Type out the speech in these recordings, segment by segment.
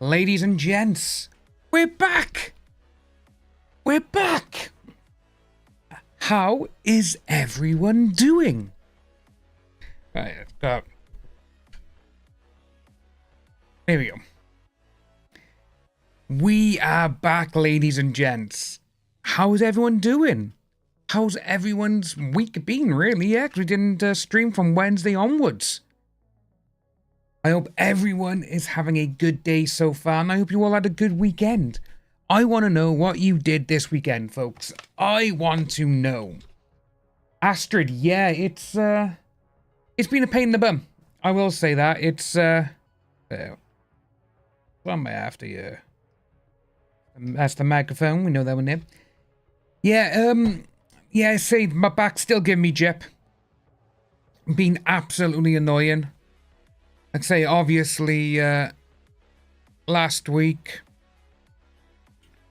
ladies and gents. We're back! We're back! How is everyone doing? Right, let's go. There we go. We are back, ladies and gents. How's everyone doing? How's everyone's week been, really? Yeah, because we didn't stream from Wednesday onwards. I hope everyone is having a good day so far, and I hope you all had a good weekend. I want to know what you did this weekend, folks. I want to know. Astrid, yeah, it's been a pain in the bum. I will say that. It's, what am I after you? That's the microphone. We know that one there. Yeah, yeah, see, my back's still giving me jip. Been absolutely annoying. I'd say, obviously, last week,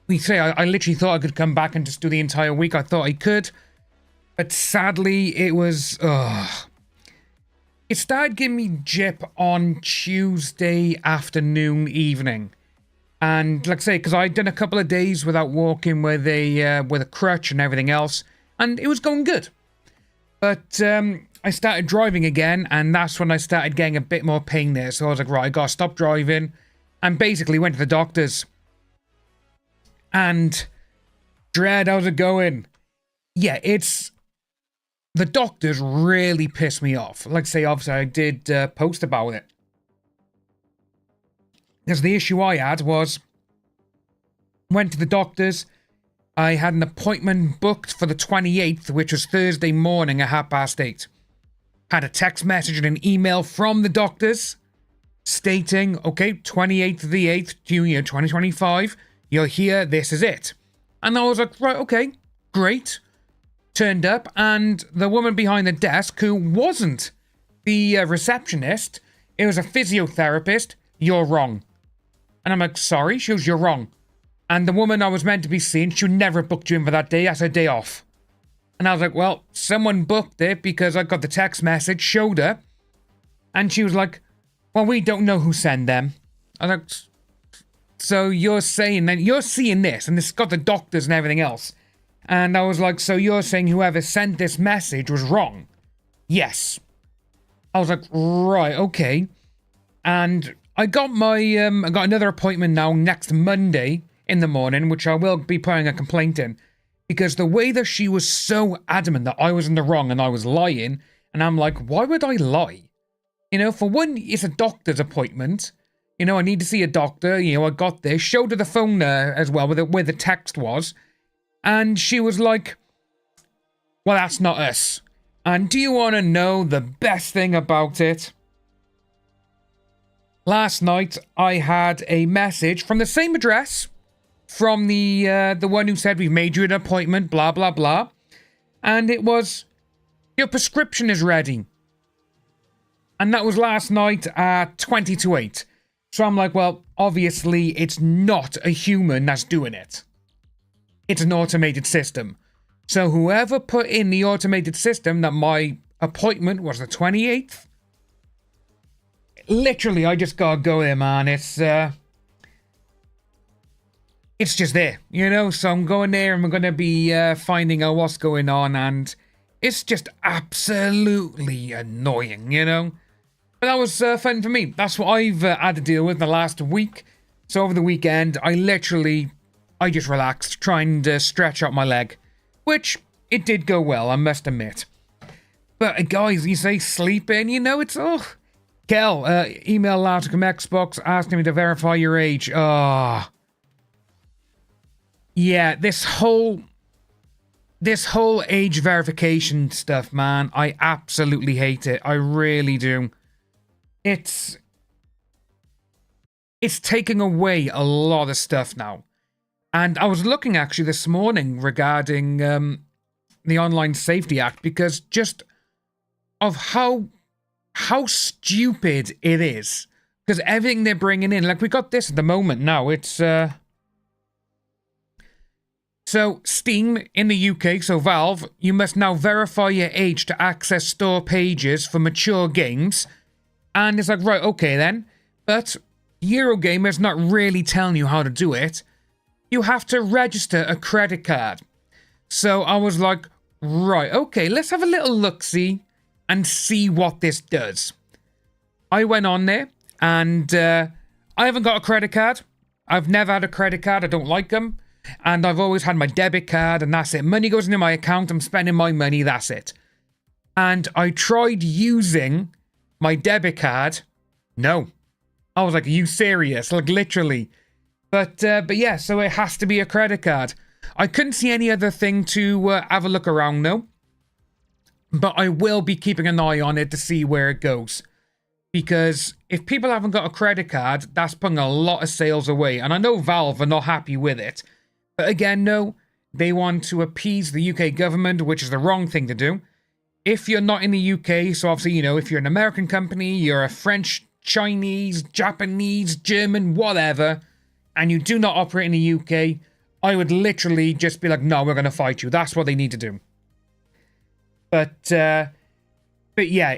I literally thought I could come back and just do the entire week. I thought I could. But sadly, it was, it started giving me jip on Tuesday afternoon, evening. And like I say, because I'd done a couple of days without walking with a crutch and everything else, and it was going good. But I started driving again, and that's when I started getting a bit more pain there. So I was like, right, I gotta stop driving, and basically went to the doctor's. And Dread, how's it going? Yeah, the doctors really pissed me off. Like I say, obviously I did post about it. Because the issue I had was, went to the doctors. I had an appointment booked for the 28th, which was Thursday morning at 8:30. Had a text message and an email from the doctors stating, okay, 28th of the 8th, June 2025, you're here, this is it. And I was like, right, okay, great. Turned up, and the woman behind the desk, who wasn't the receptionist, it was a physiotherapist, you're wrong. And I'm like, sorry? She goes, you're wrong. And the woman I was meant to be seeing, she would never have booked you in for that day. That's her day off. And I was like, well, someone booked it because I got the text message, showed her. And she was like, well, we don't know who sent them. I was like, so you're saying that you're seeing this, and it's got the doctors and everything else. And I was like, so you're saying whoever sent this message was wrong? Yes. I was like, right, okay. And I got I got another appointment now next Monday in the morning, which I will be putting a complaint in, because the way that she was so adamant that I was in the wrong and I was lying, and I'm like, why would I lie? You know, for one, it's a doctor's appointment. You know, I need to see a doctor. You know, I got this. Showed her the phone there as well, where the text was, and she was like, well, that's not us. And do you want to know the best thing about it? Last night, I had a message from the same address, from the one who said, we've made you an appointment, blah, blah, blah. And it was, your prescription is ready. And that was last night at 20 to 8. So I'm like, well, obviously, it's not a human that's doing it. It's an automated system. So whoever put in the automated system that my appointment was the 28th, literally, I just gotta go there, man. It's just there, you know? So I'm going there and we're gonna be finding out what's going on, and it's just absolutely annoying, you know? But that was fun for me. That's what I've had to deal with the last week. So over the weekend, I just relaxed, trying to stretch out my leg, which it did go well, I must admit. But guys, you say sleeping, you know, it's, oh... Kel, email Larticum Xbox asking me to verify your age. Ah. Yeah, this whole age verification stuff, man, I absolutely hate it. I really do. It's taking away a lot of stuff now. And I was looking actually this morning regarding the Online Safety Act, because just of how stupid it is. Because everything they're bringing in, like we got this at the moment now, it's so Steam in the UK, so Valve, you must now verify your age to access store pages for mature games. And it's like, right, okay then. But Eurogamer's not really telling you how to do it. You have to register a credit card. So I was like, right, okay, let's have a little look-see and see what this does. I went on there and I haven't got a credit card. I've never had a credit card. I don't like them. And I've always had my debit card and that's it. Money goes into my account. I'm spending my money. That's it. And I tried using my debit card. No. I was like, are you serious? Like literally. But yeah, so it has to be a credit card. I couldn't see any other thing to have a look around though. But I will be keeping an eye on it to see where it goes. Because if people haven't got a credit card, that's putting a lot of sales away. And I know Valve are not happy with it. But again, no, they want to appease the UK government, which is the wrong thing to do. If you're not in the UK, so obviously, you know, if you're an American company, you're a French, Chinese, Japanese, German, whatever, and you do not operate in the UK, I would literally just be like, no, we're going to fight you. That's what they need to do. But yeah,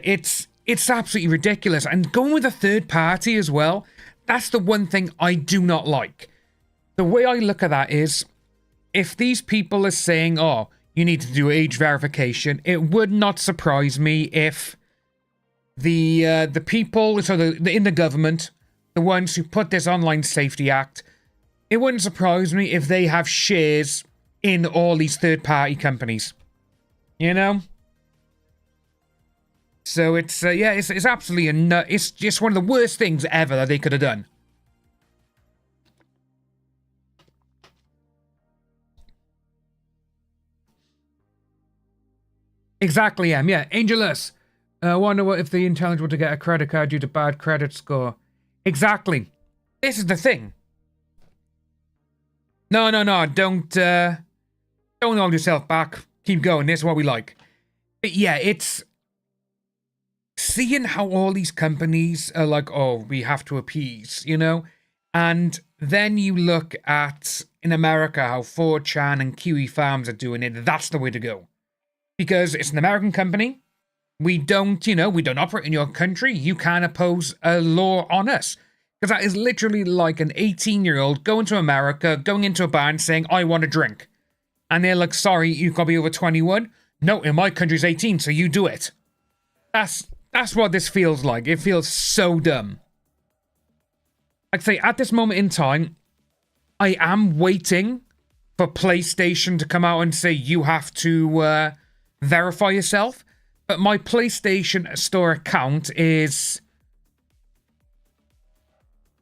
it's absolutely ridiculous. And going with a third party as well, that's the one thing I do not like. The way I look at that is, if these people are saying, oh, you need to do age verification, it would not surprise me if the people, so in the government, the ones who put this Online Safety Act, it wouldn't surprise me if they have shares in all these third-party companies. You know? So it's, yeah, it's absolutely it's just one of the worst things ever that they could have done. Exactly, yeah. Angelus. I wonder what if the intelligent were to get a credit card due to bad credit score. Exactly. This is the thing. No. Don't hold yourself back. Keep going. This is what we like. But yeah, it's seeing how all these companies are like, oh, we have to appease, you know? And then you look at, in America, how 4chan and Kiwi Farms are doing it. That's the way to go. Because it's an American company. We don't, you know, we don't operate in your country. You can't impose a law on us. Because that is literally like an 18-year-old going to America, going into a bar and saying, I want a drink. And they're like, sorry, you've got to be over 21. No, in my country's 18, so you do it. That's what this feels like. It feels so dumb. Like I say, at this moment in time, I am waiting for PlayStation to come out and say you have to verify yourself. But my PlayStation Store account is...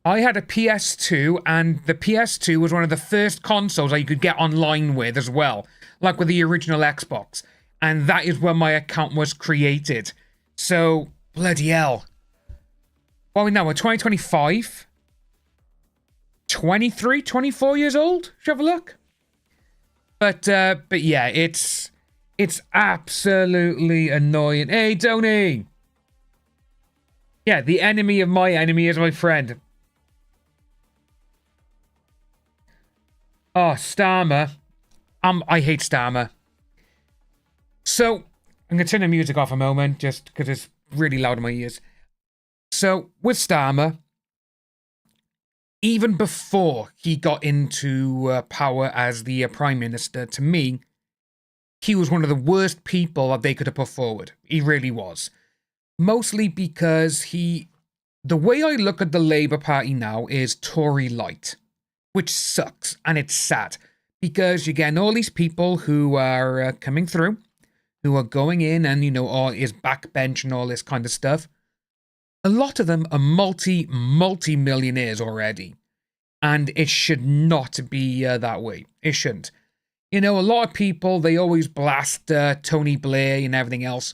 I had a PS2, and the PS2 was one of the first consoles that you could get online with as well. Like with the original Xbox. And that is when my account was created. So, bloody hell. What are we now? We're 2025? 23, 24 years old? Should have a look. But yeah, it's absolutely annoying. Hey, Tony! Yeah, the enemy of my enemy is my friend. Oh, Starmer. I hate Starmer. So, I'm going to turn the music off a moment, just because it's really loud in my ears. So, with Starmer, even before he got into power as the Prime Minister, to me, he was one of the worst people that they could have put forward. He really was. Mostly because the way I look at the Labour Party now is Tory light, which sucks, and it's sad. Because you're getting all these people who are coming through, who are going in and, you know, all is backbench and all this kind of stuff. A lot of them are multi-millionaires already. And it should not be that way. It shouldn't. You know, a lot of people, they always blast Tony Blair and everything else.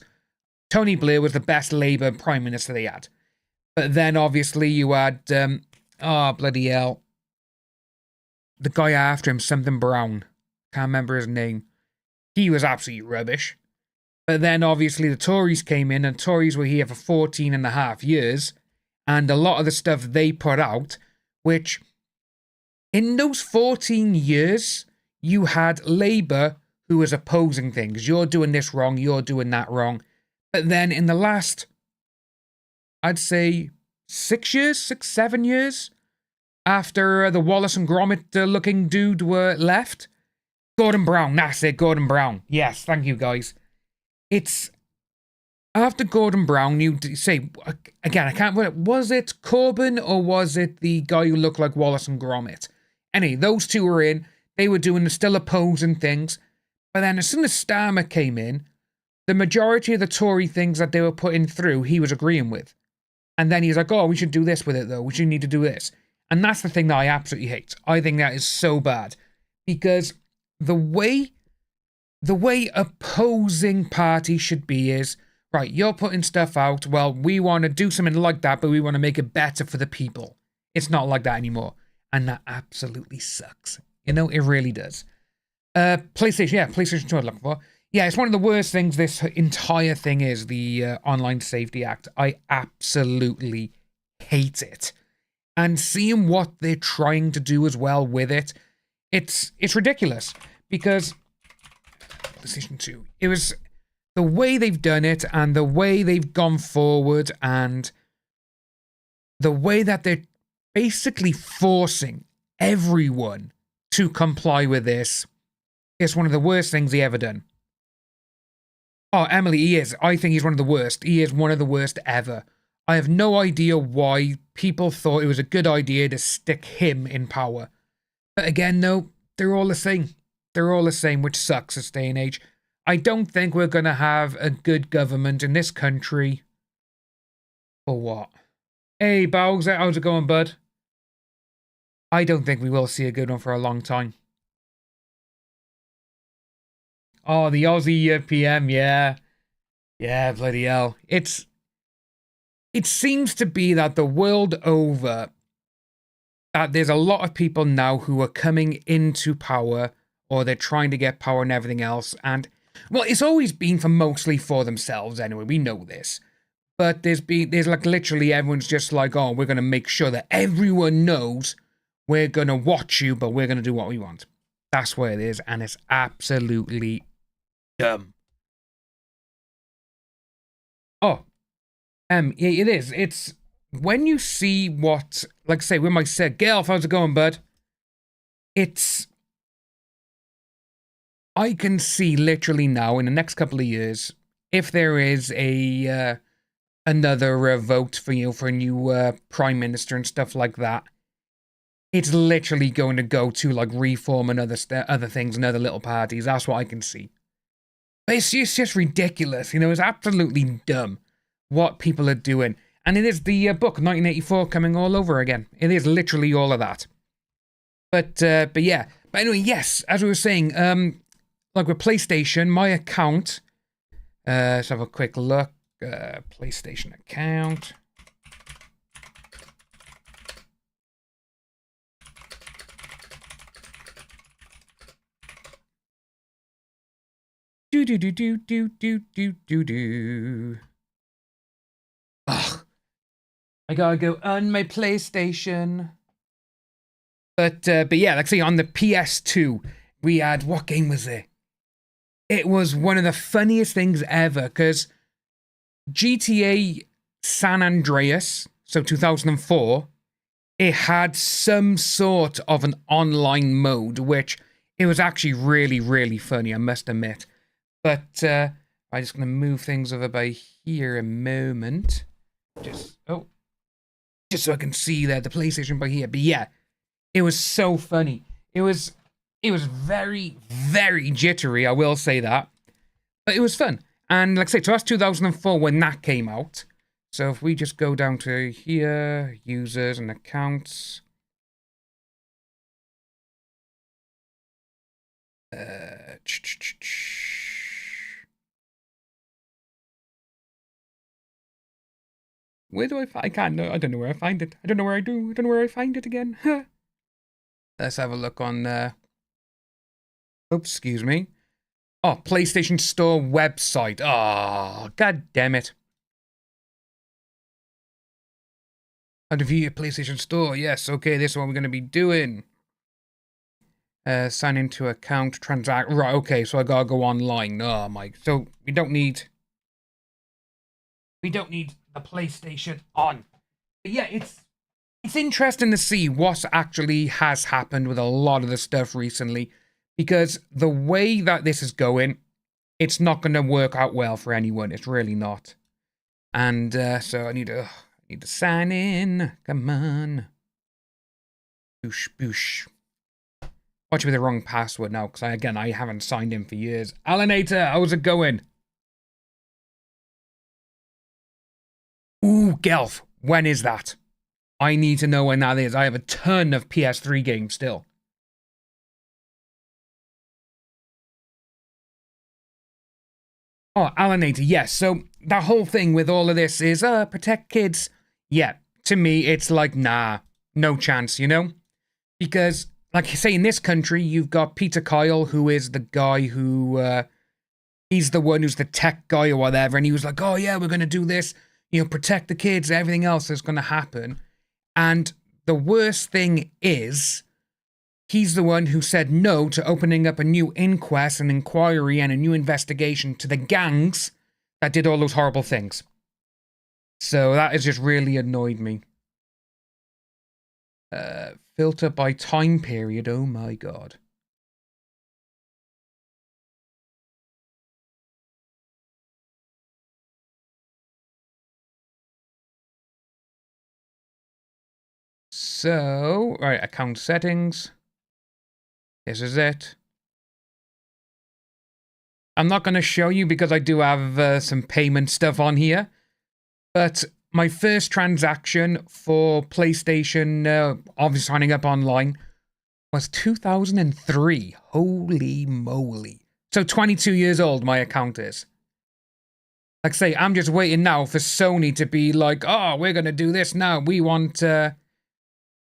Tony Blair was the best Labour Prime Minister they had. But then, obviously, you had... oh, bloody hell. The guy after him, something Brown. Can't remember his name. He was absolutely rubbish. But then, obviously, the Tories came in, and Tories were here for 14 and a half years. And a lot of the stuff they put out, which... in those 14 years, you had Labour who was opposing things. You're doing this wrong, you're doing that wrong. But then in the last, I'd say 6 years, 7 years, after the Wallace and Gromit looking dude were left? Gordon Brown, that's it, Gordon Brown. Yes, thank you guys. It's after Gordon Brown, you say, again, I can't, was it Corbin or was it the guy who looked like Wallace and Gromit? Anyway, those two were in, they were doing the still opposing things, but then as soon as Starmer came in, the majority of the Tory things that they were putting through, he was agreeing with. And then he's like, oh, we should do this with it though, we should need to do this. And that's the thing that I absolutely hate. I think that is so bad. Because the way opposing parties should be is, right, you're putting stuff out, well, we want to do something like that, but we want to make it better for the people. It's not like that anymore. And that absolutely sucks. You know, it really does. PlayStation, yeah, PlayStation 2 I'm looking for. Yeah, it's one of the worst things this entire thing is, the Online Safety Act. I absolutely hate it. And seeing what they're trying to do as well with it, it's ridiculous. Because PlayStation 2, it was the way they've done it and the way they've gone forward and the way that they're basically forcing everyone to comply with this is one of the worst things they ever done. Oh, Emily, he is. I think he's one of the worst. He is one of the worst ever. I have no idea why people thought it was a good idea to stick him in power. But again, no, they're all the same. They're all the same, which sucks this day and age. I don't think we're going to have a good government in this country. For what? Hey, Bowser, how's it going, bud? I don't think we will see a good one for a long time. Oh, the Aussie PM, yeah. Yeah, bloody hell. It seems to be that the world over, that there's a lot of people now who are coming into power, or they're trying to get power and everything else, and, well, it's always been mostly for themselves anyway, we know this. But there's like literally everyone's just like, oh, we're going to make sure that everyone knows we're going to watch you, but we're going to do what we want. That's where it is, and it's absolutely dumb. Oh, yeah, it is. It's when you see what, like I say, when I said, Gail, how's it going, bud? I can see literally now in the next couple of years, if there is a another vote for a new prime minister and stuff like that, it's literally going to go to like reform and other things and other little parties. That's what I can see. But it's just ridiculous, you know. It's absolutely dumb what people are doing, and it is the book 1984 coming all over again. It is literally all of that. But yeah. But anyway, yes, as we were saying, like with PlayStation, my account. Let's have a quick look. PlayStation account. Ugh. I gotta go on my PlayStation. But yeah, like I say, on the PS2, we had, what game was it? It was one of the funniest things ever, because GTA San Andreas, so 2004, it had some sort of an online mode, which it was actually really, really funny, I must admit. But I'm just going to move things over by here a moment. Just so I can see the PlayStation by here. But yeah, it was so funny. It was very, very jittery, I will say that. But it was fun. And like I say, so that's 2004 when that came out. So if we just go down to here, users and accounts. Where do I can't know. I don't know where I find it. I don't know where I do. I don't know where I find it again. Let's have a look on oops, excuse me. Oh, PlayStation Store website. Oh, god damn it. How to view your PlayStation Store. Yes, okay, this is what we're going to be doing. Sign into account, transact. Right, okay, so I gotta go online. Oh my, so we don't need the PlayStation on. But yeah, It's interesting to see what actually has happened with a lot of the stuff recently, because the way that this is going, it's not going to work out well for anyone. It's really not. And so I need to sign in. Come on. Boosh, boosh. Watch me the wrong password now, because I haven't signed in for years. Alanator, how's it going? Ooh, Gelf, when is that? I need to know when that is. I have a ton of PS3 games still. Oh, Alanator, yes. So that whole thing with all of this is, protect kids. Yeah, to me, it's like, nah, no chance, you know? Because, like you say, in this country, you've got Peter Kyle, who is the guy who, he's the one who's the tech guy or whatever, and he was like, oh yeah, we're going to do this, you know, protect the kids, everything else is going to happen. And the worst thing is, he's the one who said no to opening up a new inquest, an inquiry, and a new investigation to the gangs that did all those horrible things. So that has just really annoyed me. Filter by time period, oh my god. So, right, account settings. This is it. I'm not going to show you because I do have some payment stuff on here. But my first transaction for PlayStation, obviously signing up online, was 2003. Holy moly. So 22 years old my account is. Like I say, I'm just waiting now for Sony to be like, oh, we're going to do this now. We want, we're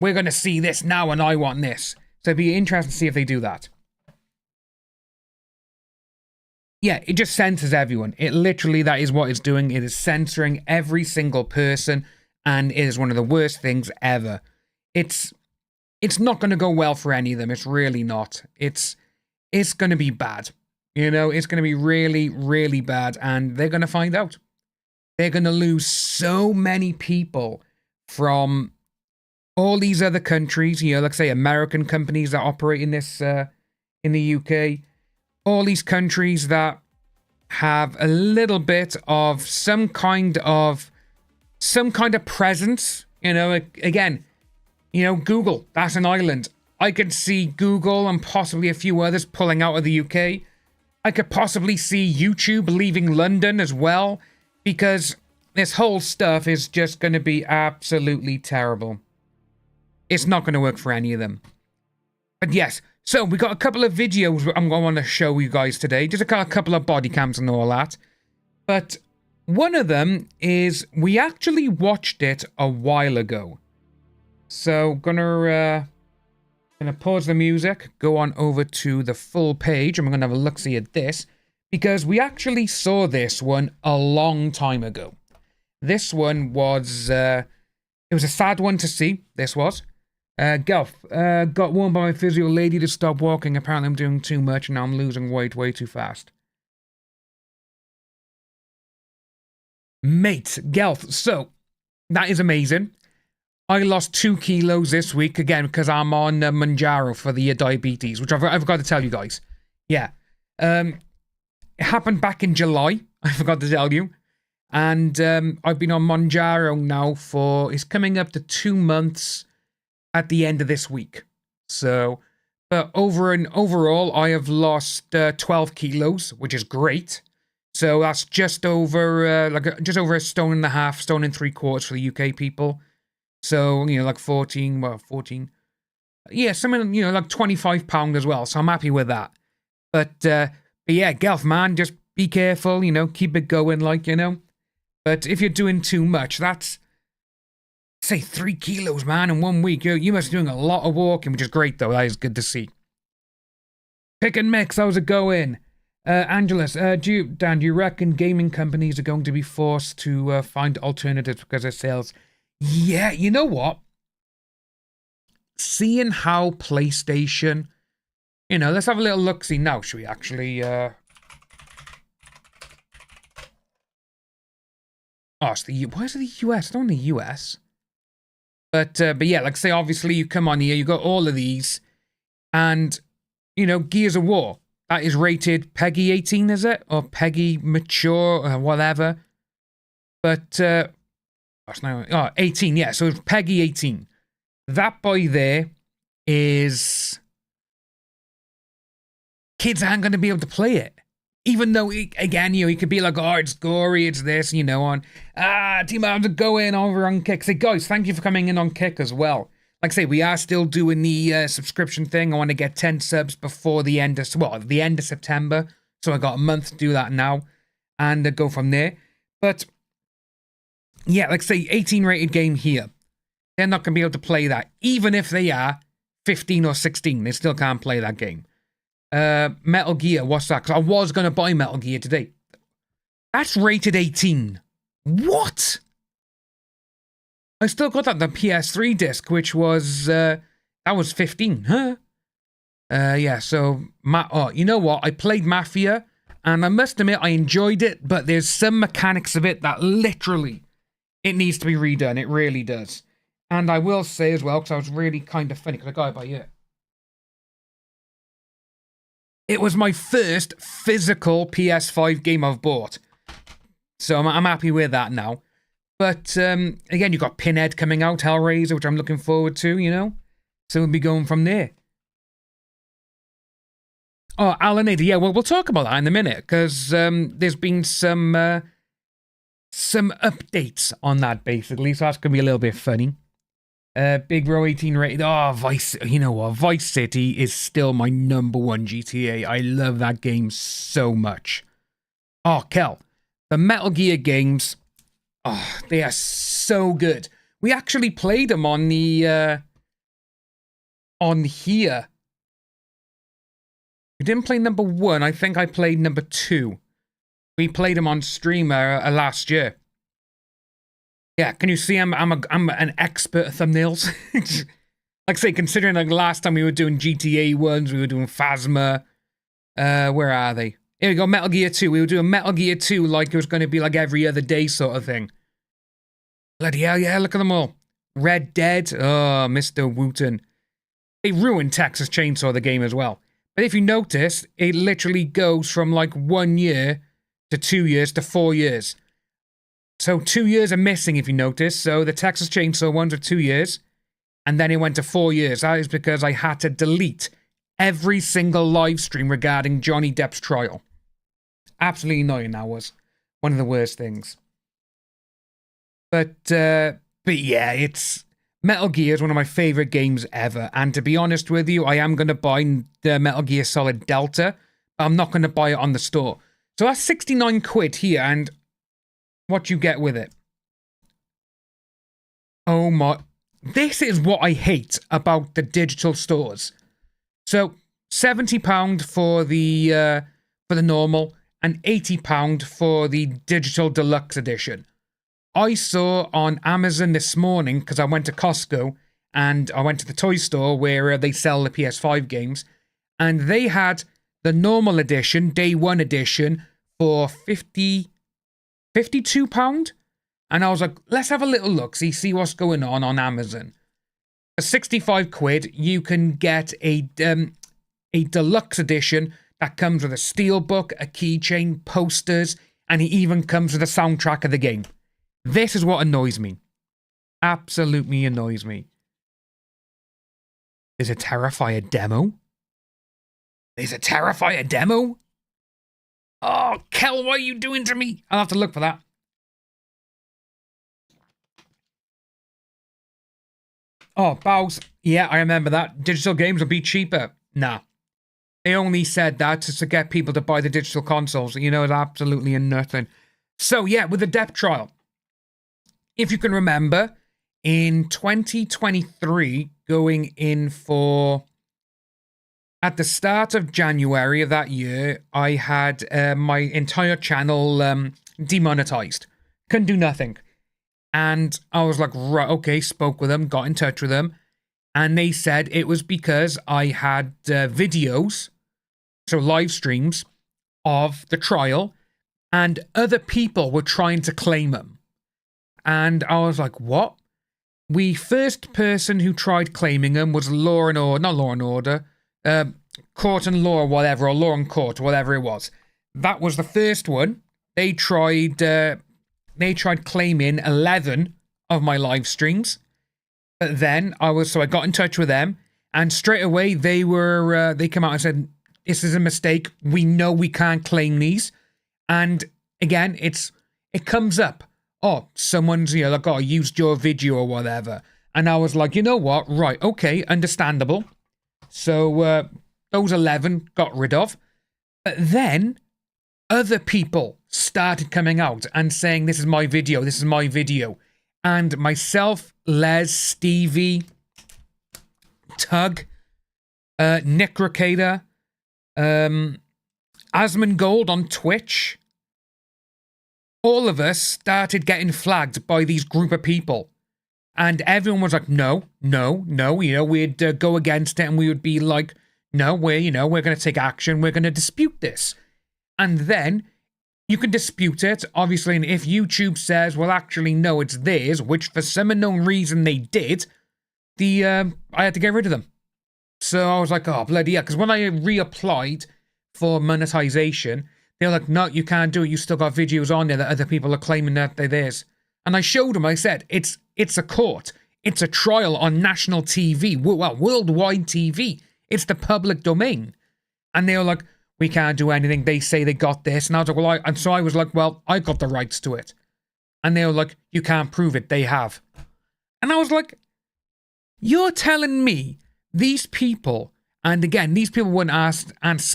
going to see this now and I want this. So it'd be interesting to see if they do that. Yeah, it just censors everyone. It literally, that is what it's doing. It is censoring every single person, and it is one of the worst things ever. It's not going to go well for any of them. It's really not. It's going to be bad. You know, it's going to be really, really bad, and they're going to find out. They're going to lose so many people from all these other countries, you know, like say American companies that operate in this, in the UK. All these countries that have a little bit of some kind of presence, you know, again, you know, Google, that's an island. I could see Google and possibly a few others pulling out of the UK. I could possibly see YouTube leaving London as well, because this whole stuff is just going to be absolutely terrible. It's not going to work for any of them. But yes, so we got a couple of videos I'm going to show you guys today. Just a couple of body cams and all that. But one of them is, we actually watched it a while ago. So gonna pause the music, go on over to the full page, and we're gonna have a look-see at this, because we actually saw this one a long time ago. This one was it was a sad one to see. This was. Gulf, got warned by my physio lady to stop walking. Apparently I'm doing too much and now I'm losing weight way too fast. Mate, Gelf, so, that is amazing. I lost 2 kilos this week, again, because I'm on Mounjaro for the diabetes, which I forgot to tell you guys. Yeah. It happened back in July, I forgot to tell you. And I've been on Mounjaro now for, it's coming up to 2 months at the end of this week. So, but overall, I have lost 12 kilos, which is great. So that's just over, just over a 1.5 stone, 1.75 stones for the UK people. So, you know, like 14. Yeah, something, you know, like £25 as well. So I'm happy with that. But yeah, Gelf, man, just be careful, you know, keep it going, like, you know. But if you're doing too much, that's, say, 3 kilos, man, in 1 week. You must be doing a lot of walking, which is great, though. That is good to see. Pick and mix, how's it going? Angelus, Dan, do you reckon gaming companies are going to be forced to find alternatives because of sales? Yeah, you know what? Seeing how PlayStation, you know, let's have a little look-see now. Should we actually, oh, it's the, why is it the US? It's not in the US. But yeah, like I say, obviously you come on here, you got all of these, and, you know, Gears of War, that is rated PEGI 18, is it? Or PEGI mature, or whatever. But, 18, yeah, so it's PEGI 18. That boy there is... Kids aren't going to be able to play it. Even though, again, you know, he could be like, oh, it's gory, it's this, you know, on, Team Arms are going over on Kick. Say, guys, thank you for coming in on Kick as well. Like I say, we are still doing the subscription thing. I want to get 10 subs before the end of, the end of September. So I got a month to do that now and go from there. But, yeah, like I say, 18 rated game here. They're not going to be able to play that. Even if they are 15 or 16, they still can't play that game. Metal Gear, what's that? Because I was going to buy Metal Gear today. That's rated 18. What? I still got that, the PS3 disc, which was, that was 15, huh? Yeah, so, you know what? I played Mafia, and I must admit, I enjoyed it, but there's some mechanics of it that literally, it needs to be redone. It really does. And I will say as well, because I was really kind of funny, because I got it by ear. It was my first physical PS5 game I've bought. So I'm happy with that now. But, again, you've got Pinhead coming out, Hellraiser, which I'm looking forward to, you know? So we'll be going from there. Oh, Alanator, yeah, well, we'll talk about that in a minute, because there's been some updates on that, basically, so that's going to be a little bit funny. Big Bro 18 rated. Oh, Vice, you know what? Vice City is still my #1 GTA. I love that game so much. Oh, Kel, the Metal Gear games, oh, they are so good. We actually played them on the, on here. We didn't play #1. I think I played #2. We played them on streamer last year. Yeah, can you see I'm an expert at thumbnails? Like I say, considering like last time we were doing GTA ones, we were doing Phasma. Where are they? Here we go, Metal Gear 2. We were doing Metal Gear 2 like it was going to be like every other day sort of thing. Bloody hell, yeah, look at them all. Red Dead. Oh, Mr. Wooten. They ruined Texas Chainsaw, the game as well. But if you notice, it literally goes from like 1 year to 2 years to 4 years. So 2 years are missing, if you notice. So the Texas Chainsaw ones are 2 years. And then it went to 4 years. That is because I had to delete every single live stream regarding Johnny Depp's trial. Absolutely annoying, that was. One of the worst things. But yeah, it's... Metal Gear is one of my favorite games ever. And to be honest with you, I am going to buy the Metal Gear Solid Delta. But I'm not going to buy it on the store. So that's 69 quid here, and... what you get with it. Oh my... This is what I hate about the digital stores. So, £70 for the normal, and £80 for the digital deluxe edition. I saw on Amazon this morning, because I went to Costco, and I went to the toy store where they sell the PS5 games, and they had the normal edition, day one edition, for £52. And I was like, let's have a little look, see what's going on Amazon. For 65 quid, you can get a deluxe edition that comes with a steelbook, a keychain, posters, and it even comes with a soundtrack of the game. This is what annoys me. Absolutely annoys me. There's a Terrifier demo? There's a Terrifier demo? Oh, Kel, what are you doing to me? I'll have to look for that. Oh, Bows. Yeah, I remember that. Digital games will be cheaper. Nah. They only said that to get people to buy the digital consoles. You know, it's absolutely nothing. So, yeah, with the Depp trial. If you can remember, in 2023, going in for... At the start of January of that year, I had my entire channel demonetized. Couldn't do nothing. And I was like, right, okay, spoke with them, got in touch with them. And they said it was because I had videos, so live streams, of the trial. And other people were trying to claim them. And I was like, what? the first person who tried claiming them was Law and Order, not Law and Order, Court and Law or whatever, or Law and Court, whatever it was. That was the first one. They tried claiming 11 of my live streams. But then I got in touch with them, and straight away they came out and said, this is a mistake. We know we can't claim these. And again, it comes up. Oh, someone's, like, oh, used your video or whatever. And I was like, you know what? Right, okay, understandable. So those 11 got rid of. But then other people started coming out and saying, this is my video. And myself, Les, Stevie, Tug, Nick Ricada, Asmongold on Twitch, all of us started getting flagged by these group of people. And everyone was like, no, we'd go against it, and we would be like, no, we're going to take action, we're going to dispute this. And then you can dispute it, obviously, and if YouTube says, well, actually, no, it's theirs, which for some unknown reason they did, I had to get rid of them. So I was like, oh, bloody yeah, because when I reapplied for monetization, they were like, no, you can't do it, you still got videos on there that other people are claiming that they're theirs. And I showed them, I said, it's a court, it's a trial on national TV, well, worldwide TV, it's the public domain. And they were like, we can't do anything, they say they got this. And I was like, well, and so I was like, well, I got the rights to it. And they were like, you can't prove it, they have. And I was like, you're telling me these people, and again, these people wouldn't answer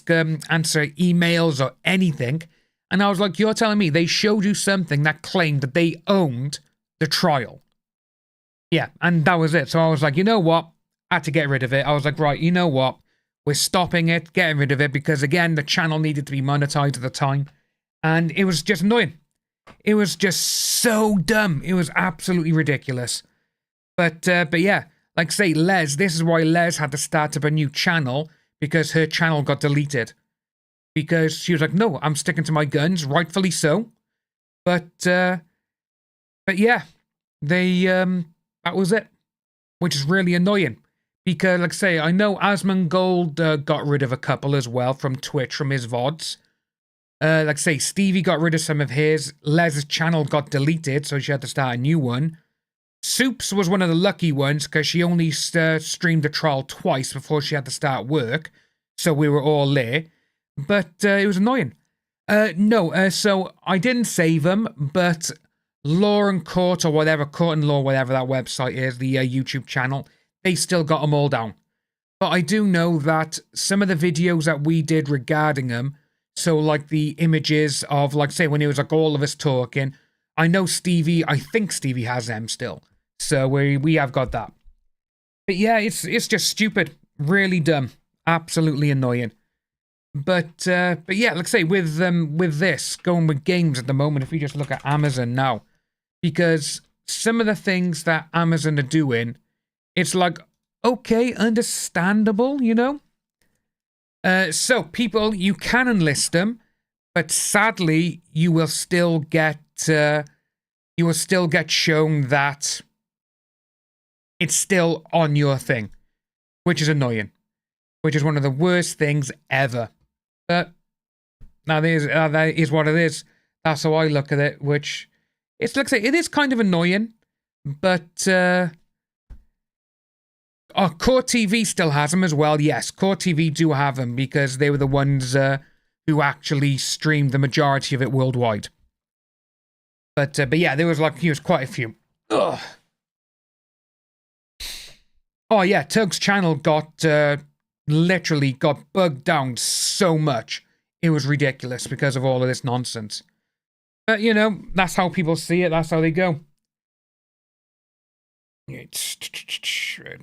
emails or anything. And I was like, you're telling me they showed you something that claimed that they owned the trial. Yeah, and that was it. So I was like, you know what? I had to get rid of it. I was like, right, you know what? We're stopping it, getting rid of it, because again, the channel needed to be monetized at the time. And it was just annoying. It was just so dumb. It was absolutely ridiculous. But yeah, like say, Les, this is why Les had to start up a new channel, because her channel got deleted. Because she was like, no, I'm sticking to my guns, rightfully so. But yeah, that was it. Which is really annoying. Because, like I say, I know Asmongold got rid of a couple as well from Twitch, from his VODs. Like I say, Stevie got rid of some of his. Les's channel got deleted, so she had to start a new one. Soups was one of the lucky ones, because she only streamed the trial twice before she had to start work. So we were all there. But it was annoying. So I didn't save them, but Law and Court, or whatever, Court and Law, whatever that website is, the YouTube channel, they still got them all down. But I do know that some of the videos that we did regarding them, so like the images of, like, say, when it was like all of us talking, I know Stevie, I think Stevie has them still. So we have got that. But yeah, it's just stupid. Really dumb. Absolutely annoying. But yeah, like I say, with this, going with games at the moment, if we just look at Amazon now, because some of the things that Amazon are doing, it's like, okay, understandable, you know? So, people, you can enlist them, but sadly, you will still get shown that it's still on your thing, which is annoying, which is one of the worst things ever. But now that is what it is. That's how I look at it, which, it's like I say, it is kind of annoying, but Core TV still has them as well. Yes, Core TV do have them, because they were the ones who actually streamed the majority of it worldwide. But yeah, there was quite a few. Ugh. Oh yeah, Tug's channel got literally got bugged down so much. It was ridiculous because of all of this nonsense. But you know, that's how people see it. That's how they go. Right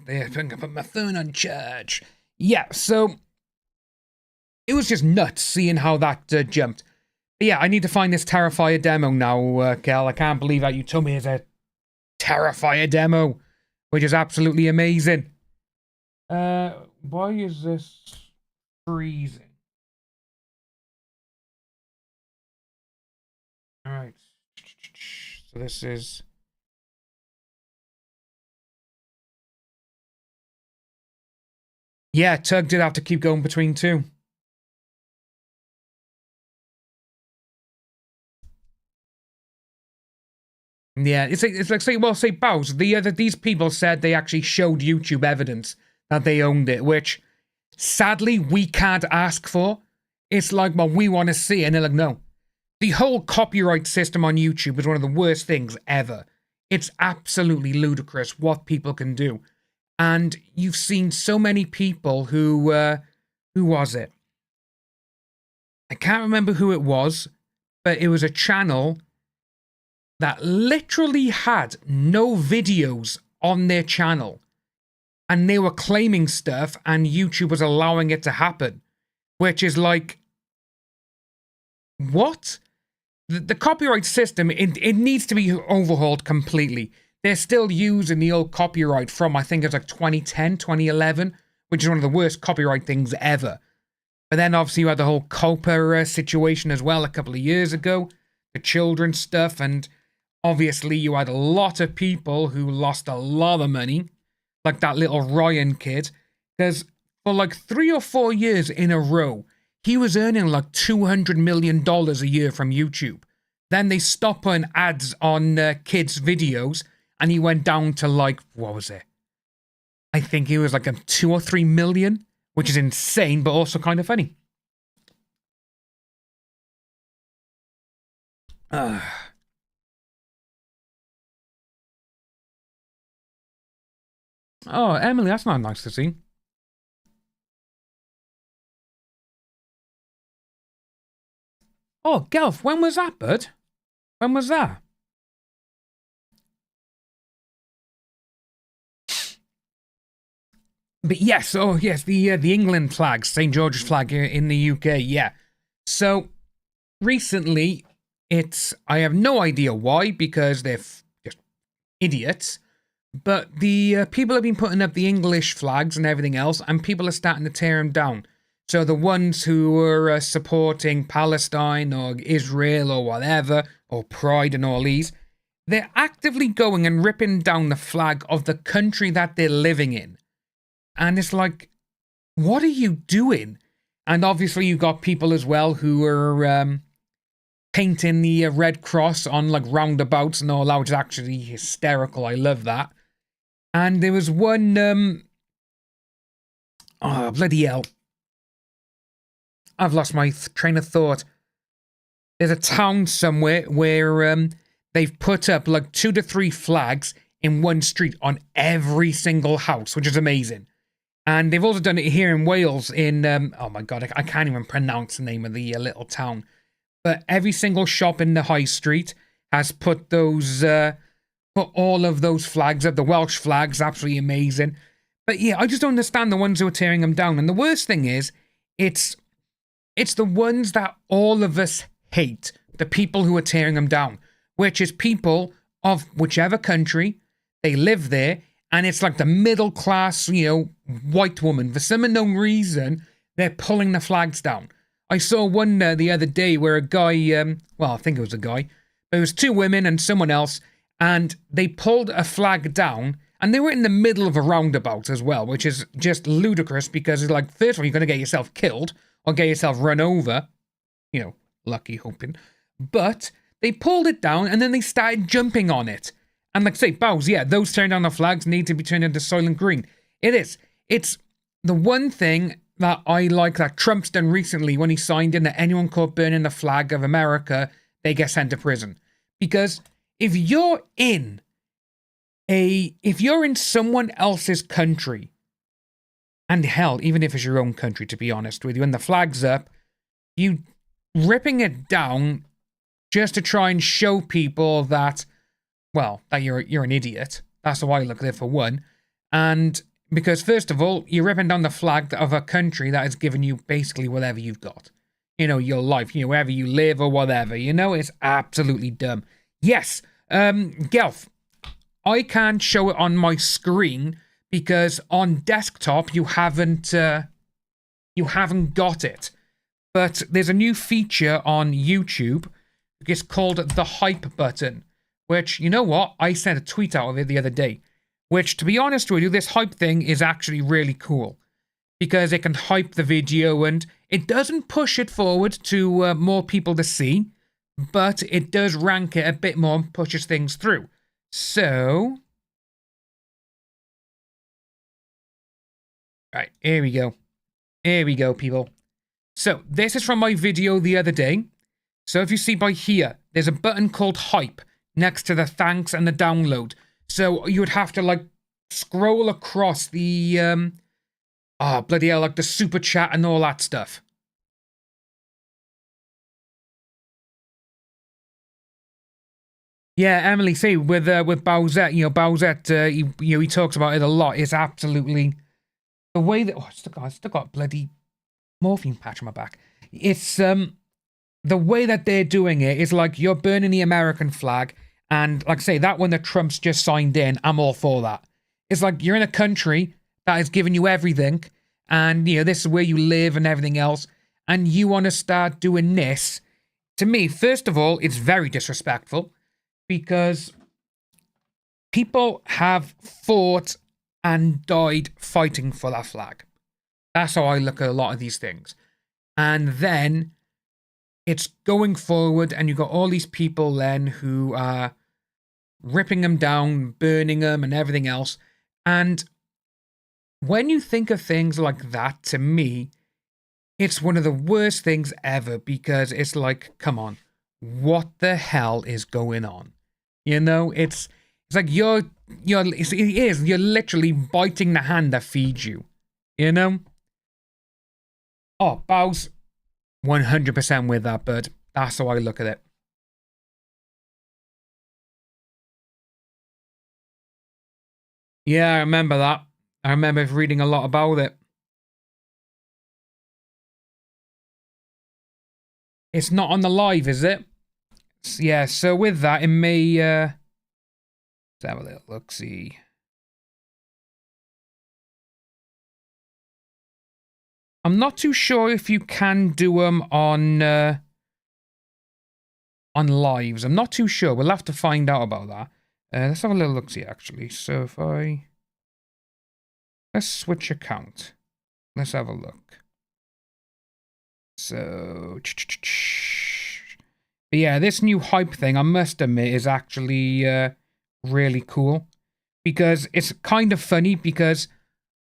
there, I'm gonna put my phone on charge. Yeah, so it was just nuts seeing how that jumped. But yeah, I need to find this Terrifier demo now, Kel. I can't believe that you told me there's a Terrifier demo, which is absolutely amazing. Why is this freezing? All right. So this is Yeah, Tug did have to keep going between two. Yeah, it's like say Bows. These people said they actually showed YouTube evidence that they owned it, which sadly we can't ask for. It's like, well, we want to see it, and they're like, no. The whole copyright system on YouTube is one of the worst things ever. It's absolutely ludicrous what people can do. And you've seen so many people who was it? I can't remember who it was, but it was a channel that literally had no videos on their channel. And they were claiming stuff, and YouTube was allowing it to happen. Which is like, what? The copyright system, it needs to be overhauled completely. They're still using the old copyright from, I think it's like 2010, 2011, which is one of the worst copyright things ever. But then obviously you had the whole Copa situation as well a couple of years ago, the children's stuff, and obviously you had a lot of people who lost a lot of money, like that little Ryan kid, because for like 3 or 4 years in a row, he was earning like $200 million a year from YouTube. Then they stopped putting ads on kids' videos, and he went down to like, what was it? I think he was like a 2 or 3 million, which is insane, but also kind of funny. Oh, Emily, that's not nice to see. Oh, Gelf, when was that, bud? When was that? But yes, oh yes, the England flag, St. George's flag in the UK, yeah. So, recently, I have no idea why, because they're just idiots, but the people have been putting up the English flags and everything else, and people are starting to tear them down. So the ones who were supporting Palestine or Israel or whatever, or Pride and all these, they're actively going and ripping down the flag of the country that they're living in. And it's like, what are you doing? And obviously you got people as well who are painting the Red Cross on like roundabouts and all that, which is actually hysterical. I love that. And there was one, oh, bloody hell. I've lost my train of thought. There's a town somewhere where they've put up like 2 to 3 flags in one street on every single house, which is amazing. And they've also done it here in Wales in, oh my God, I can't even pronounce the name of the little town. But every single shop in the high street has put those, put all of those flags up. The Welsh flags, absolutely amazing. But yeah, I just don't understand the ones who are tearing them down. And the worst thing is, it's the ones that all of us hate. The people who are tearing them down. Which is people of whichever country, they live there. And it's like the middle class, white woman. For some unknown reason, they're pulling the flags down. I saw one the other day where a guy, well, I think it was a guy, but it was 2 women and someone else, and they pulled a flag down, and they were in the middle of a roundabout as well, which is just ludicrous because it's like, first of all, you're going to get yourself killed or get yourself run over, lucky hoping. But they pulled it down and then they started jumping on it. And like say, Bows, yeah, those tearing down the flags need to be turned into Soylent Green. It is. It's the one thing that I like that Trump's done recently when he signed in that anyone caught burning the flag of America, they get sent to prison. Because if you're in someone else's country, and hell, even if it's your own country, to be honest with you, and the flag's up, you ripping it down just to try and show people that, well, that you're an idiot. That's how I look at it for one. And because first of all, you're ripping down the flag of a country that has given you basically whatever you've got. Your life, wherever you live or whatever, it's absolutely dumb. Yes, Gelf, I can't show it on my screen because on desktop you haven't got it. But there's a new feature on YouTube. It's called the hype button, which, you know what? I sent a tweet out of it the other day, which, to be honest with you, this hype thing is actually really cool. because it can hype the video, and it doesn't push it forward to more people to see, but it does rank it a bit more and pushes things through. So, right, here we go. Here we go, people. So, this is from my video the other day. So, if you see by here, there's a button called Hype next to the thanks and the download. So, you would have to, like, scroll across the, oh, bloody hell, like the super chat and all that stuff. Yeah, Emily, see, with Bowsette, you know, Bowsette, he talks about it a lot. It's absolutely the way that, oh, I still got bloody morphine patch on my back. It's the way that they're doing it is like you're burning the American flag, and like I say, that one that Trump's just signed in, I'm all for that. It's like you're in a country that has given you everything, and you know this is where you live and everything else, and you want to start doing this. To me, first of all, it's very disrespectful. Because people have fought and died fighting for that flag. That's how I look at a lot of these things. And then it's going forward, and you've got all these people then who are ripping them down, burning them, and everything else. And when you think of things like that, to me, it's one of the worst things ever, because it's like, come on, what the hell is going on? You know, it's like you're literally biting the hand that feeds you, you know? Oh, Bows, 100% with that, but that's how I look at it. Yeah, I remember that. I remember reading a lot about it. It's not on the live, is it? Yeah, so with that, it may, let's have a little look-see. I'm not too sure if you can do them on lives. I'm not too sure. We'll have to find out about that. Let's have a little look-see, actually. So if let's switch account. Let's have a look. So, but yeah, this new hype thing, I must admit, is actually really cool. Because it's kind of funny, because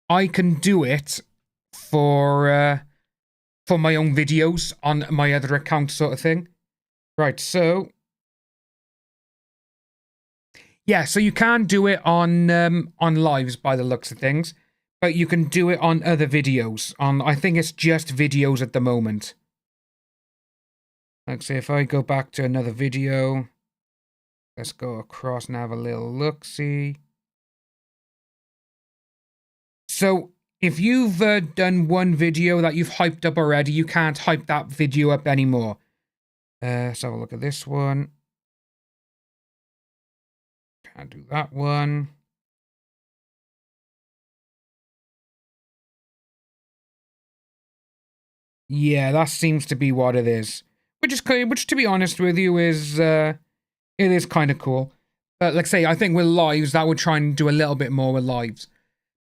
I can do it for my own videos on my other account sort of thing. Right, so... yeah, so you can do it on lives by the looks of things. But you can do it on other videos. I think it's just videos at the moment. Like, say, if I go back to another video, let's go across and have a little look-see. So, if you've done one video that you've hyped up already, you can't hype that video up anymore. Let's have a look at this one. Can't do that one. Yeah, that seems to be what it is. Which to be honest with you, is it is kind of cool. But like I say, I think with lives, that would try and do a little bit more with lives.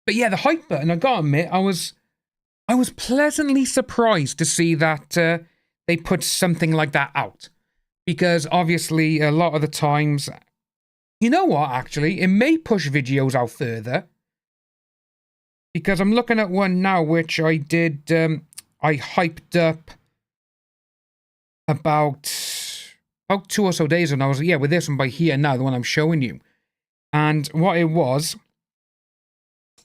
But yeah, the hype button, I gotta admit, I was pleasantly surprised to see that they put something like that out. Because obviously, a lot of the times, you know what, actually, it may push videos out further. Because I'm looking at one now, which I did, I hyped up about 2 or so days, and I was, yeah, with this one by here now, the one I'm showing you. And what it was,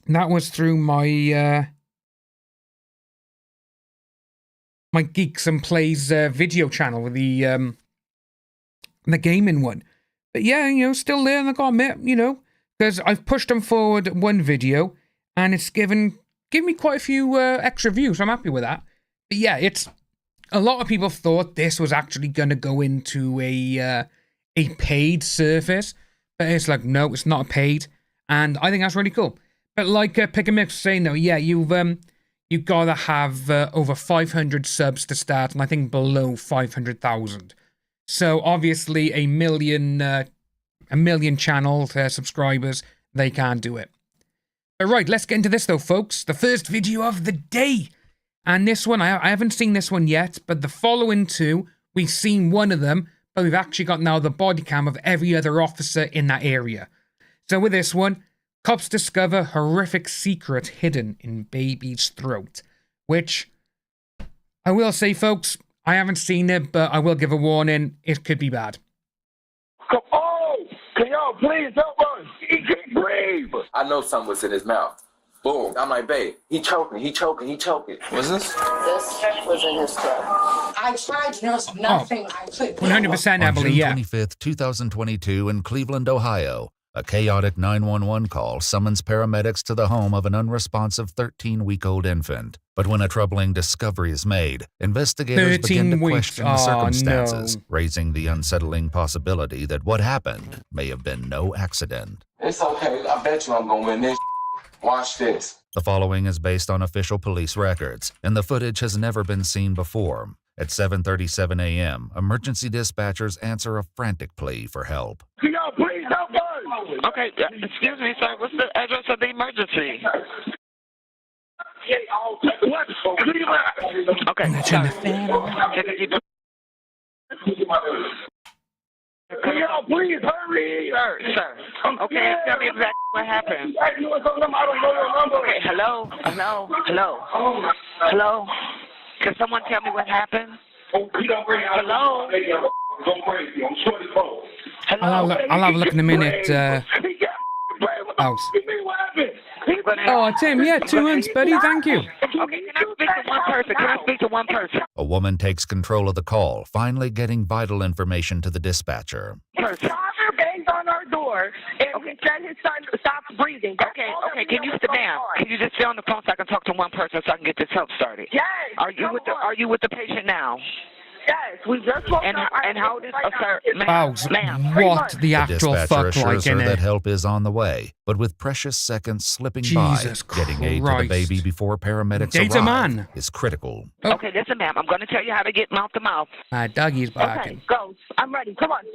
that was through my my Geeks and Plays video channel with the gaming one. But yeah, you know, still there, and I gotta admit, you know, because I've pushed them forward one video, and it's given me quite a few extra views, so I'm happy with that. But yeah, it's... a lot of people thought this was actually going to go into a paid service, but it's like, no, it's not a paid, and I think that's really cool. But like Pick and Mix was saying, though, yeah, you've got to have over 500 subs to start, and I think below 500,000. So obviously, a million channel subscribers, they can't do it. All right, let's get into this though, folks. The first video of the day. And this one, I haven't seen this one yet, but the following two, we've seen one of them, but we've actually got now the body cam of every other officer in that area. So with this one, cops discover horrific secret hidden in baby's throat, which I will say, folks, I haven't seen it, but I will give a warning. It could be bad. Oh, can y'all please help us? He can't breathe. I know something was in his mouth. Boom. I'm like, babe, he choking. What's this? This was in his throat. I tried, there's nothing I could do. 100% Emily, yeah. On June 25th, 2022, in Cleveland, Ohio, a chaotic 911 call summons paramedics to the home of an unresponsive 13-week-old infant. But when a troubling discovery is made, investigators begin to question the circumstances, raising the unsettling possibility that what happened may have been no accident. It's okay. I bet you I'm going to win this. Watch this. The following is based on official police records, and the footage has never been seen before. At 7:37 a.m., emergency dispatchers answer a frantic plea for help. Can y'all please help us? Okay, excuse me, sir. What's the address of the emergency? What? Okay, sir. Can y'all please hurry? Sir. Okay, tell me exactly what happened. I don't know your number. Okay, hello? Can someone tell me what happened? Hello? Don't crazy. I'm sure it's both. I'll have a look in a minute. House. Oh, Tim, yeah, 2 months, buddy. Thank you. Okay, can I speak to one person? A woman takes control of the call, finally getting vital information to the dispatcher. Person. Father banged on our door and we said his son stopped breathing. Okay, can you sit down? Can you just stay on the phone so I can talk to one person so I can get this help started? Yes. Are you with the patient now? Yes, we just woke And up. how old is sir? House, Ma'am. what the The actual dispatcher fuck assures like in her that it? help is on the way, but with precious seconds slipping Jesus by, getting aid to the Christ. baby before paramedics Data arrive man. is critical. Okay, listen, ma'am. I'm going to tell you how to get mouth to mouth. Dougie's barking. Okay, go. I'm ready. Come on.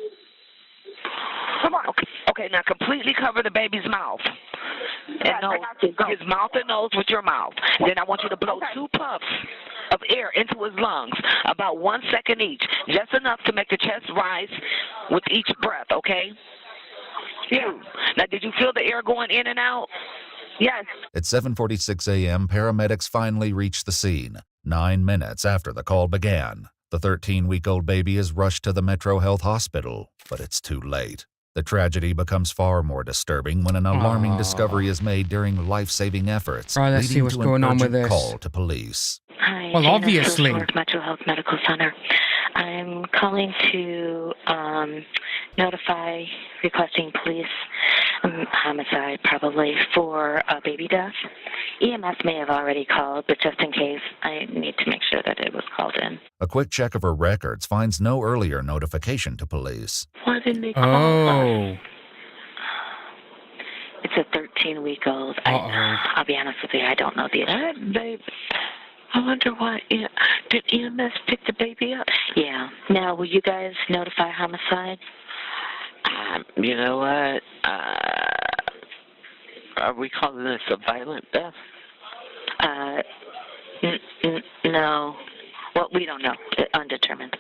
Come on. Okay, now completely cover the baby's mouth. Yes, I got you. Go. His mouth and nose with your mouth. Then I want you to blow 2 puffs of air into his lungs, about 1 second each, just enough to make the chest rise with each breath, okay? Yeah. Now, did you feel the air going in and out? Yes. At 7:46 a.m., paramedics finally reach the scene, 9 minutes after the call began. The 13-week-old baby is rushed to the Metro Health Hospital, but it's too late. The tragedy becomes far more disturbing when an alarming discovery is made during life-saving efforts, Right, let's see leading what's to going an on with urgent this. call to police. Hi, Well, Dana obviously. Silva, Metro Health Medical Center. I'm calling to notify requesting police homicide, probably, for a baby death. EMS may have already called, but just in case, I need to make sure that it was called in. A quick check of her records finds no earlier notification to police. Why didn't they call us? It's a 13-week-old. I'll be honest with you, I don't know the babe. I wonder why. Did EMS pick the baby up? Yeah. Now, will you guys notify homicide? You know what? Are we calling this a violent death? No. Well, we don't know. Undetermined.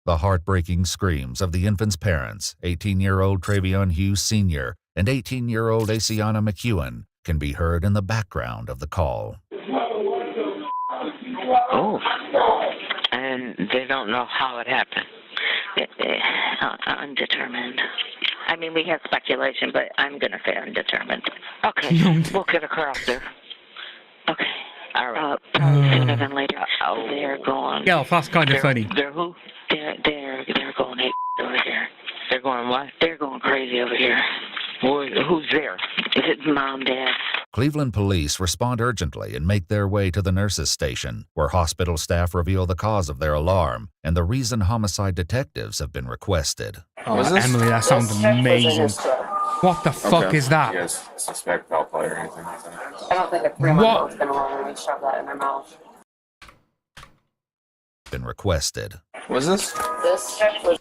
The heartbreaking screams of the infant's parents, 18-year-old Travion Hughes Sr. and 18-year-old Asiana McEwen, can be heard in the background of the call. Oh. And they don't know how it happened. Undetermined. I mean, we have speculation, but I'm going to say undetermined. Okay. We'll get across there. Okay. All right. Probably sooner than later. They're going. Yeah, that's kind of funny. They're who? They're going over here. They're going what? They're going crazy over here. Who's there? Is it Mom, Dad? Cleveland police respond urgently and make their way to the nurses' station, where hospital staff reveal the cause of their alarm and the reason homicide detectives have been requested. Emily, that sounds amazing. What the fuck is that? Yes, suspect foul play or anything like that. I don't think a 3-month-old's going to want me to shove that in their mouth. Been requested. What's this? This was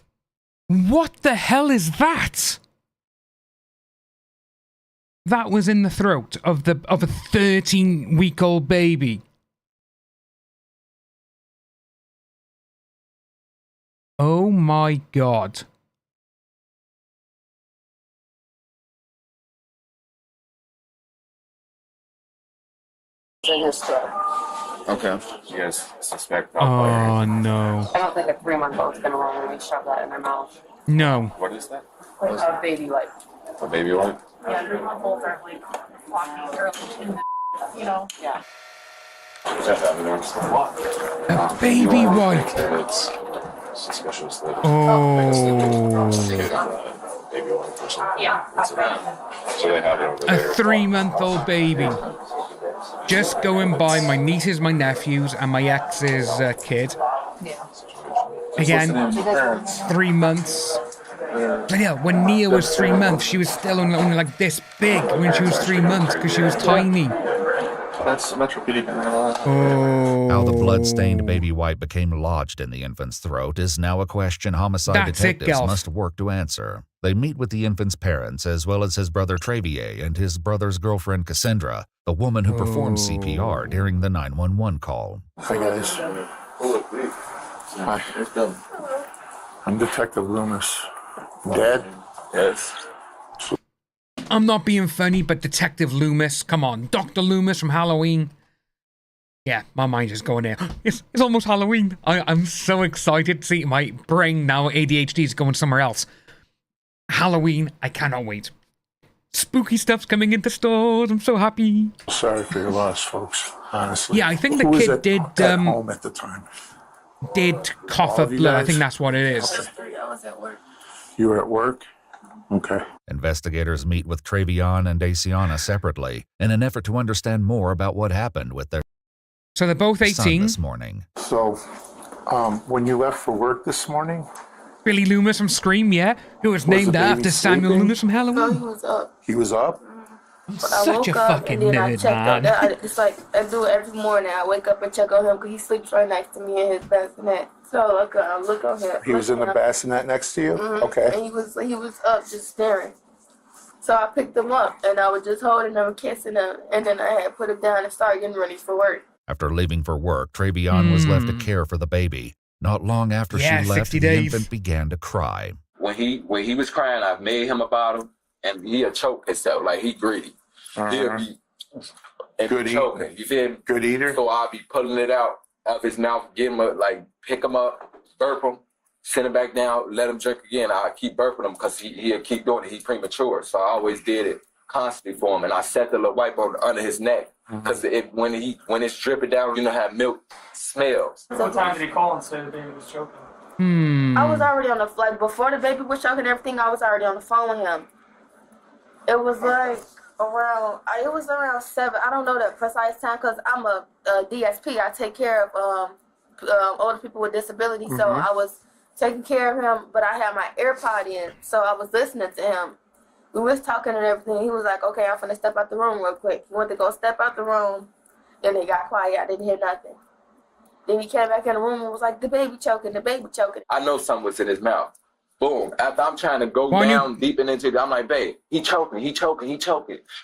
What the hell is that? That was in the throat of a 13-week-old baby. Oh my God. In his throat. Okay. Yes, suspect. Oh no. I don't think a 3-month-old's gonna willingly shove that in their mouth. No. What is that? Like a baby, like. A baby wipe? Yeah, 3-month-olds are like walking early in the, you know. Yeah. A baby wipe. It's suspicious. Oh. Baby wipe or something. Yeah. So they have it over A there. 3-month-old baby. Just going by my nieces, my nephews, and my ex's kid. Yeah. Again, 3 months. But yeah, when Nia was 3 months, she was still only like this big when she was 3 months because she was tiny. That's Metropolitan. Oh. How the blood-stained baby wipe became lodged in the infant's throat is now a question homicide That's it, detectives Gelf. must work to answer. They meet with the infant's parents, as well as his brother Trevier and his brother's girlfriend Cassandra, the woman who performed CPR during the 911 call. Hi, guys. Hi. I'm Detective Loomis. Dad? Yes. I'm not being funny, but Detective Loomis, come on. Dr. Loomis from Halloween. Yeah, my mind is going there. It's almost Halloween. I'm so excited to see my brain now. ADHD is going somewhere else. Halloween, I cannot wait. Spooky stuff's coming into stores. I'm so happy. Sorry for your loss, folks. Honestly. Yeah, I think the Who was kid at home at the time. did cough All up of you blood. I guys? think that's what it is. Okay. You were at work? Okay. Investigators meet with Trevion and Daciana separately in an effort to understand more about what happened with their So they're both son 18. this morning. So, when you left for work this morning, Billy Loomis from Scream, yeah, who was named the baby after Samuel sleeping? Loomis from No, he Halloween. was up. he was up? But I Such woke a up fucking and then I nerd, checked man. It's like I do it every morning. I wake up and check on him because he sleeps right next to me in his bassinet. So I look on him. He was in the bassinet next to you? Okay. And he was up just staring. So I picked him up and I was just holding him and kissing him. And then I had put him down and started getting ready for work. After leaving for work, Trevion was left to care for the baby. Not long after Yeah, she left, 60 the days. infant began to cry. When he was crying, I made him a bottle, and he'll choke himself like he greedy. He'll be and Good be choking. You feel me? Good eater? So I'll be pulling it out of his mouth, get him pick him up, burp him, send him back down, let him drink again. I keep burping him because he'll keep doing it. He's premature, so I always did it constantly for him, and I set the little wipe under his neck because when it's dripping down, you know how milk smells. What time did he call and say the baby was choking? I was already on the flight. Before the baby was choking and everything, I was already on the phone with him. It was around 7. I don't know the precise time because I'm a DSP. I take care of older people with disabilities. So I was taking care of him, but I had my AirPod in, so I was listening to him. We was talking and everything. He was like, okay, I'm finna step out the room real quick. He went to go step out the room, and he got quiet. I didn't hear nothing. Then he came back in the room and was like, the baby choking, the baby choking. I know something was in his mouth. Boom. After I'm trying to go down deep into it, I'm like, babe, he choking.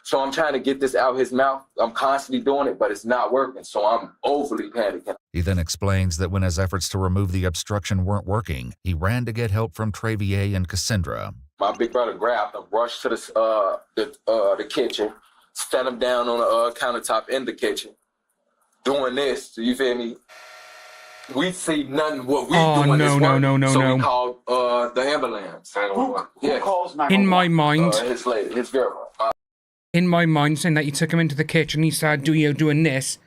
So I'm trying to get this out of his mouth. I'm constantly doing it, but it's not working. So I'm overly panicking. He then explains that when his efforts to remove the obstruction weren't working, he ran to get help from Trevier and Cassandra. My big brother grabbed him, rushed to the kitchen, set him down on the countertop in the kitchen, doing this. You feel me? We see nothing. What we doing is work. So we called the ambulance. Who calls 911? In my mind, his girl. in my mind, saying that you took him into the kitchen, he started doing this.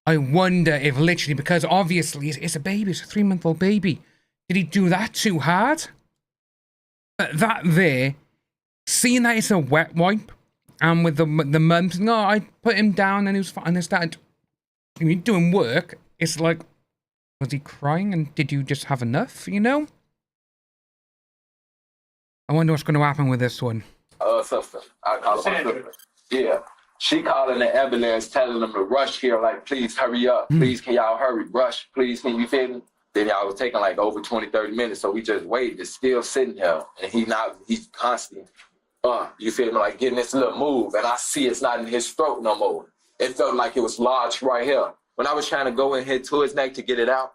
I wonder if literally, because obviously it's a baby, it's a 3-month-old baby. Did he do that too hard? That there, seeing that it's a wet wipe, and with the mums, no, I put him down and he was fine. And I started doing work. It's like, was he crying and did you just have enough, you know? I wonder what's going to happen with this one. Sister. I call her my sister. Yeah. She calling the ambulance, telling them to rush here, like, please hurry up. Please, can y'all hurry? Rush, please. Can you feel me? Then I was taking like over 20, 30 minutes. So we just waited. It's still sitting here. And he's constantly, you feel me, like getting this little move. And I see it's not in his throat no more. It felt like it was lodged right here. When I was trying to go in here to his neck to get it out,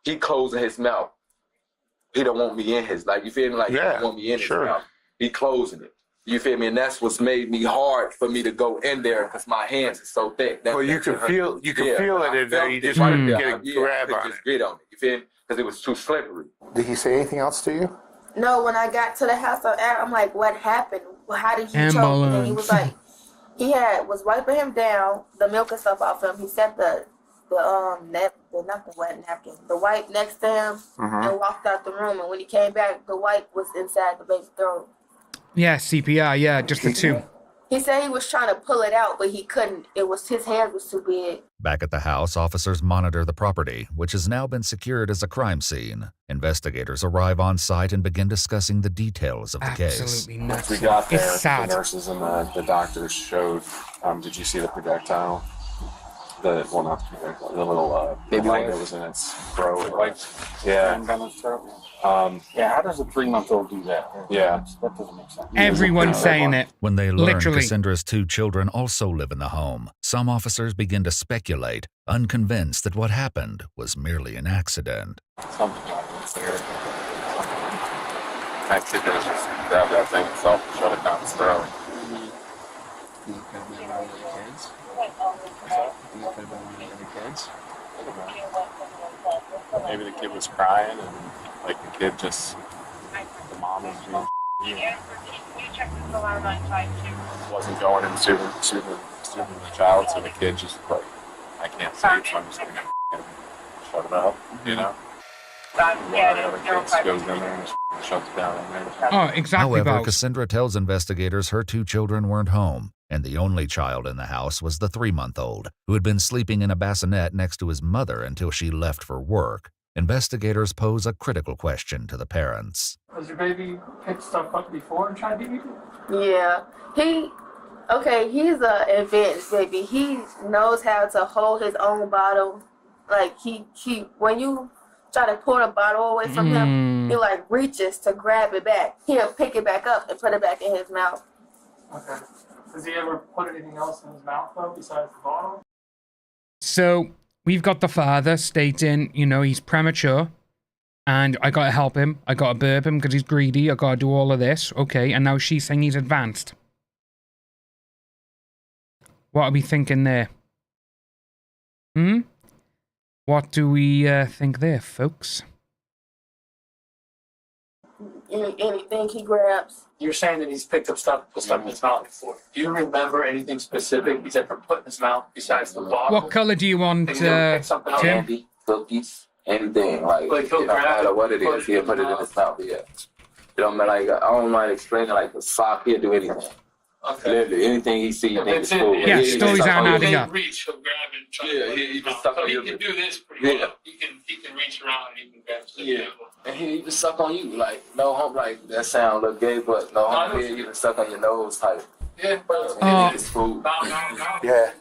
he closing his mouth. He don't want me in his, like, you feel me? Like, he don't want me in his mouth. He closing it. You feel me? And that's what's made me hard for me to go in there because my hands are so thick. Well, you can feel it in there. You just couldn't get a grab on it. Just get on it. You feel me? Because it was too slippery. Did he say anything else to you? No, when I got to the house, I'm like, what happened? How did he choke? And he was like, was wiping him down, the milk and stuff off him. He set the wipe next to him and walked out the room. And when he came back, the wipe was inside the baby's throat. Yeah, CPR, yeah, just the two. He said he was trying to pull it out, but he couldn't. His hand was too big. Back at the house, officers monitor the property, which has now been secured as a crime scene. Investigators arrive on site and begin discussing the details of the case. Absolutely nuts. We got there, It's sad. the nurses and the doctors showed, did you see the projectile? The little baby light that was in its throat. Yeah. How does a 3-month-old do that? Yeah. That doesn't make sense. Everyone's saying it. When they learn Literally. Cassandra's 2 children also live in the home, some officers begin to speculate, unconvinced that what happened was merely an accident. Something happens there. That kid just grabbed that thing itself and shut it down his throat. Maybe the kid was crying and like the kid just, the mom was being wasn't going and soothing the child, so the kid just like, I can't sleep, so I'm just gonna shut it up, you know? One of the other kids goes in there and shuts it down in there. Oh, exactly. However, Cassandra tells investigators her 2 children weren't home, and the only child in the house was the 3-month-old, who had been sleeping in a bassinet next to his mother until she left for work. Investigators pose a critical question to the parents. Has your baby picked stuff up before and tried to eat it? Yeah. He's an advanced baby. He knows how to hold his own bottle. Like, when you try to pull the bottle away from him, he, like, reaches to grab it back. He'll pick it back up and put it back in his mouth. Okay. Does he ever put anything else in his mouth, though, besides the bottle? So, we've got the father stating, he's premature, and I gotta help him. I gotta burp him because he's greedy. I gotta do all of this. Okay, and now she's saying he's advanced. What are we thinking there? What do we think there, folks? Anything he grabs. You're saying that he's picked up stuff in his mouth before. Do you remember anything specific he's ever put in his mouth besides the bottle? What color do you want, Tim? Candy, cookies, anything. Like it don't matter what it is, he'll put it in his mouth. Yeah. It don't matter. Like, I don't mind explaining. Like the sock, he'll do anything. Okay. Literally, anything he sees, it's cool. Yeah, stories aren't adding up. Reach, he'll grab it and try he can suck on you. He can do this pretty well. He can reach around and he can grab stuff. Yeah. And he even suck on you, like, no hump, like, that sound look gay, but no hump, he'll even suck on your nose type. Yeah, bro. It's food. Yeah.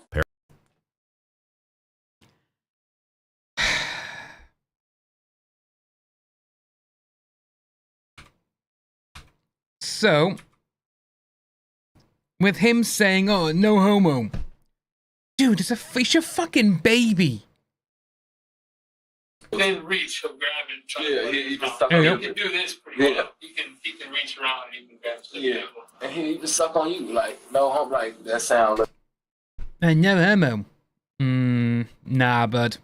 So, with him saying, oh, no homo. Dude, it's your fucking baby. Then reach, he'll grab it and try he can suck on on you. He can do this pretty well. He can reach around and he can grab stuff. Yeah. And he even suck on you, like, no hump, like, that sound look no homo. Nah, bud.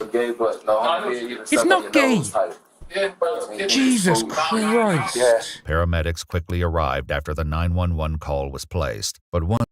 gay, but no hump, he'll even suck not on your gay. nose type. Yeah, bro. Jesus Christ. Yeah. Paramedics quickly arrived after the 911 call was placed, but once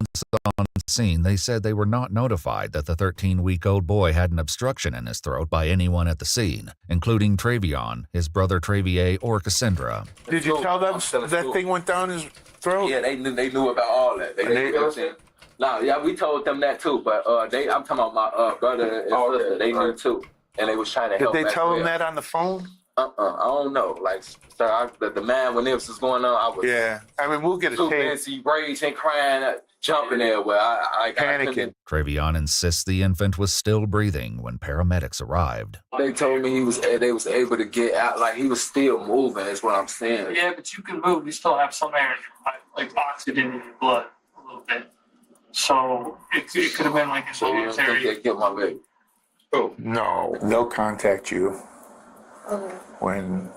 on scene, they said they were not notified that the 13-week-old boy had an obstruction in his throat by anyone at the scene, including Travion, his brother Travier, or Cassandra. Did you tell them that thing went down his throat? Yeah, they knew about all that. They knew everything. No, yeah, we told them that too, but I'm talking about my brother and sister. They knew too, and they was trying to help. Did they tell them that on the phone? I don't know. Like, sir, the man when this was going on, I was I mean, we'll get a too tape. busy raging, crying. jumping there where I panicking. Travion insists the infant was still breathing when paramedics arrived. They told me they was able to get out, like he was still moving, is what I'm saying. Yeah, but you can move. You still have some air in your body, like oxygen in your blood a little bit. So it could have been like a So you don't think they killed my baby? Oh, no. They'll contact you Okay. when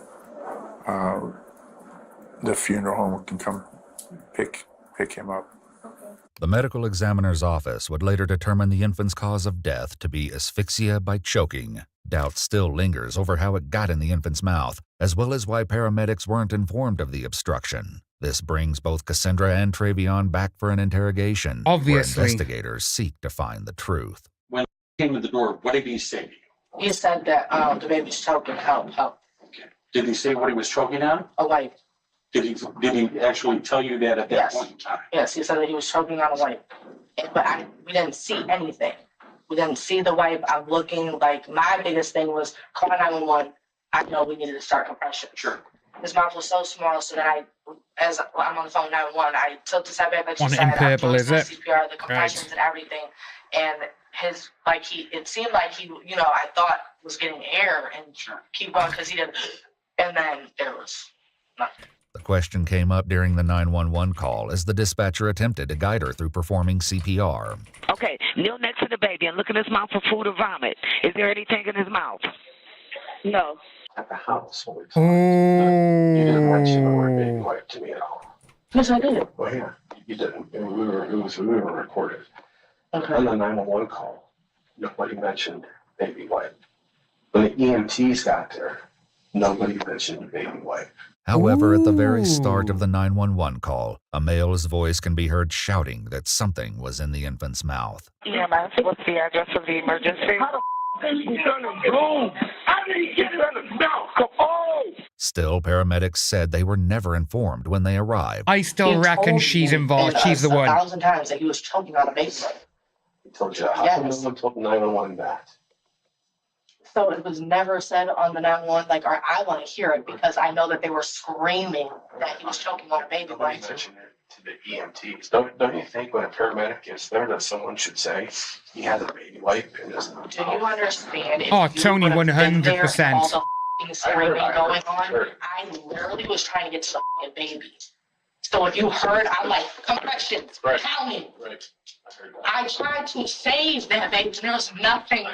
the funeral home can come pick him up. The medical examiner's office would later determine the infant's cause of death to be asphyxia by choking. Doubt still lingers over how it got in the infant's mouth, as well as why paramedics weren't informed of the obstruction. This brings both Cassandra and Travion back for an interrogation, Obviously. where investigators seek to find the truth. When he came to the door, what did he say to you? He said that the baby's choking, help. Okay. Did he say what he was choking on? A wipe. Did he actually tell you that at that point in time? Yes, he said that he was choking on a wipe. But we didn't see anything. We didn't see the wipe. I'm looking, like, my biggest thing was call 911. I know we needed to start compression. Sure. His mouth was so small, so that as I'm on the phone 911, I took the side back, like she On said, in I purple, is it? CPR, the compressions and everything. And it seemed like he, I thought was getting air and keep going because he did, and then there was nothing. The question came up during the 911 call as the dispatcher attempted to guide her through performing CPR. Okay, kneel next to the baby and look in his mouth for food or vomit. Is there anything in his mouth? No. At the house. Oh. You didn't mention the word baby wipe to me at all. Yes, I did. Well, yeah, you didn't. We were recorded. Okay. On the 911 call, nobody mentioned baby wipe. When the EMTs got there, nobody mentioned baby wipe. However, at the very start of the 911 call, a male's voice can be heard shouting that something was in the infant's mouth. EMS, what's the address of the emergency? How the did he get in the room? How did he get in the mouth? Come on! Still, paramedics said they were never informed when they arrived. I still reckon she's involved. She's the one. 1,000 times that he was choking on a baby. He told you how come no one told 911 that? So it was never said on the 911, like, or I want to hear it because I know that they were screaming that he was choking on a baby. Nobody mentioned it to the EMTs. Don't you think when a paramedic is there that someone should say he had a baby wipe in his mouth? Do you understand? Oh, Tony, 100%. All the f***ing screaming going on. I literally was trying to get to the f***ing baby. So if you heard, I'm like, compressions, counting. Right. I tried to save that baby, and there was nothing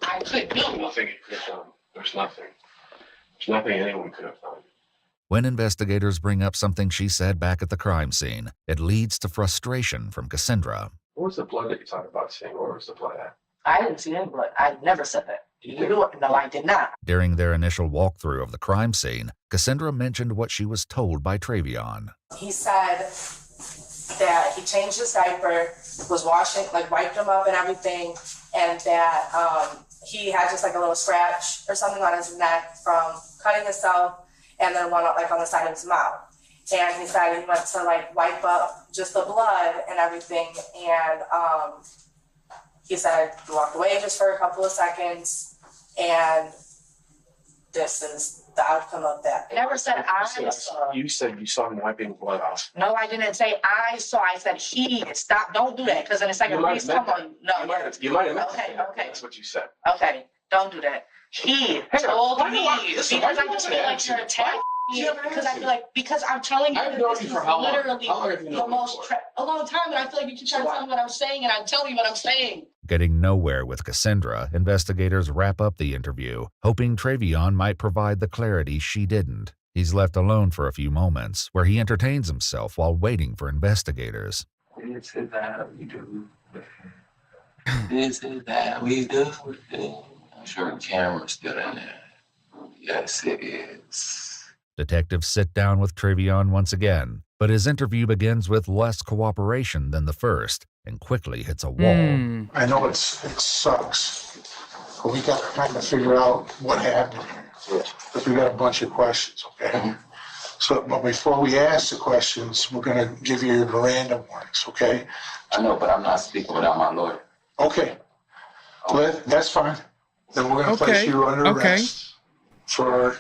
I could do. Nothing you could have done. There's nothing. There's nothing anyone could have done. When investigators bring up something she said back at the crime scene, it leads to frustration from Cassandra. What was the blood that you talked about seeing? Where was the blood at? I didn't see any blood. I never said that. No, I did not. During their initial walkthrough of the crime scene, Cassandra mentioned what she was told by Travion. He said that he changed his diaper, was washing, like wiped him up and everything, and that he had just like a little scratch or something on his neck from cutting himself, and then one like on the side of his mouth. And he said he went to like wipe up just the blood and everything, and he said he walked away just for a couple of seconds, and this is the outcome of that. I never said I saw. You said you saw him wiping blood off. No, I didn't say I saw. I said he. Stop. Don't do that, because in a second, please come on. No, you might have meant okay, that. okay. That's what you said. Okay, don't do that. He told me because I just feel like you're attacking me. Because I'm telling you that this is literally the most a long time, and I feel like you keep trying to tell me what I'm saying, and I'm telling you what I'm saying. Getting nowhere with Cassandra, investigators wrap up the interview, hoping Travion might provide the clarity she didn't. He's left alone for a few moments, where he entertains himself while waiting for investigators. This is how we do. This is how we do. I'm sure the camera's still in there. Yes, it is. Detectives sit down with Travion once again, but his interview begins with less cooperation than the first and quickly hits a wall. I know it sucks, but we got to kind of figure out what happened here. Because we got a bunch of questions, okay? So, but before we ask the questions, we're going to give you your Miranda warnings, okay? I know, but I'm not speaking without my lawyer. Okay. Well, that's fine. Then we're going to place you under arrest for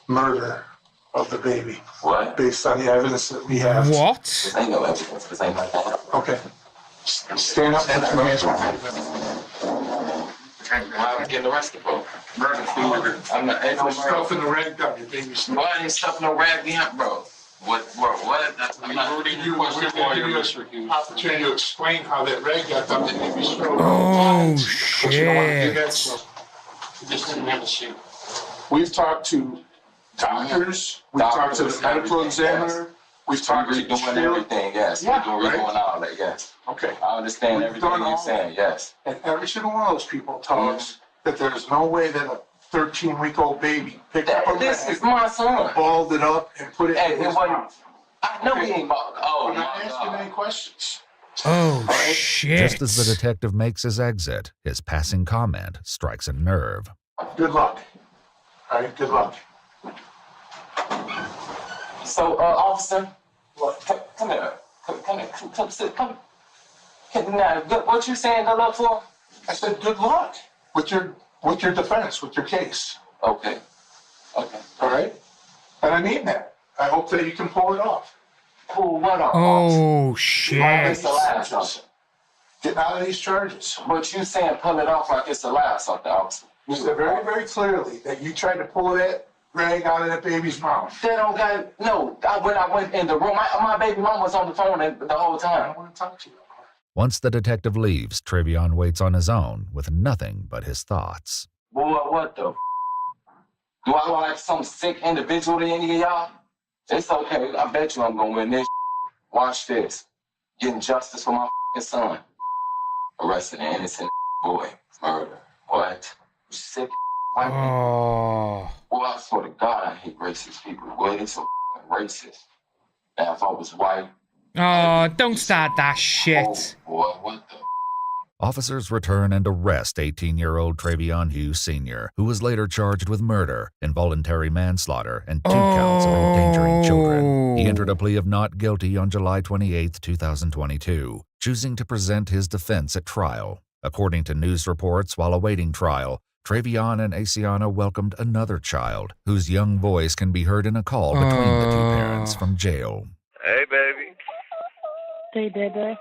murder of the baby. What? Based on the evidence that we have. What? This ain't no evidence. This ain't like that. Okay. Stand up and put your hands on. Why am I getting arrested, bro? I'm not. Ain't no stuff in the rag gun, your baby's. Why ain't stuff no rag gun, bro? What, bro? What? I'm not. Opportunity to explain how that rag got up and maybe stroke. Oh, But you don't want to do shit. that, so you just didn't have a sheet. We've talked to doctors, we've talked to the medical examiner, we've talked to doing everything, yes. Yeah, We're doing all that, yes. Okay. I understand everything you're saying, yes. And every single one of those people tell us that there's no way that a 13-week-old baby picked up a This rag, is my son. balled it up, and put it in his mouth. I know he ain't bald. Oh, I'm not my asking God. any questions. Oh, shit. Just as the detective makes his exit, his passing comment strikes a nerve. Good luck. All right, good luck. So, officer, come here. Come sit. Come. Now, what you saying good luck for? I said good luck with your defense, with your case. Okay. Okay. All right? And I mean that. I hope that you can pull it off. Pull what off? Oh, shit. It's the last something. Get out of these charges. But you saying pull it off like it's the last something, officer. You said very, very clearly that you tried to pull that rag out of that baby's mouth. They don't got no. When I went in the room, my baby mom was on the phone the whole time. I don't want to talk to you. Once the detective leaves, Trevion waits on his own with nothing but his thoughts. Boy, what the? Do I look like some sick individual to any of y'all? It's okay. I bet you I'm gonna win this. Watch this. Getting justice for my son. Arresting an innocent boy. Murder. What? You sick white man. Oh. Boy, I swear to God, I hate racist people. Boy, they so racist. Now, if I was white. Oh, don't start that shit. Oh, boy, what the? Officers return and arrest 18-year-old Trevion Hughes Sr., who was later charged with murder, involuntary manslaughter, and 2 counts of endangering children. He entered a plea of not guilty on July 28, 2022, choosing to present his defense at trial. According to news reports, while awaiting trial, Trevion and Asiana welcomed another child, whose young voice can be heard in a call between the 2 parents from jail. Hey, baby. Hey, baby. Dad.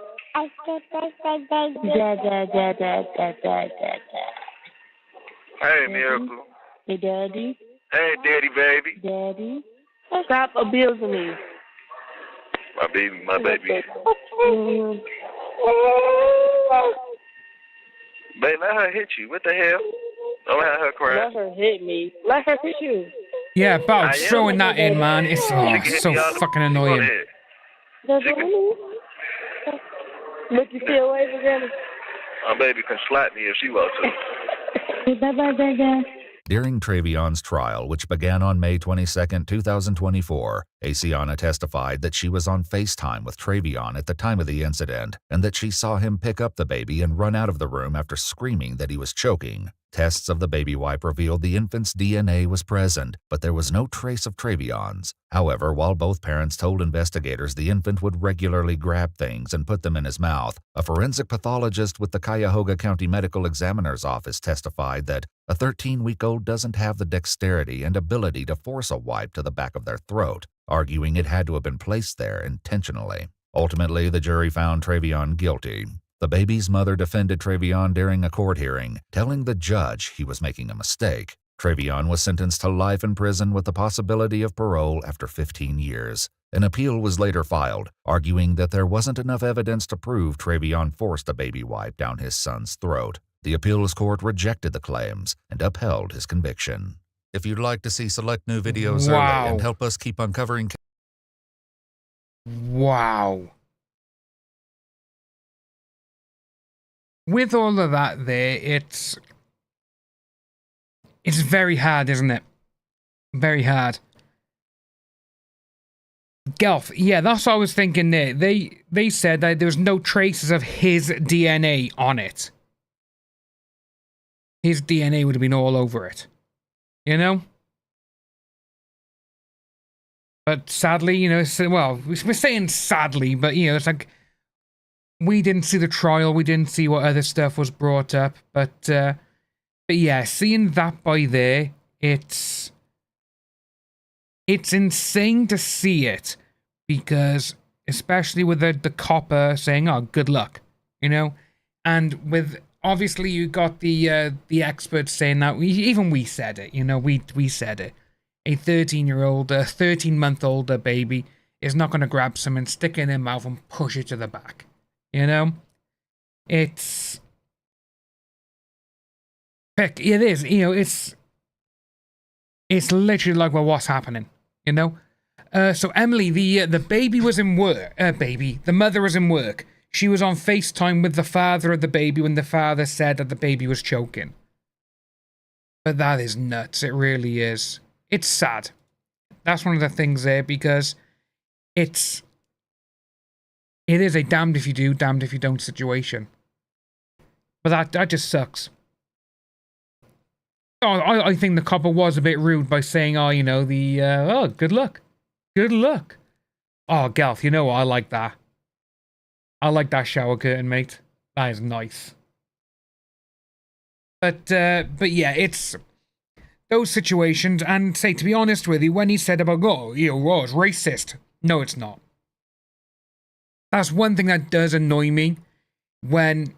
Hey, Miracle. Hey, Daddy. Hey, Daddy, baby. Daddy. Stop abusing me. My baby, my baby. Babe, let her hit you. What the hell? Don't have her cry. Let her hit me. Let her hit you. Yeah, about throwing that in, man. It's so fucking annoying. Make you feel away again. My baby can slap me if she wants to. During Trevion's trial, which began on May 22, 2024, Asiana testified that she was on FaceTime with Trevion at the time of the incident and that she saw him pick up the baby and run out of the room after screaming that he was choking. Tests of the baby wipe revealed the infant's DNA was present, but there was no trace of Trevion's. However, while both parents told investigators the infant would regularly grab things and put them in his mouth, a forensic pathologist with the Cuyahoga County Medical Examiner's Office testified that a 13-week-old doesn't have the dexterity and ability to force a wipe to the back of their throat, arguing it had to have been placed there intentionally. Ultimately, the jury found Trevion guilty. The baby's mother defended Trevion during a court hearing, telling the judge he was making a mistake. Trevion was sentenced to life in prison with the possibility of parole after 15 years. An appeal was later filed, arguing that there wasn't enough evidence to prove Trevion forced a baby wipe down his son's throat. The appeals court rejected the claims and upheld his conviction. If you'd like to see select new videos early and help us keep uncovering... Wow. With all of that there, it's very hard, isn't it? Very hard. Gelf, yeah, that's what I was thinking there. They said that there was no traces of his DNA on it. His DNA would have been all over it. You know? But sadly, you know, well, we're saying sadly, but, you know, it's like, we didn't see the trial, we didn't see what other stuff was brought up, but yeah, seeing that by there, it's it's insane to see it, because especially with the copper saying, "Oh, good luck," you know, and with obviously you got the experts saying that even we said it, you know, we said it. A 13-month-old baby is not going to grab something, stick it in their mouth, and push it to the back. You know, it is. You know, it's literally like, well, what's happening? You know. So Emily, the baby was in work. The mother was in work. She was on FaceTime with the father of the baby when the father said that the baby was choking. But that is nuts. It really is. It's sad. That's one of the things there, because it is a damned if you do, damned if you don't situation. But that just sucks. Oh, I think the copper was a bit rude by saying, oh, you know, oh, good luck. Good luck. Oh, Gelf, you know what? I like that. I like that shower curtain, mate. That is nice. But yeah, it's those situations, and say, to be honest with you, when he said about, oh, you know, it's racist. No, it's not. That's one thing that does annoy me, when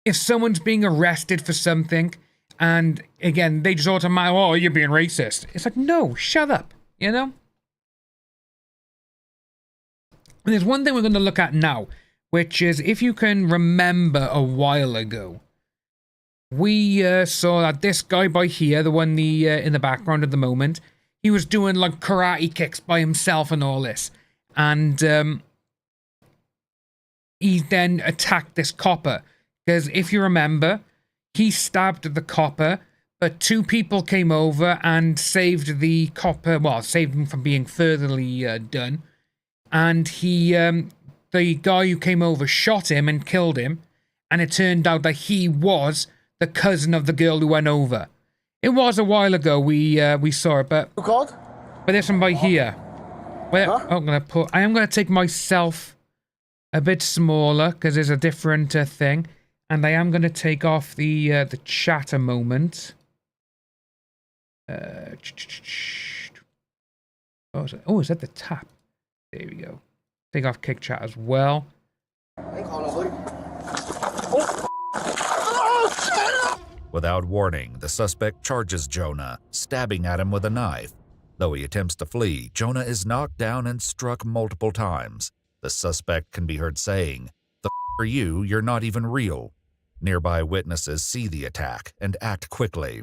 if someone's being arrested for something, and again, they just automatically, oh, you're being racist. It's like, no, shut up, you know? And there's one thing we're going to look at now, which is, if you can remember a while ago, we saw that this guy by here, the one in the background at the moment, he was doing like karate kicks by himself and all this. And he then attacked this copper. Because if you remember, he stabbed the copper, but two people came over and saved the copper, well, saved him from being furtherly done. And the guy who came over shot him and killed him. And it turned out that he was the cousin of the girl who went over. It was a while ago we saw it, but this one by here. Where I am gonna take myself a bit smaller because there's a different thing, and I am gonna take off the chat a moment. Oh, is that the tap? There we go. Take off kick chat as well. Without warning, the suspect charges Jonah, stabbing at him with a knife. Though he attempts to flee, Jonah is knocked down and struck multiple times. The suspect can be heard saying, "The f*** are you? You're not even real." Nearby witnesses see the attack and act quickly.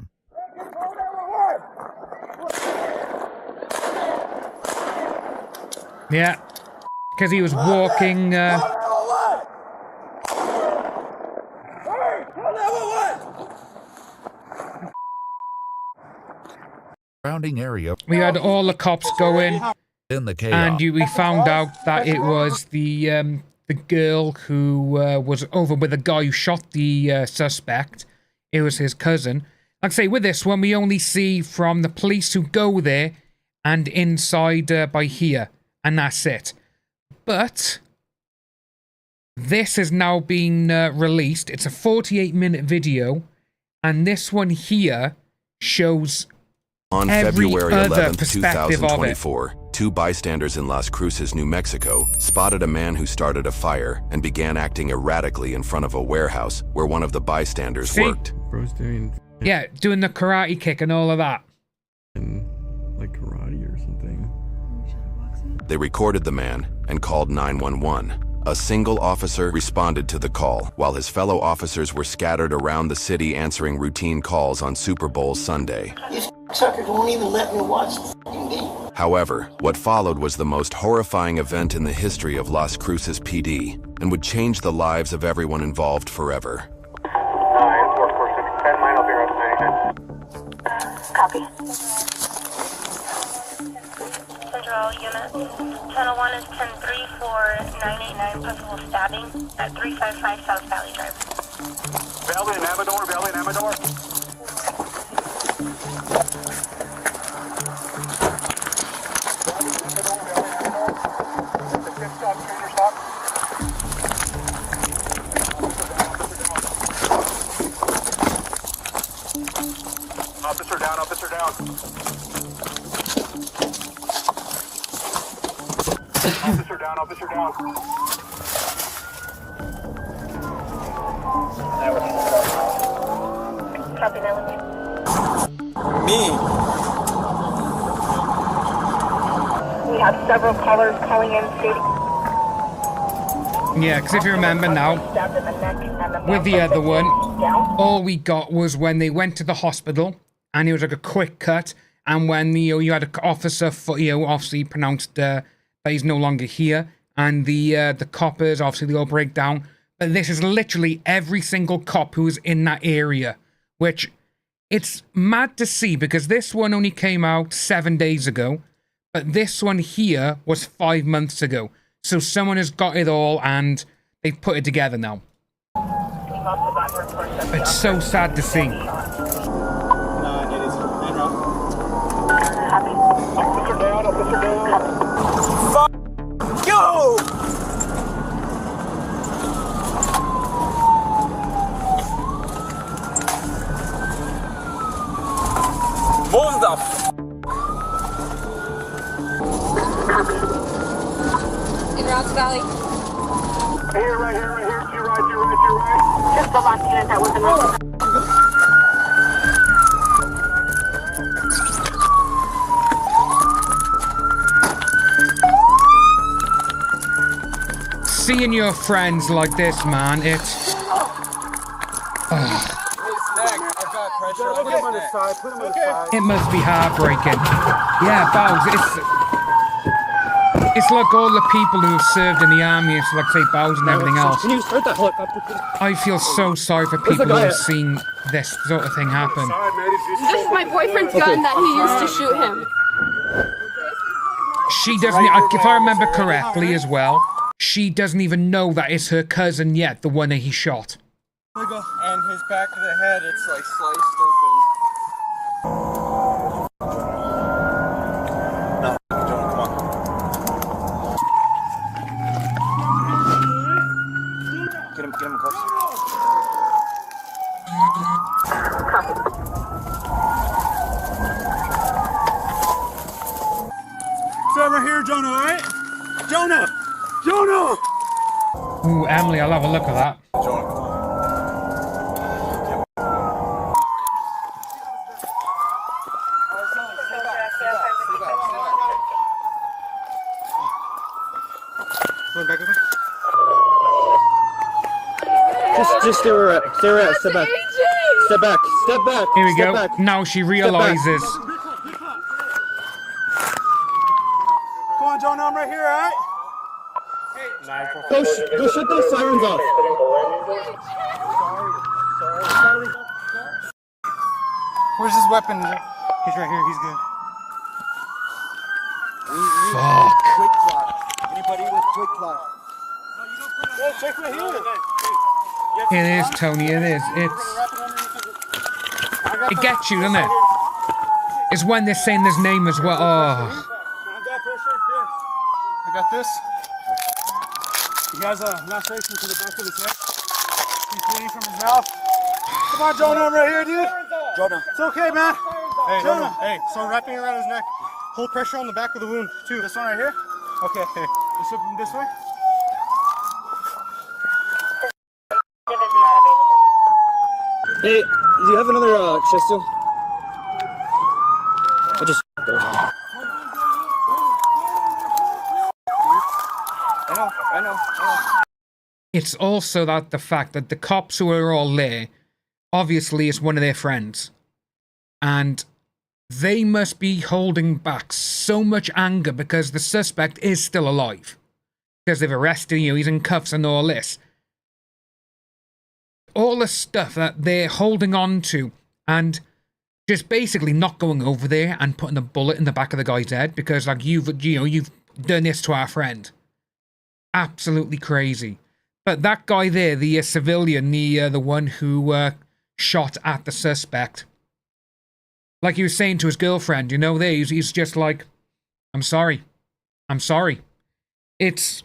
Yeah, because he was walking... Surrounding area. We had all the cops go in the chaos. And we found out that it was the girl who was over with the guy who shot the suspect. It was his cousin. Like I say, with this one, we only see from the police who go there and inside by here, and that's it. But this has now been released. It's a 48-minute video, and this one here shows on every February other 11, perspective 2024, two bystanders in Las Cruces, New Mexico, spotted a man who started a fire and began acting erratically in front of a warehouse where one of the bystanders worked. Yeah, doing the karate kick and all of that. Like karate or something. They recorded the man and called 911. A single officer responded to the call, while his fellow officers were scattered around the city answering routine calls on Super Bowl Sunday. This sucker won't even let me watch the f***ing game. However, what followed was the most horrifying event in the history of Las Cruces PD and would change the lives of everyone involved forever. 10 mile, I'll be right Copy. Central unit. Channel 1 is 10-3 for 989 possible stabbing at 355 South Valley Drive. Valley and Amador, Valley and Amador. Officer down, officer down. officer down. Copy that with you. Me. We have several callers calling in stating. Yeah, because if you remember now, with the other one, all we got was when they went to the hospital, and it was like a quick cut, and when you had an officer, obviously pronounced that he's no longer here, and the coppers, obviously, they all break down. But this is literally every single cop who was in that area, which it's mad to see, because this one only came out 7 days ago, but this one here was 5 months ago. So someone has got it all, and they've put it together now. It's so sad to see. Fuck you! Move the In Rouse Valley. Here, right here, right here. To your right, to your right, to your right. Just the last unit that was in Seeing your friends like this, man, it's... It must be heartbreaking. Yeah, Bowles, it's like all the people who have served in the army, it's like, say, Bowles and everything else. Can you start that helicopter, please? I feel so sorry for people who have seen this sort of thing happen. This is my boyfriend's gun that he used to shoot him. She doesn't, if I remember correctly as well, she doesn't even know that it's her cousin yet, the one that he shot. And his back of the head, it's like sliced open. No, Jonah, come on. Get him close. Stay right here, Jonah, alright? Jonah! Jonah! Ooh, Emily, I'll have a look at that. Jonah, come on. Just stay where we're at, step back. Step back, step back. Here we step go. Back. Now she realizes. Come on, Jonah, I'm right here, alright? Go shut those sirens off. Where's his weapon? He's right here, he's good. Fuck. Quick clock. Anybody with quick clock? Yeah, check right here. It is, Tony, it is. It gets you, doesn't it? It's when they're saying his name as well. Oh. I got this. He has a laceration to the back of his head. He's bleeding from his mouth. Come on, Jonah, I'm right here, dude. Jonah. It's okay, man. Hey, Jonah. Hey, so wrapping around his neck. Hold pressure on the back of the wound, too. This one right here? Okay. This way? Hey, do you have another chest seal? I just... I know. It's also that the fact that the cops who are all there, obviously it's one of their friends. And they must be holding back so much anger because the suspect is still alive. Because they've arrested you, he's in cuffs and all this. All the stuff that they're holding on to and just basically not going over there and putting a bullet in the back of the guy's head because like you've done this to our friend. Absolutely crazy. But that guy there, the civilian, the one who shot at the suspect, like he was saying to his girlfriend, he's just like, I'm sorry. It's,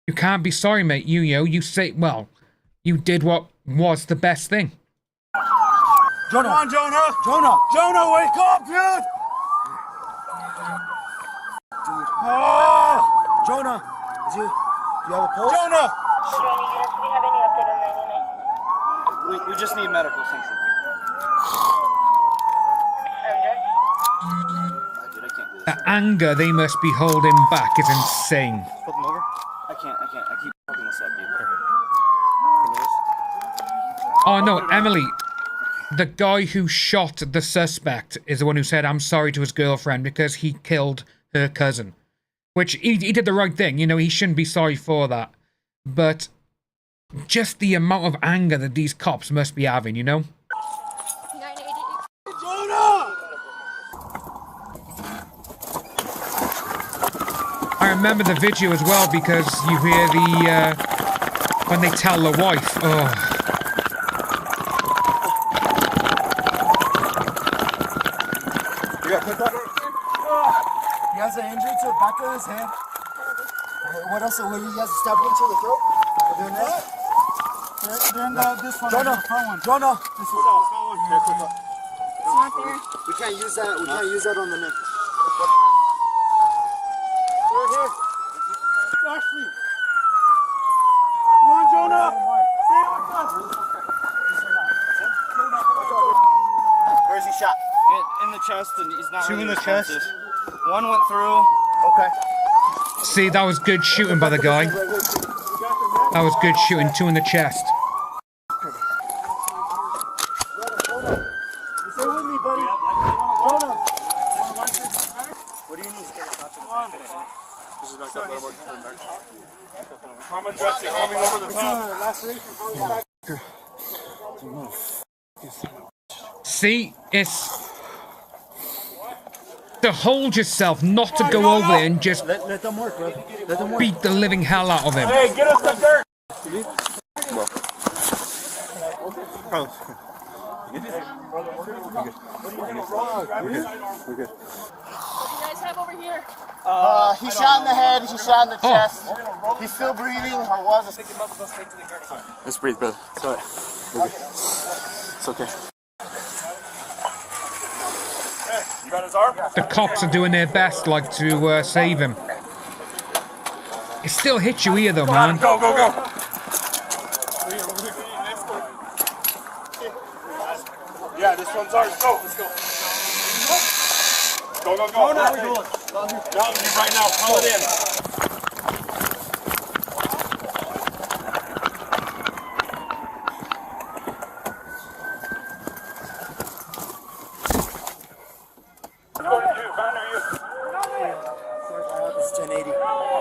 you can't be sorry, mate. You say, well, you did what was the best thing. Jonah. Come on, Jonah. Jonah, wake up, dude. Oh, Jonah, do you have a pulse? Jonah! Do we have any update on 99? We just need medical attention. The anger they must be holding back is insane. Flip him over. I can't. I keep fucking this up, dude. Oh no, Emily. The guy who shot the suspect is the one who said, I'm sorry to his girlfriend because he killed her cousin. Which, he did the right thing, you know, he shouldn't be sorry for that. But just the amount of anger that these cops must be having, you know? I remember the video as well because you hear the, when they tell the wife, oh. He has an injury to the back of his head. What else? What, you guys stabbed into the throat? Doing that? Doing this one. Jonah. Jonah. This one. It's not there. We can't use that. We can't use that on the neck. We're here. Ashley. Come on, Jonah. Stay with us. Where's he shot? In the chest, and he's not. Two really in the chest. One went through. Okay. See, that was good shooting by the guy. That was good shooting. Two in the chest. Stay with me, buddy. Jonah. What do you need? Common dressing coming over the top. See, it's to hold yourself, not to go over there and just let them work, bro. Let them work. beat the living hell out of him. Hey, get us the dirt! We're good. What do you guys have over here? He shot in the head, he shot in the chest. He's still breathing, or was it? Let's breathe, brother. Sorry. It's okay. You got his arm? The cops are doing their best, like, to save him. It still hits you here, though, man. Go, go, go! Yeah, this one's ours. Go, let's go. Go, go, go. Now, you right now, pull it in.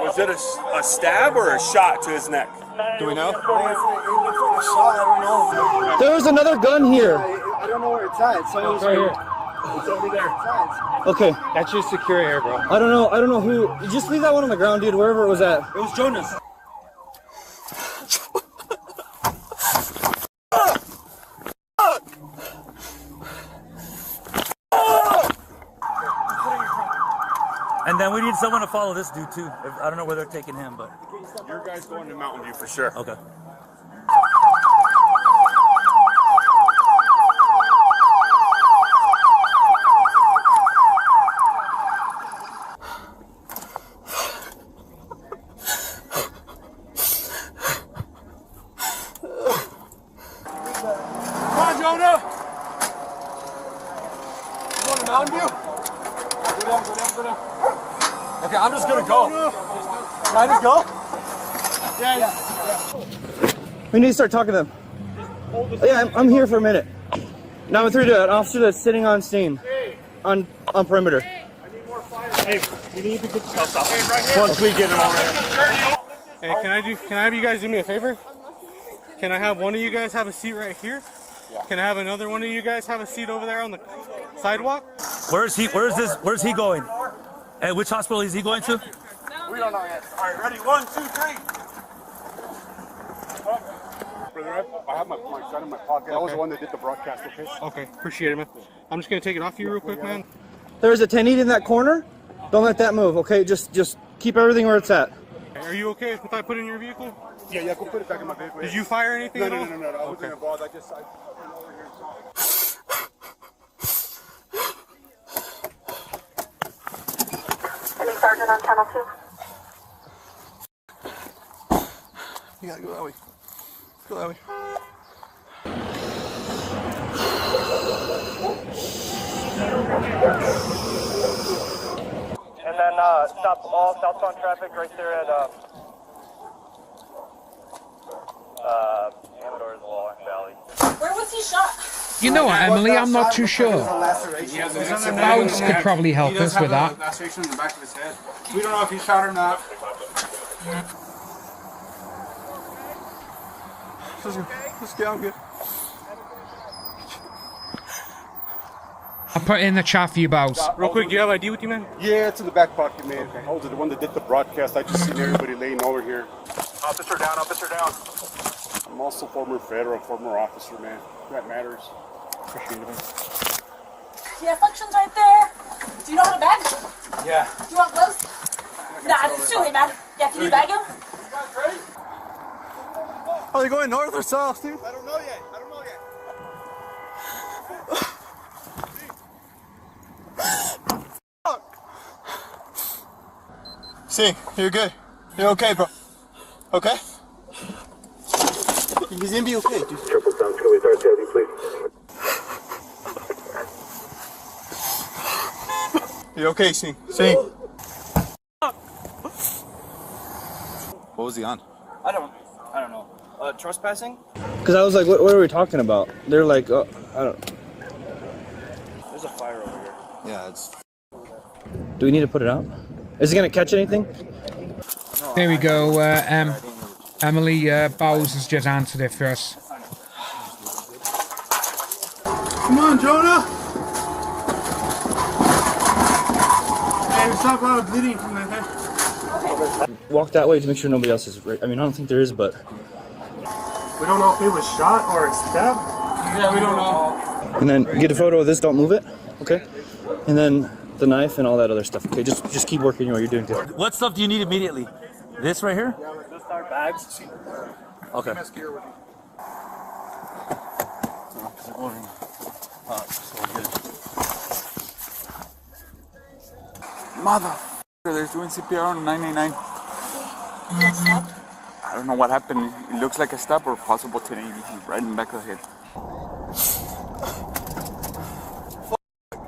Was it a stab or a shot to his neck? Do we know? It looks like a shot, I don't know. There was another gun here. I don't know where it's at. So it's right here. It's over there. Okay. That's your secure air, bro. I don't know who. Just leave that one on the ground, dude, wherever it was at. It was Jonas. And then we need someone to follow this dude too. I don't know where they're taking him, but Your guy's going to Mountain View for sure. Okay. Come on, Jonah. You going to Mountain View? Go down. Okay, I'm just gonna go. Can I just go? Yeah. We need to start talking to them. Yeah, I'm here for a minute. Now I'm through to an officer that's sitting on scene, on perimeter. Hey, you need to get yourself up. Once we get it all right. Hey, can I have you guys do me a favor? Can I have one of you guys have a seat right here? Yeah. Can I have another one of you guys have a seat over there on the sidewalk? Where's he going? Hey, which hospital is he going to? We don't know yet. All right, ready? 1, 2, 3. Brother, I have my gun in my pocket. I was the one that did the broadcast, okay? Okay, appreciate it, man. I'm just gonna take it off you real quick, man. There's a 10-8 in that corner. Don't let that move, okay? Just keep everything where it's at. Are you okay if I put it in your vehicle? Yeah, go put it back in my vehicle. Did you fire anything at all? No. I wasn't involved. I over here Sergeant on channel 2. You gotta go that way. Go that way. And then stop all southbound traffic right there at Amador's Law Valley. Where was he shot? You know what, Emily? I'm not too sure. Bounce could probably help us with that. Laceration in the back of his head. We don't know if he's shot or not. Let's get on good. I'll put it in the chat for you, Bows. Real quick, do you have ID with you, man? Yeah, it's in the back pocket, man. I was the one that did the broadcast. I just seen everybody laying over here. Officer down, officer down. I'm also former federal, former officer, man. That matters. Appreciate it, man. Yeah, function's right there. Do you know how to bag? Yeah. Do you want gloves? Nah, it's too late, man. Yeah, can you bag him? Are they going north or south, dude? I don't know yet. I don't know yet. See, you're good. You're okay, bro. Okay? He's gonna be okay, dude. Triple sounds, can we start tailgate, please? You're okay, Sing. Sing. What was he on? I don't know. Trespassing? Because I was like, what are we talking about? They're like, I don't. There's a fire over here. Yeah, it's. Do we need to put it out? Is it gonna catch anything? There we go. Emily Bowes has just answered it for us. Come on, Jonah! Hey, there's not a lot of bleeding from that head. Walk that way to make sure nobody else is. I mean, I don't think there is, but. We don't know if he was shot or stabbed. Yeah, we don't know. And then get a photo of this. Don't move it. Okay. And then the knife and all that other stuff. Okay. Just keep working what you're doing. Good. What stuff do you need immediately? This right here? Yeah, just our bags. Okay. Mother, they're doing CPR on 999. I don't know what happened. It looks like a stab or possible 1080 right in the back of the head.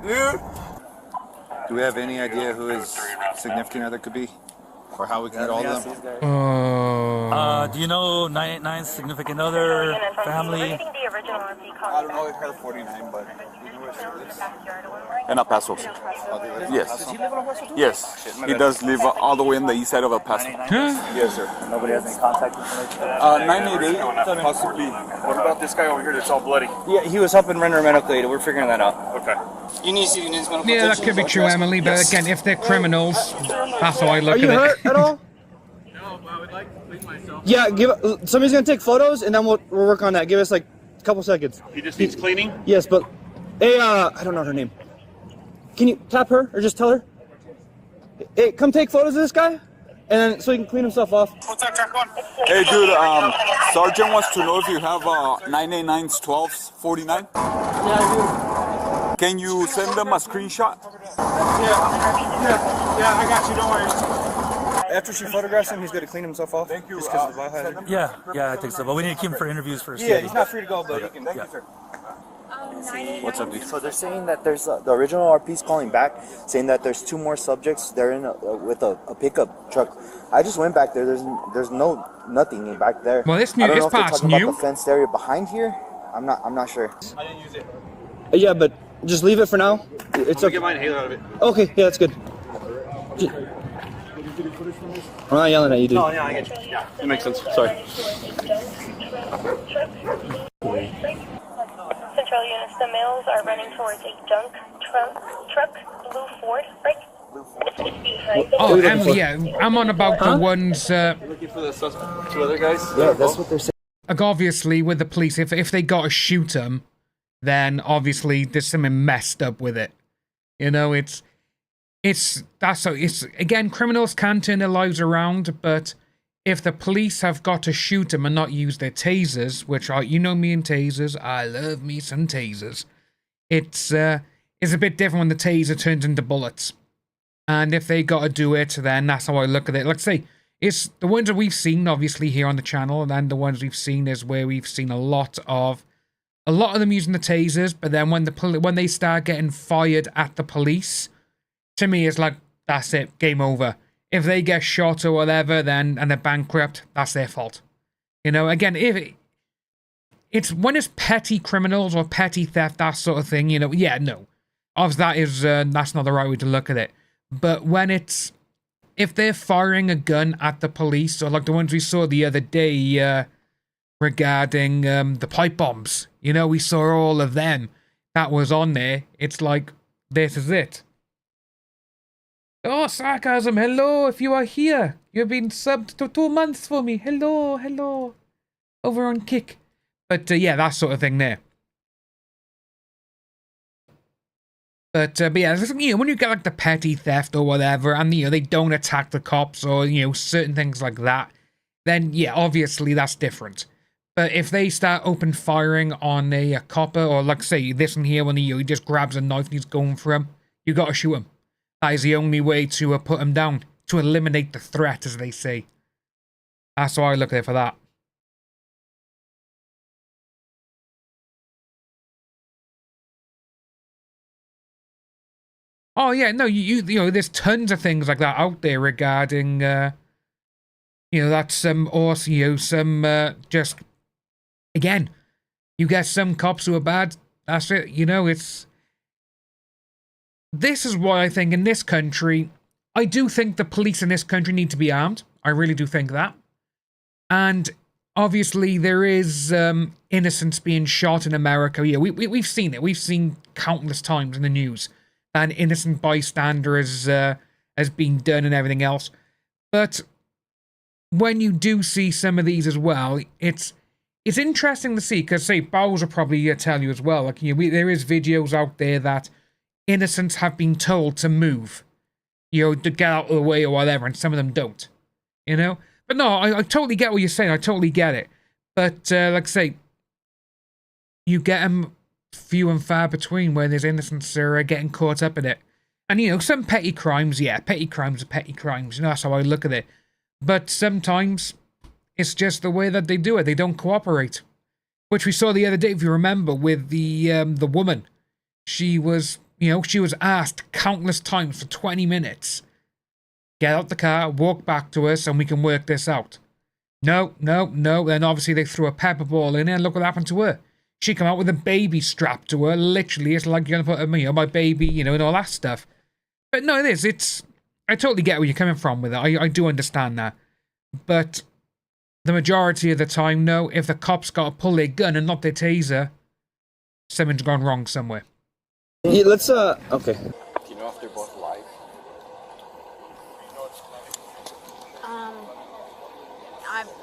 Dude. Do we have any idea who his significant other could be? Or how we can get all of them? Do you know 989's significant other, family? I don't know if he's 49, but you know where she lives? In El Paso. Yes. Does he live in El Paso too? Yes. He does live all the way on the east side of El Paso. Yes, sir. Nobody has any contact information? 988, possibly. What about this guy over here that's all bloody? Yeah, he was helping render medical aid. We're figuring that out. Okay. You need to see medical Yeah, that could be true, Emily, but again, if they're criminals, that's how I look at it. Are you hurt at all? No, but I would like to clean myself. Yeah, somebody's gonna take photos and then we'll work on that. Give us like a couple seconds. He just needs cleaning? Yes, but hey, I don't know her name. Can you tap her or just tell her? Hey, come take photos of this guy, and then so he can clean himself off. What's up, Jack? Hey, dude, Sergeant wants to know if you have 989's 1249. Yeah, I Can you send them a screenshot? Yeah, I got you, don't worry. After she photographs him, he's going to clean himself off. Thank you. Just because of the biohazard. Yeah, I think so. But we need to keep him for interviews first. Yeah, he's not free to go, but he can. Thank you, sir. What's up, dude? So they're saying that there's the original RP's calling back, saying that there's 2 more subjects. They're in with a pickup truck. I just went back there. There's nothing back there. Well, this I don't know this if they're part's talking new. about the fenced area behind here. I'm not sure. I didn't use it. Yeah, but just leave it for now. It's okay. Get mine Halo out of it. Okay, yeah, that's good. I'm not yelling at you, dude. No, yeah, I get you. Yeah, it makes sense. Sorry. Central units, the males are running towards a junk truck, blue Ford, right? Oh, Emily, yeah, I'm on about the ones. Looking for the suspect. 2 other guys? Yeah, that's what they're saying. Like obviously, with the police, if they got to shoot them, then obviously there's something messed up with it. You know, it's again, criminals can turn their lives around, but if the police have got to shoot them and not use their tasers, which are, you know me and tasers, I love me some tasers. It's a bit different when the taser turns into bullets. And if they got to do it, then that's how I look at it. Like say, It's the ones that we've seen, obviously, here on the channel, and then the ones we've seen is where we've seen a lot of them using the tasers, but then when they start getting fired at the police, to me, it's like, that's it, game over. If they get shot or whatever, then and they're bankrupt, that's their fault. You know, again, if it's when it's petty criminals or petty theft, that sort of thing, you know, yeah, no. Obviously, that's not the right way to look at it. But when if they're firing a gun at the police, or like the ones we saw the other day regarding the pipe bombs, you know, we saw all of them that was on there. It's like, this is it. Oh, sarcasm, hello, if you are here. You've been subbed to 2 months for me. Hello, hello. Over on Kick. But yeah, that sort of thing there. But yeah, you know, when you get like the petty theft or whatever, and you know, they don't attack the cops or, you know, certain things like that, then yeah, obviously that's different. But if they start open firing on a copper, or like say this one here, when he just grabs a knife and he's going for him, you gotta shoot him. That is the only way to put him down, to eliminate the threat, as they say. That's why I look at it for that. Oh yeah, no, you know, there's tons of things like that out there regarding, you know, that's some also, you know, some just again, you get some cops who are bad. That's it. You know, it's. This is why I think in this country, I do think the police in this country need to be armed. I really do think that. And obviously there is innocents being shot in America. Yeah, we've seen it. We've seen countless times in the news. An innocent bystander has been done and everything else. But when you do see some of these as well, it's interesting to see, because say Bowles will probably tell you as well. Like, you know, there is videos out there that innocents have been told to move, you know, to get out of the way or whatever, and some of them don't, you know. But no, I totally get what you're saying. I totally get it. But like I say, you get them few and far between where there's innocents are getting caught up in it. And, you know, some petty crimes, yeah, petty crimes are petty crimes. You know, that's how I look at it. But sometimes it's just the way that they do it. They don't cooperate. Which we saw the other day, if you remember, with the woman. She was, you know, she was asked countless times for 20 minutes. Get out the car, walk back to us, and we can work this out. No, no, no. Then obviously they threw a pepper ball in there, and look what happened to her. She came out with a baby strapped to her. Literally, it's like you're going to put, you know, my baby, you know, and all that stuff. But no, it's, I totally get where you're coming from with it. I do understand that. But the majority of the time, no, if the cops got to pull their gun and not their taser, something's gone wrong somewhere. Yeah, let's, okay. Do you know if they're both alive?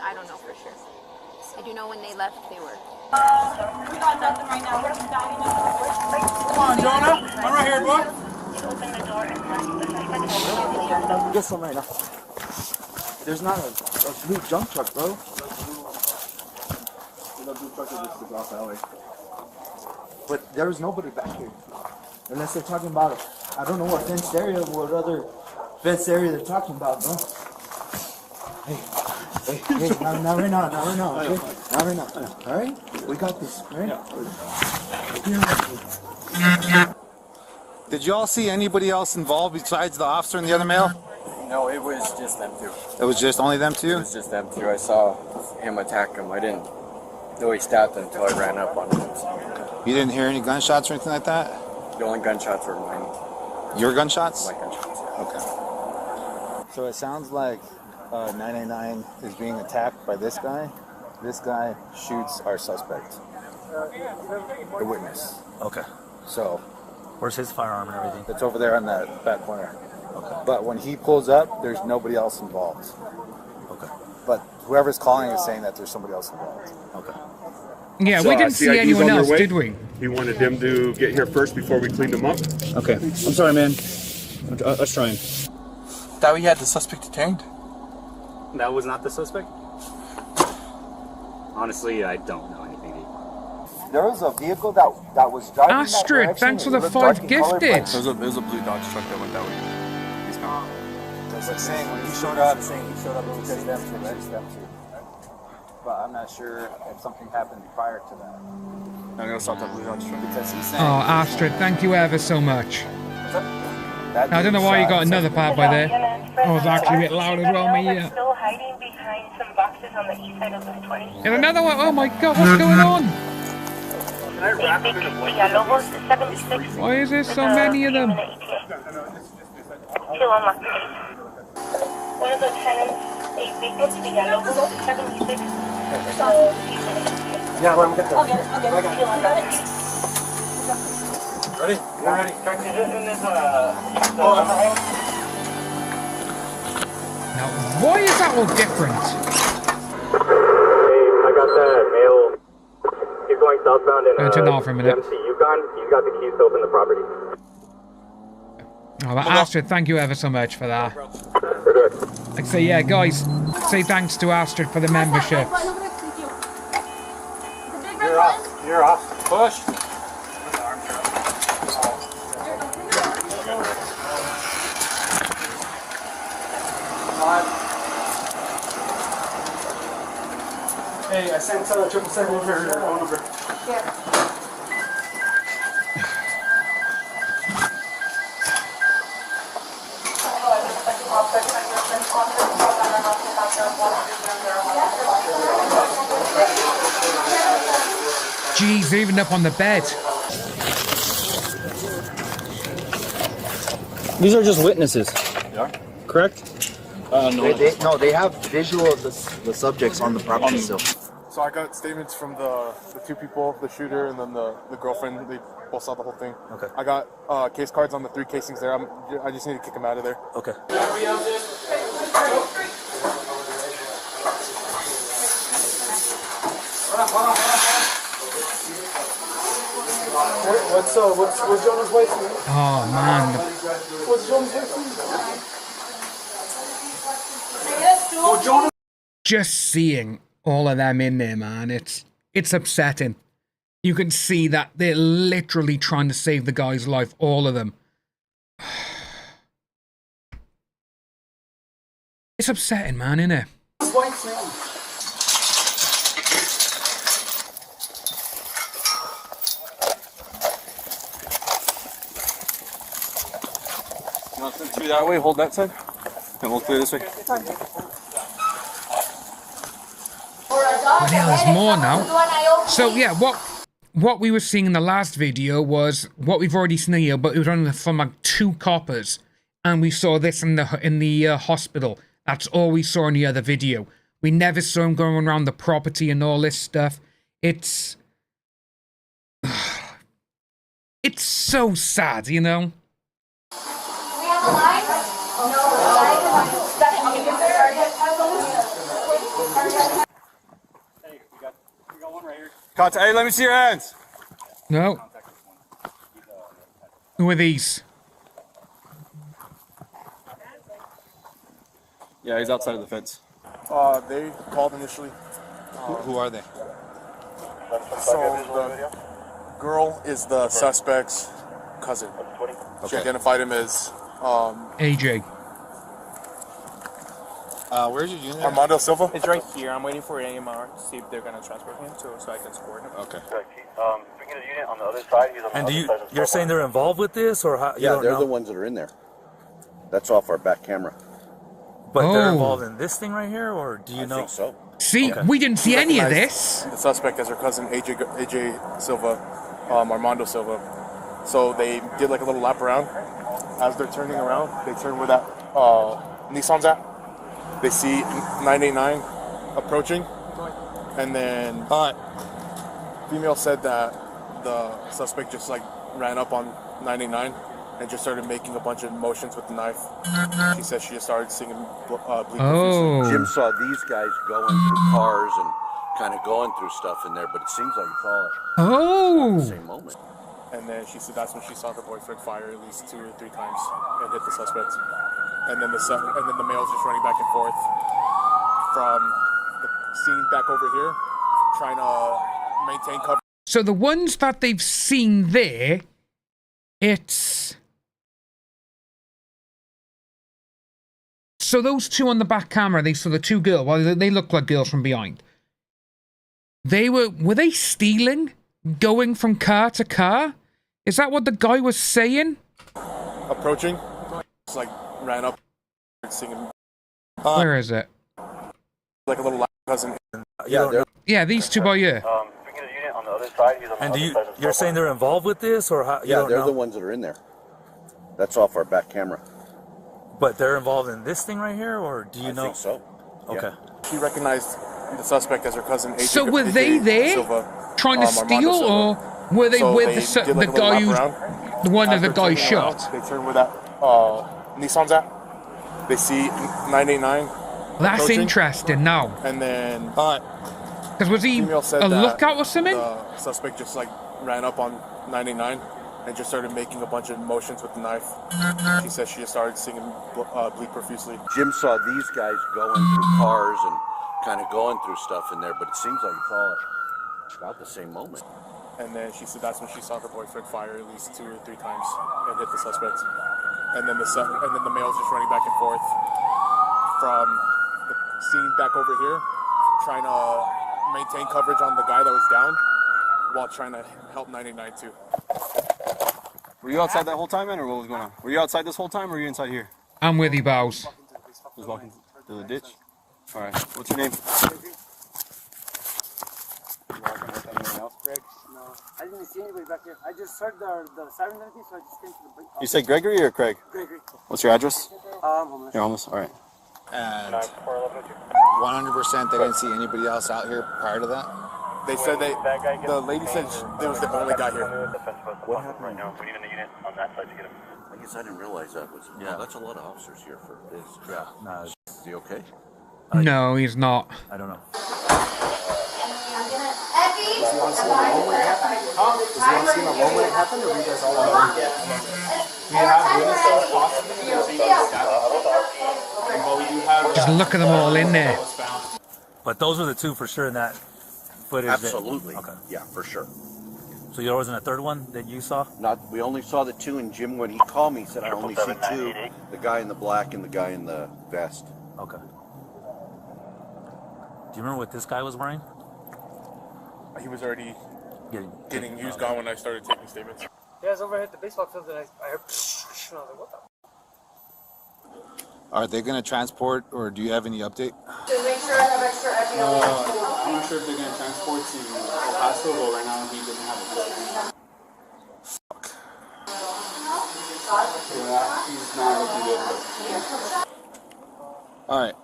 I don't know for sure. I do know when they left, they were. We got nothing right now. We're dying. Come on, Jonah. I'm right here, boy. Get some right now. There's not a blue jump truck, bro. But there was nobody back here. Unless they're talking about, I don't know what fenced area, what other fenced area they're talking about, bro. Hey, not right now, okay? Not right now. All right? We got this, right? Did you all see anybody else involved besides the officer and the other male? No, it was just them two. It was just only them two? It was just them two. I saw him attack him. I didn't know he stabbed him until I ran up on him. So. You didn't hear any gunshots or anything like that? The only gunshots were mine. Your gunshots? My gunshots, yeah. Okay. So it sounds like 999 is being attacked by this guy. This guy shoots our suspect. The witness. Okay. So. Where's his firearm and everything? It's over there in that back corner. Okay. But when he pulls up, there's nobody else involved. Okay. But whoever's calling is saying that there's somebody else involved. Okay. Yeah, we didn't see anyone else, did we? He wanted them to get here first before we cleaned them up. Okay. I'm sorry, man. Let's try him. Thought we had the suspect detained. That was not the suspect? Honestly, I don't know anything. There was a vehicle that was driving Astrid, thanks for the 5 gifted. There's a blue Dodge truck that went that way. He's gone. But saying when he showed up, it was just them two, right? Them two. But I'm not sure if something happened prior to that. I'm gonna stop that blue on stream because he's saying. Oh, Astrid, thank you ever so much. I don't know why you got another part by there. I was actually a bit loud as well, me. Still hiding behind some boxes on the east side of the 20. And another one. Oh my god, what's going on? Can I wrap it in a blanket? 76. Why is there so many of them? Two unlocked. One of the tenants, 8 big Villalobos, 76. Yeah, let me get there. I'll get it. Ready? You're ready. Now, why is that all different? Hey, I got that male. He's going southbound in Turn off for a minute. MC Yukon. He's got the keys to open the property. Oh, but Astrid, thank you ever so much for that. Like say, yeah, guys, say thanks to Astrid for the membership. You're off. You're off. Push. Hey, I sent 777 over your phone number. Yeah. Jeez, they're even up on the bed. These are just witnesses. Yeah. Correct? No. They have visual of the subjects on the property still. So I got statements from the two people, the shooter and then the girlfriend. They both saw the whole thing. Okay. I got case cards on the 3 casings there. I just need to kick them out of there. Okay. What's Jonah's wife's name? Oh man. What's Jonah's wife's name? Oh, Jonah. Just seeing all of them in there, man, it's upsetting. You can see that they're literally trying to save the guy's life, all of them. It's upsetting, man, isn't it? His wife's name. You want to send 2 that way, hold that side, and we'll clear this way. Oh, yeah, there's more now. So yeah, what we were seeing in the last video was what we've already seen here, but it was only from like 2 coppers, and we saw this in the hospital. That's all we saw in the other video. We never saw him going around the property and all this stuff. It's so sad, you know. Hey, let me see your hands. No. Who are these? Yeah, he's outside of the fence. They called initially. Who are they? So the girl is the suspect's cousin. She identified him as AJ. Where's your unit? Armando Silva. It's right here. I'm waiting for AMR to see if they're gonna transport him so I can score him. Okay. We get a unit on the other side. He's on And the do other side of the you're saying they're involved with this, or how? Yeah, they're know? the ones that are in there. That's off our back camera. But they're involved in this thing right here, or do you know? I think so. See, we didn't see any of this. The suspect as her cousin, AJ Silva, Armando Silva. So they did like a little lap around. As they're turning around, they turn where that Nissan's at. They see 989 approaching, and then female said that the suspect just like ran up on 989 and just started making a bunch of motions with the knife. She said she just started seeing him bleed profusely. Jim saw these guys going through cars and kind of going through stuff in there, but it seems like it's all at the same moment. And then she said that's when she saw her boyfriend fire at least 2 or 3 times and hit the suspect. And then the male's just running back and forth from the scene back over here, trying to maintain cover. So the ones that they've seen there, it's So those two on the back camera, they saw the two girls. Well, they look like girls from behind. Were they stealing, going from car to car? Is that what the guy was saying? Approaching, just like ran up, singing. Where is it? Like a little cousin. Yeah, these two by here. And you're saying they're involved with this, or how? Yeah, they're the ones that are in there. That's off our back camera. But they're involved in this thing right here, or do you know? I think so. Okay. She recognized the suspect as her cousin. So were they there Silva, trying to steal, or were they with the guy who, the one of the guys shot? They turn where that Nissan's at. They see 989. That's approaching. Interesting now. And then, because was he a lookout or something? The suspect just like ran up on 989 and just started making a bunch of motions with the knife. She says she just started singing bleed profusely. Jim saw these guys going through cars and kind of going through stuff in there, but it seems like it's all about the same moment. And then she said that's when she saw her boyfriend fire at least 2 or 3 times and hit the suspect. And then the male's just running back and forth from the scene back over here, trying to maintain coverage on the guy that was down while trying to help 989 too. Were you outside that whole time, man, or what was going on? Were you outside this whole time, or were you inside here? I'm with you, Bows. Just walking to the ditch? All right. What's your name? Anyone else, Greg? No, I didn't see anybody back here. I just heard the siren and everything, so I just came to the... You said Gregory or Craig? Gregory. What's your address? I'm homeless. You're homeless? All right. And 100% they didn't see anybody else out here prior to that? They said the lady said there was the only guy here. What happened right now? We need a unit on that side to get him. I guess I didn't realize that was. Yeah, that's a lot of officers here for this. Yeah. No. Is he okay? No, he's not. I don't know. Does he want to see the moment when it happened? Huh? Does he want to see the moment when it happened, or we guys all alone? We have witnesses possibly or being established. But we do have... Just look at them all in there. But those were the two for sure in that footage. Absolutely. Okay. Yeah, for sure. So there wasn't a third one that you saw? Not. We only saw the two, and Jim, when he called me, said I only see two: the guy in the black and the guy in the vest. Okay. Do you remember what this guy was wearing? He was already getting used on when I started taking statements. Yeah, I was over at the baseball field and I heard... I was like, what the... Are they going to transport, or do you have any update? To make sure I have extra epi on I'm not sure if they're going to transport to El Paso, but right now he doesn't have a plan. Fuck. Yeah, he's not looking good. All right.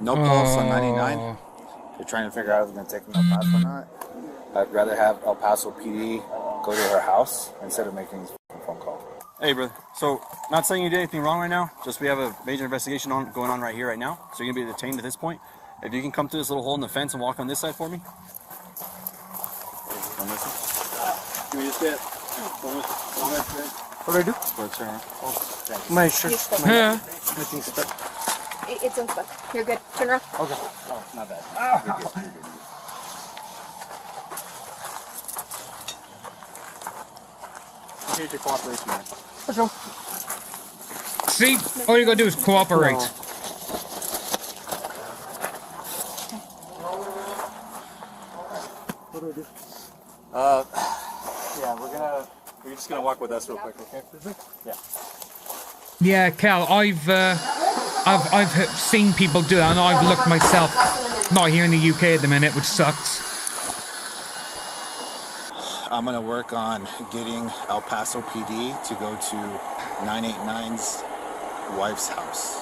No pulse on 99. They're trying to figure out if they're going to take them to El Paso or not. I'd rather have El Paso PD go to her house instead of making this phone call. Hey, brother. So, not saying you did anything wrong right now. Just we have a major investigation going on right here, right now. So you're gonna be detained at this point. If you can come through this little hole in the fence and walk on this side for me. Can we just get... What do I do? My shirt. Yeah. Everything's stuck. It's unstuck. You're good. Turn around. Okay. Oh, not bad. You're good. You're good. Appreciate your cooperation, man. For sure. See, all you gotta do is cooperate. What do I do? Yeah, we're just gonna walk with us real quick, okay? Yeah. Yeah, Cal, I've seen people do that, and I've looked myself. Not here in the UK at the minute, which sucks. I'm going to work on getting El Paso PD to go to 989's wife's house.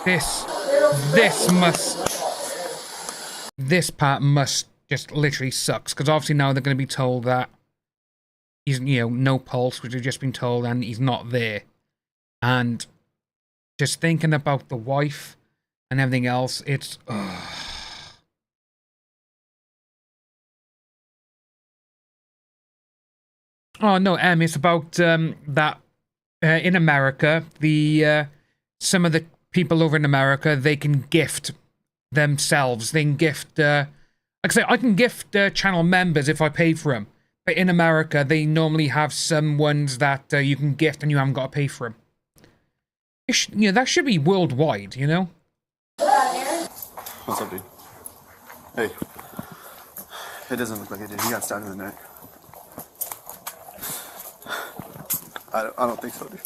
This part must just literally sucks, because obviously now they're going to be told that he's, no pulse, which they've just been told, and he's not there. And just thinking about the wife and everything else, it's... Oh no, it's about that in America, some of the people over in America, they can gift themselves. They can gift. Like I say, I can gift channel members if I pay for them. But in America, they normally have some ones that you can gift and you haven't got to pay for them. You know, that should be worldwide, you know? What's up, dude? Hey. It doesn't look like it did. He got stabbed in the neck. I don't think so, dude.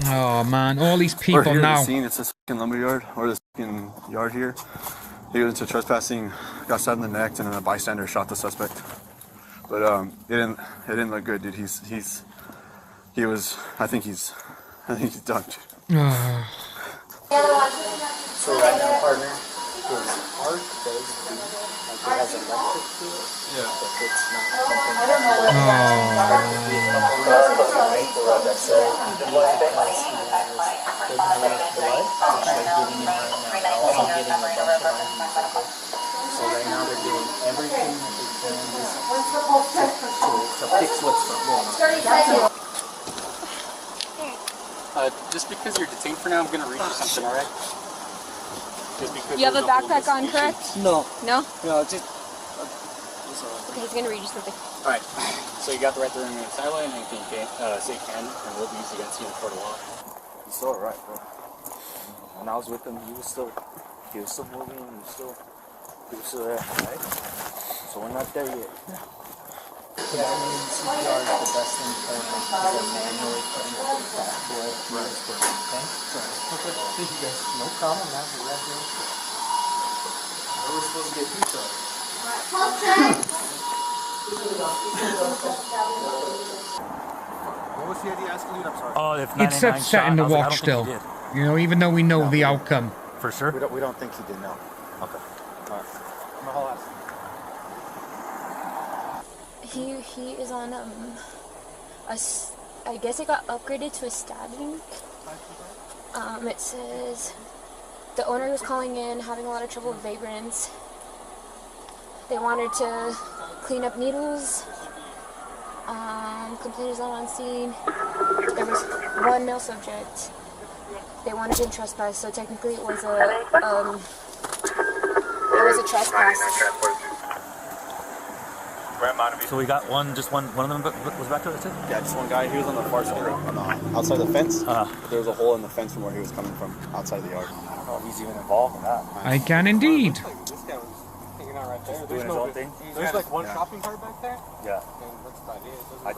Oh, man. All these people We're here now. At the scene. It's this fucking lumberyard, or this fucking yard here. He was into trespassing, got stabbed in the neck, and then a bystander shot the suspect. But it didn't look good, dude. I think he's done. So right now, partner, his heart does beat, like it has electric to it, but it's not pumping. I don't know what so even because he has taken enough blood, which they're giving him right now, also getting a bunch of IV. So right now they're doing everything that they can to fix what's going on. Just because you're detained for now, I'm gonna read you something, alright? You have a backpack on, correct? No. No? No, just... Okay, he's gonna read you something. Alright, so you got the right to remain silent, and anything you can say can and will be used against you in court of law. He's still alright, bro. When I was with him, he was still moving, he was still there, right? So we're not there yet. Continuing CPR is the best thing for him because they're manually putting blood through his brain, okay? Okay, thank you guys. No problem, man. We're right here. We're supposed to get pizza. What was the idea asking you? I'm sorry. Oh, if It's upsetting to watch still. You know, even though we know the outcome. For sure? We don't think he did, no. Okay. Alright. I'm gonna ask. He is on I guess it got upgraded to a stabbing. It says the owner was calling in, having a lot of trouble with vagrants. They wanted to clean up needles. Complainants not on scene. There was one male subject. They wanted him trespass, so technically it was a trespass. So we got just one of them was back to it, too? Yeah, just one guy. He was on the far side, outside the fence. There was a hole in the fence from where he was coming from, outside the yard. I don't know if he's even involved in that. I can indeed. This guy was hanging out right there. Doing his own thing. There's like one shopping cart back there. Yeah. And that's about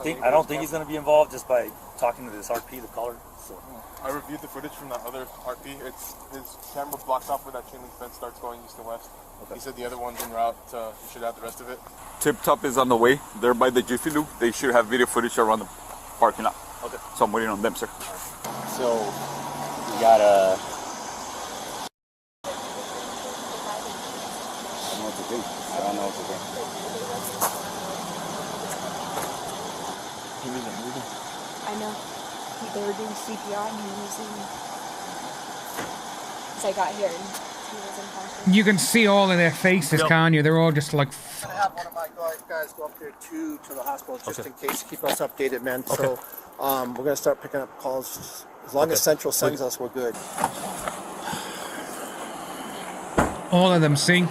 it. I don't think he's going to be involved just by talking to this RP, the caller. So. I reviewed the footage from that other RP. It's his camera blocks off where that chain link fence starts going east and west. Okay. He said the other one's en route. You should have the rest of it. Tip Top is on the way. They're by the Jiffy Lube. They should have video footage around the parking lot. Okay. So I'm waiting on them, sir. So we got a. I don't know what to do. I don't know what to do. He wasn't moving. I know. They were doing CPR and he was in. So I got here and he was unconscious. You can see all of their faces, can't you? They're all just like. I'm gonna have one of my guys go up there too to the hospital just in case. Keep us updated, man. Okay. So we're gonna start picking up calls. As long as Central sends us, we're good. All of them, see?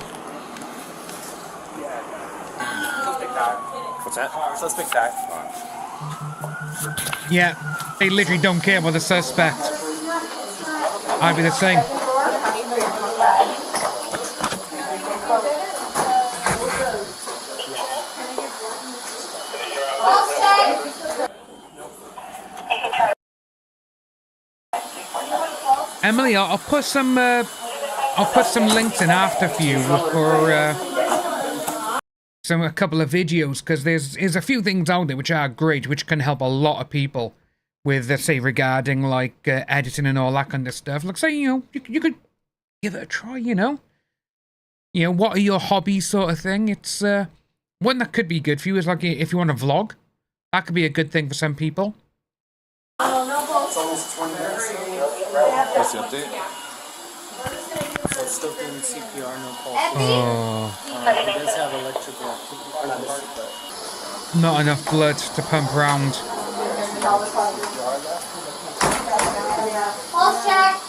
What's that? Suspect died. Yeah, they literally don't care about the suspect. I'd be the same. Emily, I'll put some links in after for you for a couple of videos, because there's a few things out there which are great, which can help a lot of people with, say, regarding like editing and all that kind of stuff. Like, say, you know, you could give it a try. You know, what are your hobbies, sort of thing. It's one that could be good for you is like if you want to vlog, that could be a good thing for some people. It's almost 20 minutes. What's the update? So it's still doing CPR, no pulse. Oh. He does have electrical activity, but Not enough blood to pump round. Pulse check.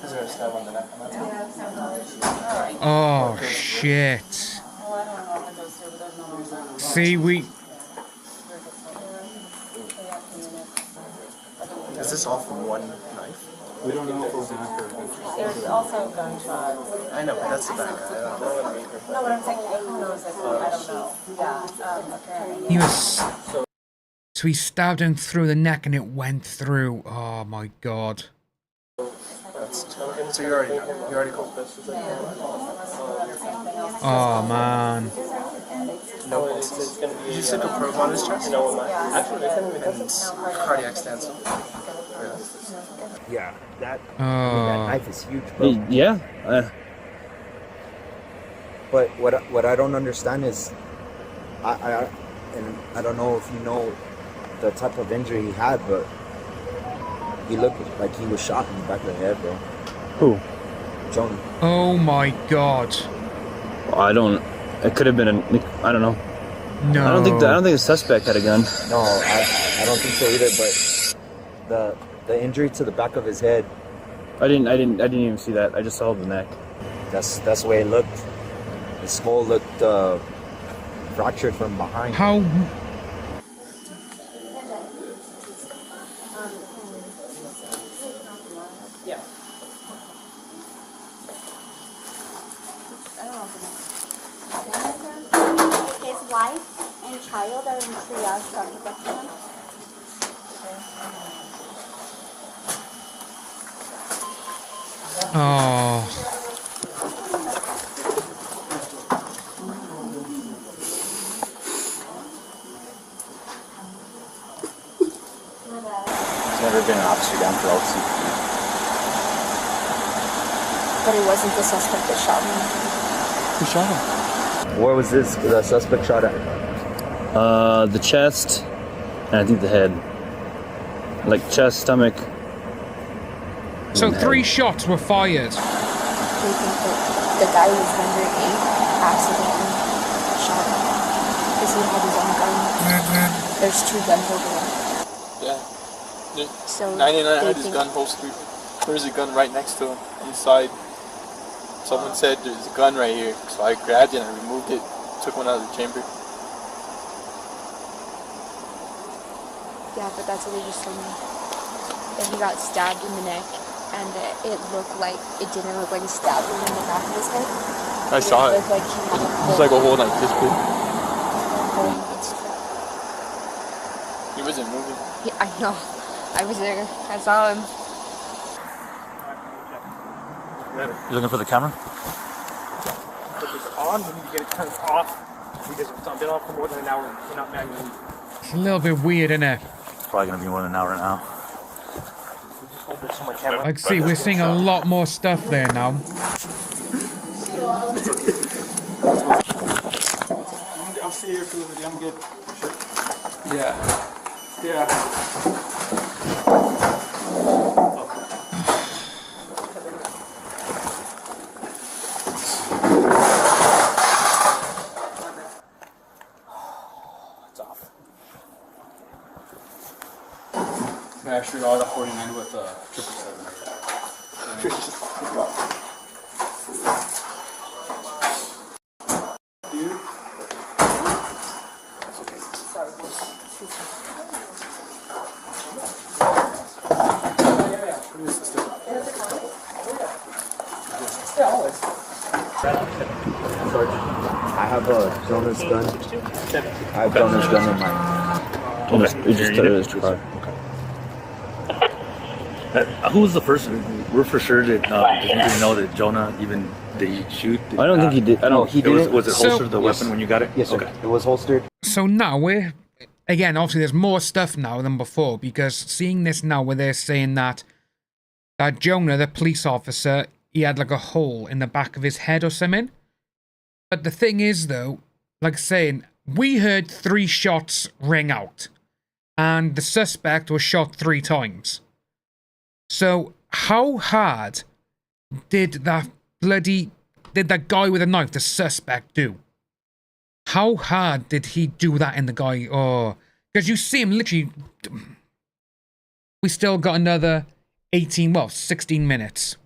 is there a stab on the neck? Oh, shit. See, we... Is this all from one knife? We don't know if it was after. There's also gunshots. I know, but that's the bad guy. I don't know. No, but I'm saying who knows if I don't know. Yeah. Apparently. He was... So he stabbed him through the neck and it went through. Oh my god. So you already called this? Oh man. No pulses. Did you stick a probe on his chest? No, actually, and cardiac stance. Yeah, that Oh. knife is huge, bro. Yeah. But what I don't understand is, I don't know if you know the type of injury he had, but he looked like he was shot in the back of the head, bro. Who? Jonah. Oh my god. I don't. It could have been I don't know. No. I don't think the suspect had a gun. No, I don't think so either. But the injury to the back of his head. I didn't even see that. I just saw the neck. That's the way it looked. His skull looked fractured from behind. How? His wife and child are in triage, Dr. Becca. Oh. There's never been an officer down for LC. But it wasn't the suspect that shot him. Who shot him? Where was the suspect shot at? The chest, and I think the head. Like chest, stomach. So 3 shots were fired. Do you think that the guy who was under 8 accidentally shot him? Because he had his own gun. There's 2 guns over there. Yeah. So 99 they had his think- gun holstered. There's a gun right next to him, inside. Someone said there's a gun right here, so I grabbed it and I removed it, took one out of the chamber. Yeah, but that's what they just told me. That he got stabbed in the neck, and it looked like, it didn't look like he stabbed him in the back of his head. I saw it. Looked like he had a It was like a hole like this big. He wasn't moving. I know. I was there. I saw him. You looking for the camera? If it's on, we need to get it turned off because it's been on for more than an hour. We're not manually. It's a little bit weird, isn't it? It's probably gonna be more than an hour now. Hold this on my camera. Like, see, we're seeing a lot more stuff there now. I'll see you through the I'm good. Sure. Yeah. Actually, all got 49 with 777. I have Jonah's gun. I have Jonah's gun in my. You just his car. Who was the person? We're for sure that didn't know that Jonah even did he shoot? I don't think he did. No, he didn't. Was it holstered the Yes. weapon when you got it? Yes, sir. Okay. It was holstered. So now we're... Again, obviously there's more stuff now than before, because seeing this now where they're saying that Jonah, the police officer, he had like a hole in the back of his head or something. But the thing is, though, like saying, we heard 3 shots ring out, and the suspect was shot 3 times. So how hard did that guy with a knife, the suspect, do? How hard did he do that in the guy? Oh, because you see him literally. We still got another 16 minutes.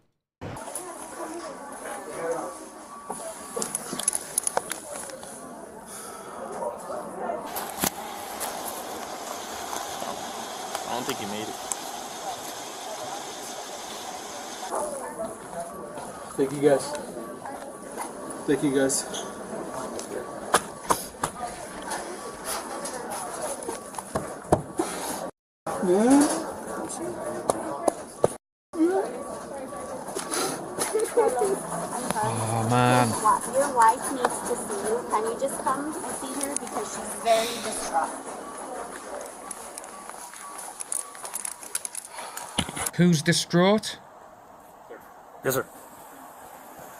don't think he made it. Thank you guys. Thank you guys. Oh man. Your wife needs to see you. Can you just come and see her because she's very distraught. Who's distraught? Yes, sir.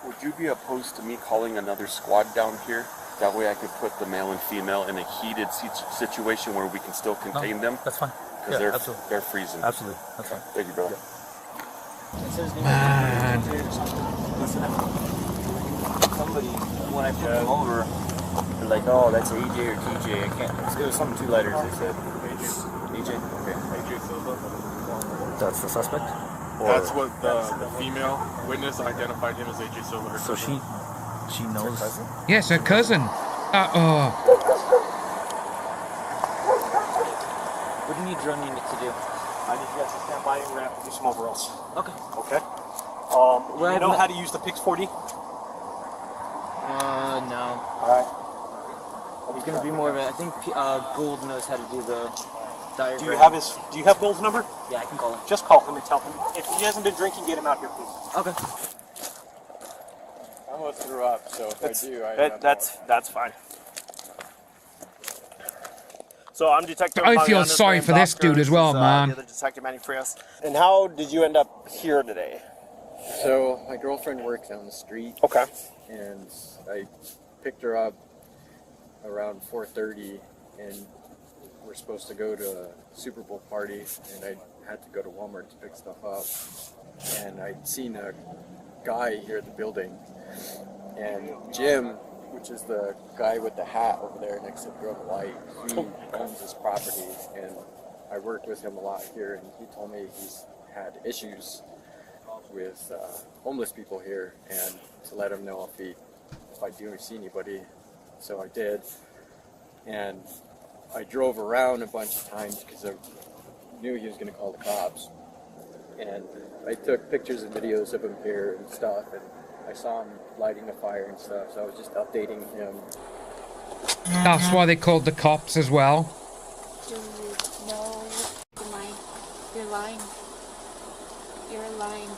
Would you be opposed to me calling another squad down here? That way I could put the male and female in a heated situation where we can still contain them? That's fine. Because Yeah, absolutely. they're freezing. Absolutely. That's fine. Thank you, brother. Man. Somebody, when I put them over, they're like, oh, that's AJ or TJ. I can't. It was something 2 letters. They said AJ. Okay. AJ Silva. That's the suspect? That's what the female witness identified him as AJ Silva. Her So cousin. she knows. Yes, her cousin. What do you need drone unit to do? I need you guys to stand by and we're going to have to do some overalls. Okay. Okay? You know how to use the Pix 4D? No. Alright. He's gonna be more of a. I think Gould knows how to do the diagram. Do you have Gold's number? Yeah, I can call him. Just call him and tell him. If he hasn't been drinking, get him out here, please. Okay. I almost threw up, so if I do, that's fine. So I'm Detective. I feel sorry for this dude as well, man. The other detective, Manny Frias. And how did you end up here today? So my girlfriend works down the street. Okay. And I picked her up around 4:30, and we're supposed to go to a Super Bowl party, and I had to go to Walmart to pick stuff up. And I'd seen a guy here at the building, and Jim, which is the guy with the hat over there next to the Grove Light, he owns this property, and I worked with him a lot here, and he told me he's had issues with homeless people here, and to let him know if I do see anybody. So I did, and I drove around a bunch of times because I knew he was going to call the cops, and I took pictures and videos of him here and stuff, and I saw him lighting a fire and stuff, so I was just updating him. That's why they called the cops as well. Do you know you're lying? You're lying.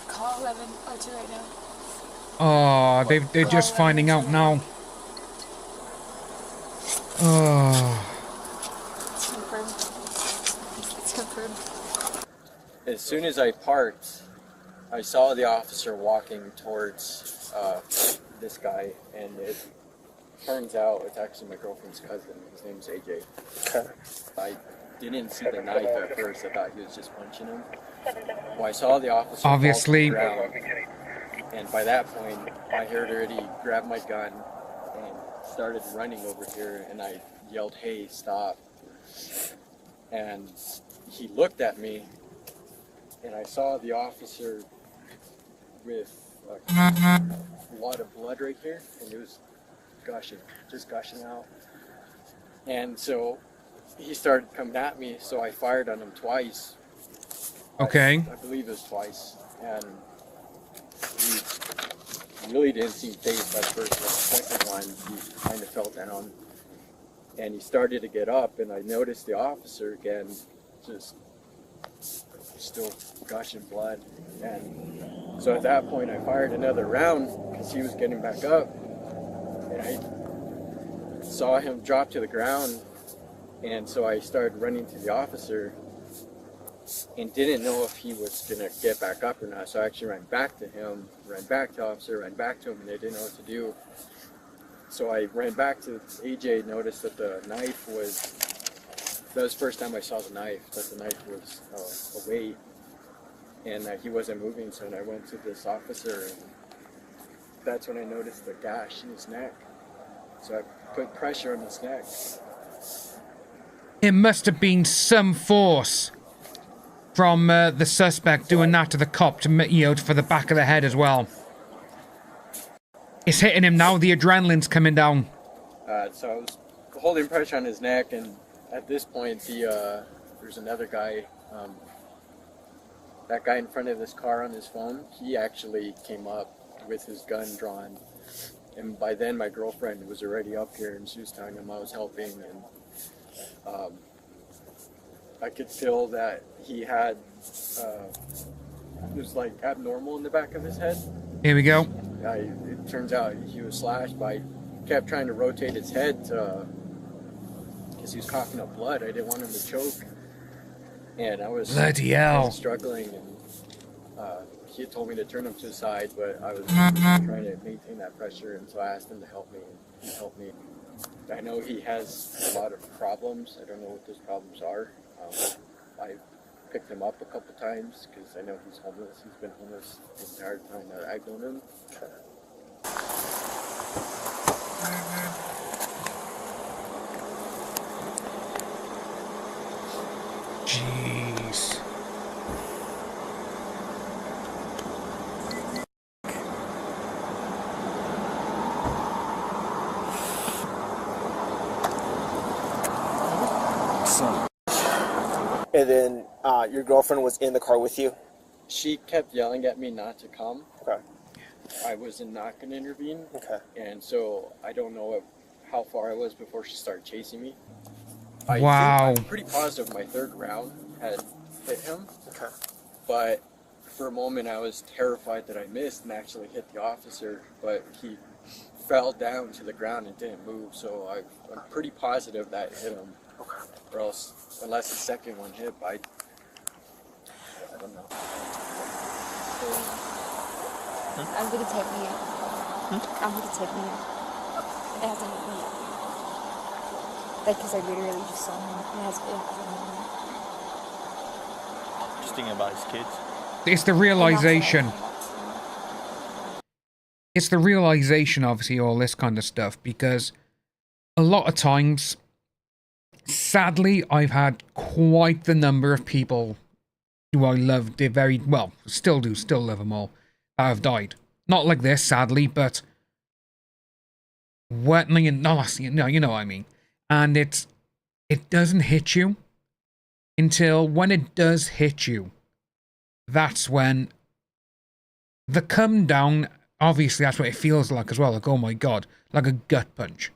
Call 1102 right now. Oh, they're just finding out now. Oh. It's confirmed. It's confirmed. As soon as I parked, I saw the officer walking towards this guy, and it turns out it's actually my girlfriend's cousin. His name's AJ. I didn't see the knife at first. I thought he was just punching him. Well, I saw the officer obviously fall to the ground, and by that point, I heard already grab my gun and started running over here, and I yelled, "Hey, stop!" And he looked at me, and I saw the officer with a lot of blood right here, and it was gushing, just gushing out. And so he started coming at me, so I fired on him twice. Okay. I believe it was twice, and he really didn't seem phased by the first one. The second one, he kind of fell down, and he started to get up, and I noticed the officer again, just still gushing blood, and so at that point I fired another round because he was getting back up, and I saw him drop to the ground, and so I started running to the officer and didn't know if he was going to get back up or not, so I actually ran back to him, ran back to the officer, ran back to him, and they didn't know what to do. So I ran back to AJ, noticed that the knife was, that was the first time I saw the knife, that the knife was away, and he wasn't moving, so I went to this officer, and that's when I noticed the gash in his neck. So I put pressure on his neck. it must have been some force from the suspect doing that to the cop to, for the back of the head as well. It's hitting him now. The adrenaline's coming down. So I was holding pressure on his neck, and at this point, there's another guy, that guy in front of this car on his phone, he actually came up with his gun drawn. And by then my girlfriend was already up here and she was telling him I was helping, and I could feel that he had, it was like abnormal in the back of his head. Here we go. It turns out he was slashed, but I kept trying to rotate his head because he was coughing up blood. I didn't want him to choke. And I was bloody hell struggling, and he had told me to turn him to the side, but I was trying to maintain that pressure, and so I asked him to help me, and he helped me. I know he has a lot of problems. I don't know what those problems are. I picked him up a couple times because I know he's homeless. He's been homeless the entire time that I've known him. Jeez. And then your girlfriend was in the car with you? She kept yelling at me not to come. Okay. I was not going to intervene. Okay. And so I don't know how far I was before she started chasing me. Wow. I'm pretty positive my third round had hit him. Okay. But for a moment I was terrified that I missed and actually hit the officer, but he fell down to the ground and didn't move, so I'm pretty positive that hit him. Okay. Or else, unless the second one hit, I don't know. I'm gonna take me out. I'm gonna take me out. It hasn't hit me yet. Like, because I literally just saw him. It hasn't hit me. Just thinking about his kids. It's the realization. It's the realization, obviously, all this kind of stuff, because a lot of times, sadly, I've had quite the number of people who I loved very well, still love them all, that have died. Not like this, sadly, but what, no, you know what I mean. And it doesn't hit you until when it does hit you. That's when the come down, obviously that's what it feels like as well, like, oh my god, like a gut punch.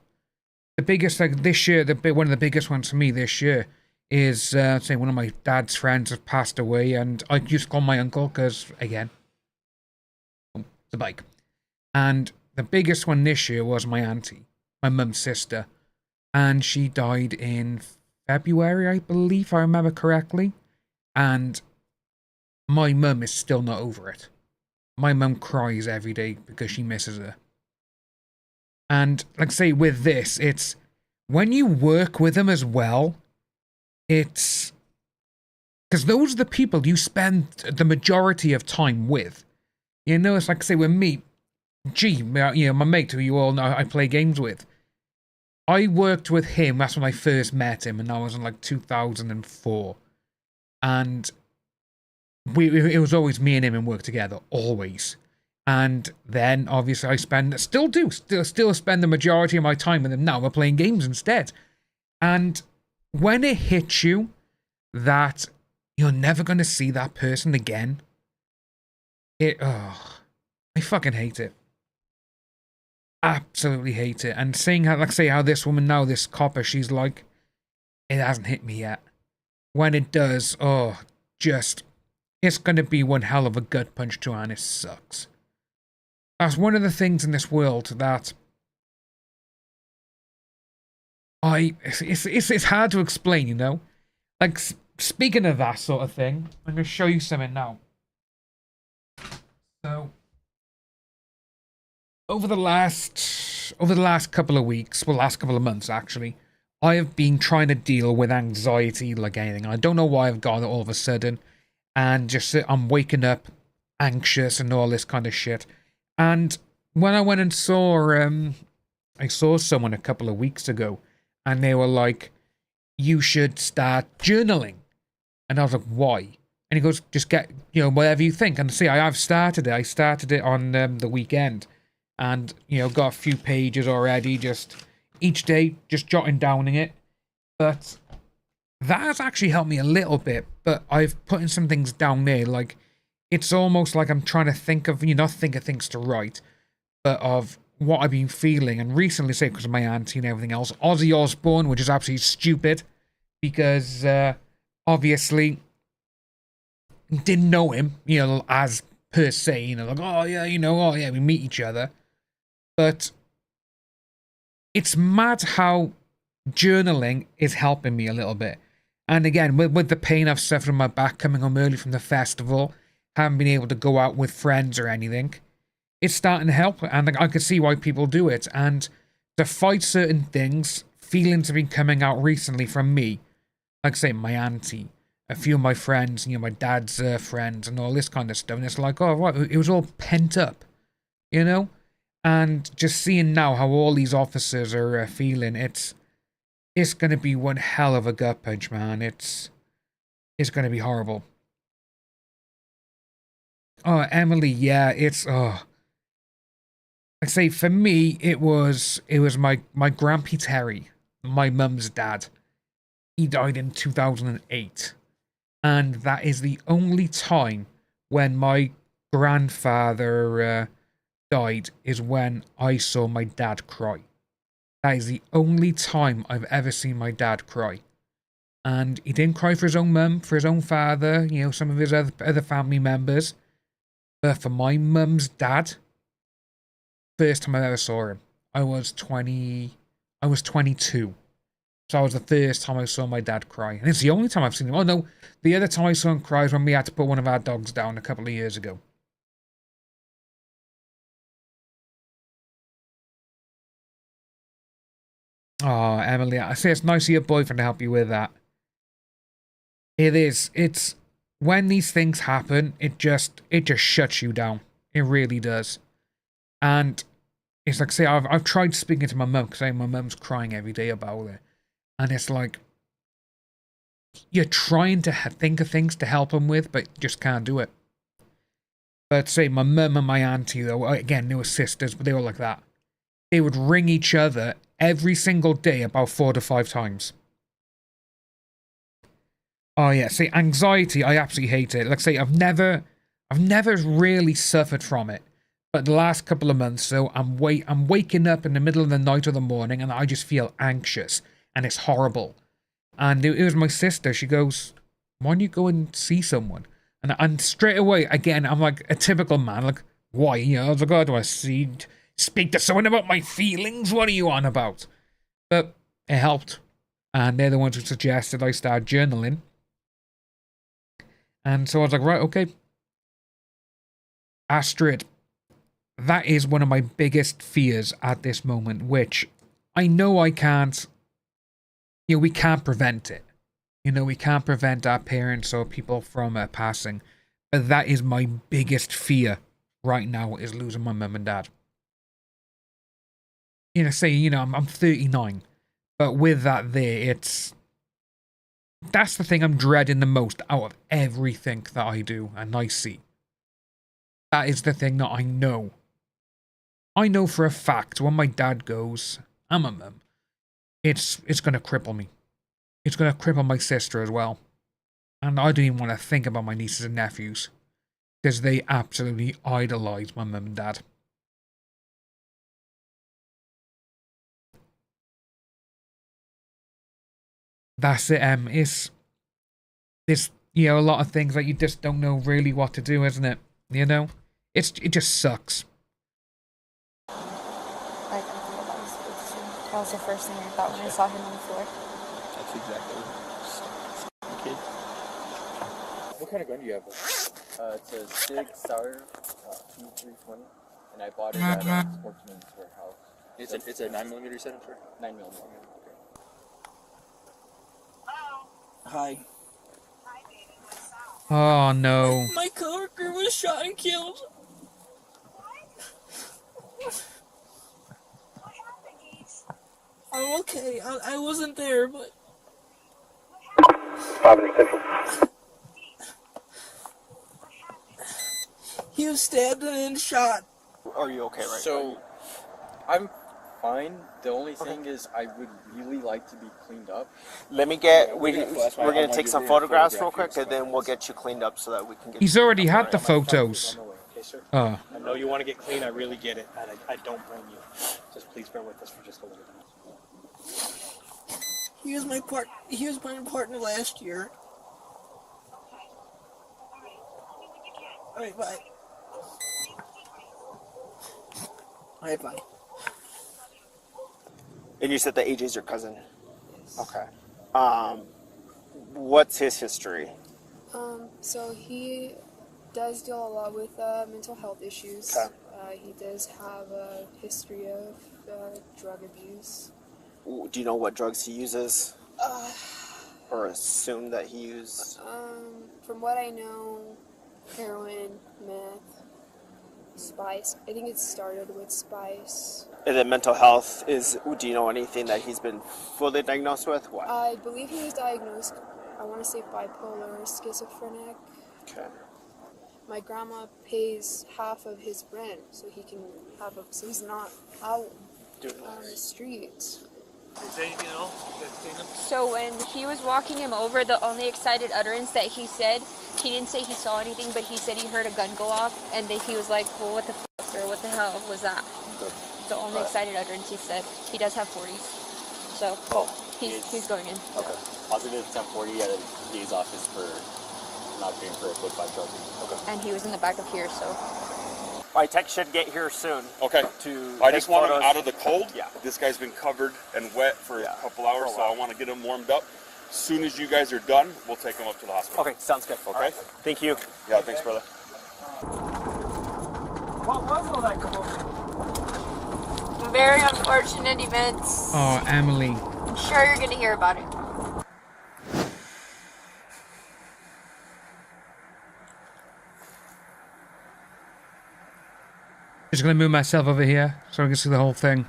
The biggest, like this year, one of the biggest ones for me this year is, say, one of my dad's friends has passed away, and I just call my uncle because, again, the bike. And the biggest one this year was my auntie, my mum's sister, and she died in February, I believe, if I remember correctly. And my mum is still not over it. My mum cries every day because she misses her. And, like I say, with this, it's when you work with them as well, it's because those are the people you spend the majority of time with. You know, it's like, say, with me, G, my mate who you all know I play games with. I worked with him, that's when I first met him, and that was in like 2004. And it was always me and him and work together, always. And then, obviously, I still spend the majority of my time with him now. We're playing games instead. And when it hits you that you're never going to see that person again, I fucking hate it. Absolutely hate it. And seeing how, like, say, how this woman now, this copper, she's like, it hasn't hit me yet. When it does, it's going to be one hell of a gut punch to her, and it sucks. That's one of the things in this world that it's hard to explain, you know? Like, speaking of that sort of thing, I'm going to show you something now. So, over the last couple of weeks, well, last couple of months, actually, I have been trying to deal with anxiety like anything. I don't know why I've got it all of a sudden. And just, I'm waking up anxious and all this kind of shit. And when I went and I saw someone a couple of weeks ago, and they were like, you should start journaling. And I was like, why? And he goes, just get, whatever you think. And see, I have started it. I started it on the weekend. And, got a few pages already, just each day, just jotting down in it. But that has actually helped me a little bit, but I've put in some things down there, like, it's almost like I'm trying to think of, not think of things to write, but of what I've been feeling, and recently, say, because of my auntie and everything else, Ozzy Osbourne, which is absolutely stupid, because, obviously, didn't know him, as per se, like, oh yeah, we meet each other, but it's mad how journaling is helping me a little bit. And again, with the pain I've suffered in my back coming home early from the festival, haven't been able to go out with friends or anything, it's starting to help, and I could see why people do it. And to fight certain things, feelings have been coming out recently from me, like say my auntie, a few of my friends, my dad's friends, and all this kind of stuff. And it's like, oh right, it was all pent up, and just seeing now how all these officers are feeling, it's going to be one hell of a gut punch, man. It's going to be horrible. Oh, Emily, yeah, it's, I say, for me, it was my Grampy Terry, my mum's dad. He died in 2008. And that is the only time when my grandfather died, is when I saw my dad cry. That is the only time I've ever seen my dad cry. And he didn't cry for his own mum, for his own father, some of his other family members. But for my mum's dad, first time I ever saw him, I was 22. So that was the first time I saw my dad cry. And it's the only time I've seen him. Oh no, the other time I saw him cry was when we had to put one of our dogs down a couple of years ago. Oh, Emily, I say it's nice of your boyfriend to help you with that. It is. It's when these things happen, it just shuts you down. It really does. And it's like, say, I've tried speaking to my mum, because my mum's crying every day about it. And it's like, you're trying to think of things to help them with, but just can't do it. But say, my mum and my auntie, though, again, they were sisters, but they were like that. They would ring each other every single day about 4 to 5 times. Oh yeah, see, anxiety, I absolutely hate it. Like say, I've never really suffered from it. But the last couple of months, so I'm waking up in the middle of the night or the morning, and I just feel anxious, and it's horrible. And it was my sister. She goes, "Why don't you go and see someone?" And straight away, again, I'm like a typical man, like, why? I was like, oh, do I speak to someone about my feelings? What are you on about? But it helped, and they're the ones who suggested I start journaling. And so I was like, right, okay. Astrid, that is one of my biggest fears at this moment, which I know I can't, we can't prevent it. We can't prevent our parents or people from passing. But that is my biggest fear right now, is losing my mum and dad. Say, I'm 39. But with that there, that's the thing I'm dreading the most out of everything that I do and I see. That is the thing that I know. I know for a fact when my dad goes, and my mum, it's going to cripple me. It's going to cripple my sister as well. And I don't even want to think about my nieces and nephews, because they absolutely idolize my mum and dad. That's it, it's a lot of things that you just don't know really what to do, isn't it? It just sucks. Like, that was the first thing I thought when I saw him on the floor. That's exactly what kid. What kind of gun do you have? It's a SIG Sauer 2320, and I bought it at Sportsman's Warehouse. It's a 9mm senator? 9mm. Okay. Hi. Oh no. My coworker was shot and killed. I'm okay. I wasn't there, but... He was stabbed and then shot. Are you okay right now? So, I'm fine. The only thing is, I would really like to be cleaned up. Let me get. We're gonna take some photographs real quick, and then we'll get you cleaned up so that we can get. He's already had the photos. Okay, sir. Oh. I know you want to get clean. I really get it. I don't blame you. Just please bear with us for just a little bit. He was my partner last year. Alright, bye. Alright, bye. And you said that AJ's your cousin? Yes. Okay. What's his history? So he does deal a lot with mental health issues. Okay. He does have a history of drug abuse. Do you know what drugs he uses? Or assume that he used? From what I know, heroin, meth, spice. I think it started with spice. And then mental health is, do you know anything that he's been fully diagnosed with? What? I believe he was diagnosed, I want to say bipolar or schizophrenic. Okay. My grandma pays half of his rent so he can have a, so he's not out on the streets. So when he was walking him over, the only excited utterance that he said, he didn't say he saw anything, but he said he heard a gun go off, and then he was like, well, what the fuck, or what the hell was that? The only excited utterance he said. He does have 40s, so he's going in. Okay. Positive 1040 at a day's office for not paying for a foot 5 drug. Okay. And he was in the back of here, so. My tech should get here soon. Okay. I just want him out of the cold. Yeah. This guy's been covered and wet for a couple hours, so I want to get him warmed up. As soon as you guys are done, we'll take him up to the hospital. Okay, sounds good. Okay. Right. Thank you. Yeah, thanks, brother. What was all that commotion? Very unfortunate events. Oh, Emily. I'm sure you're going to hear about it. Just gonna move myself over here so I can see the whole thing.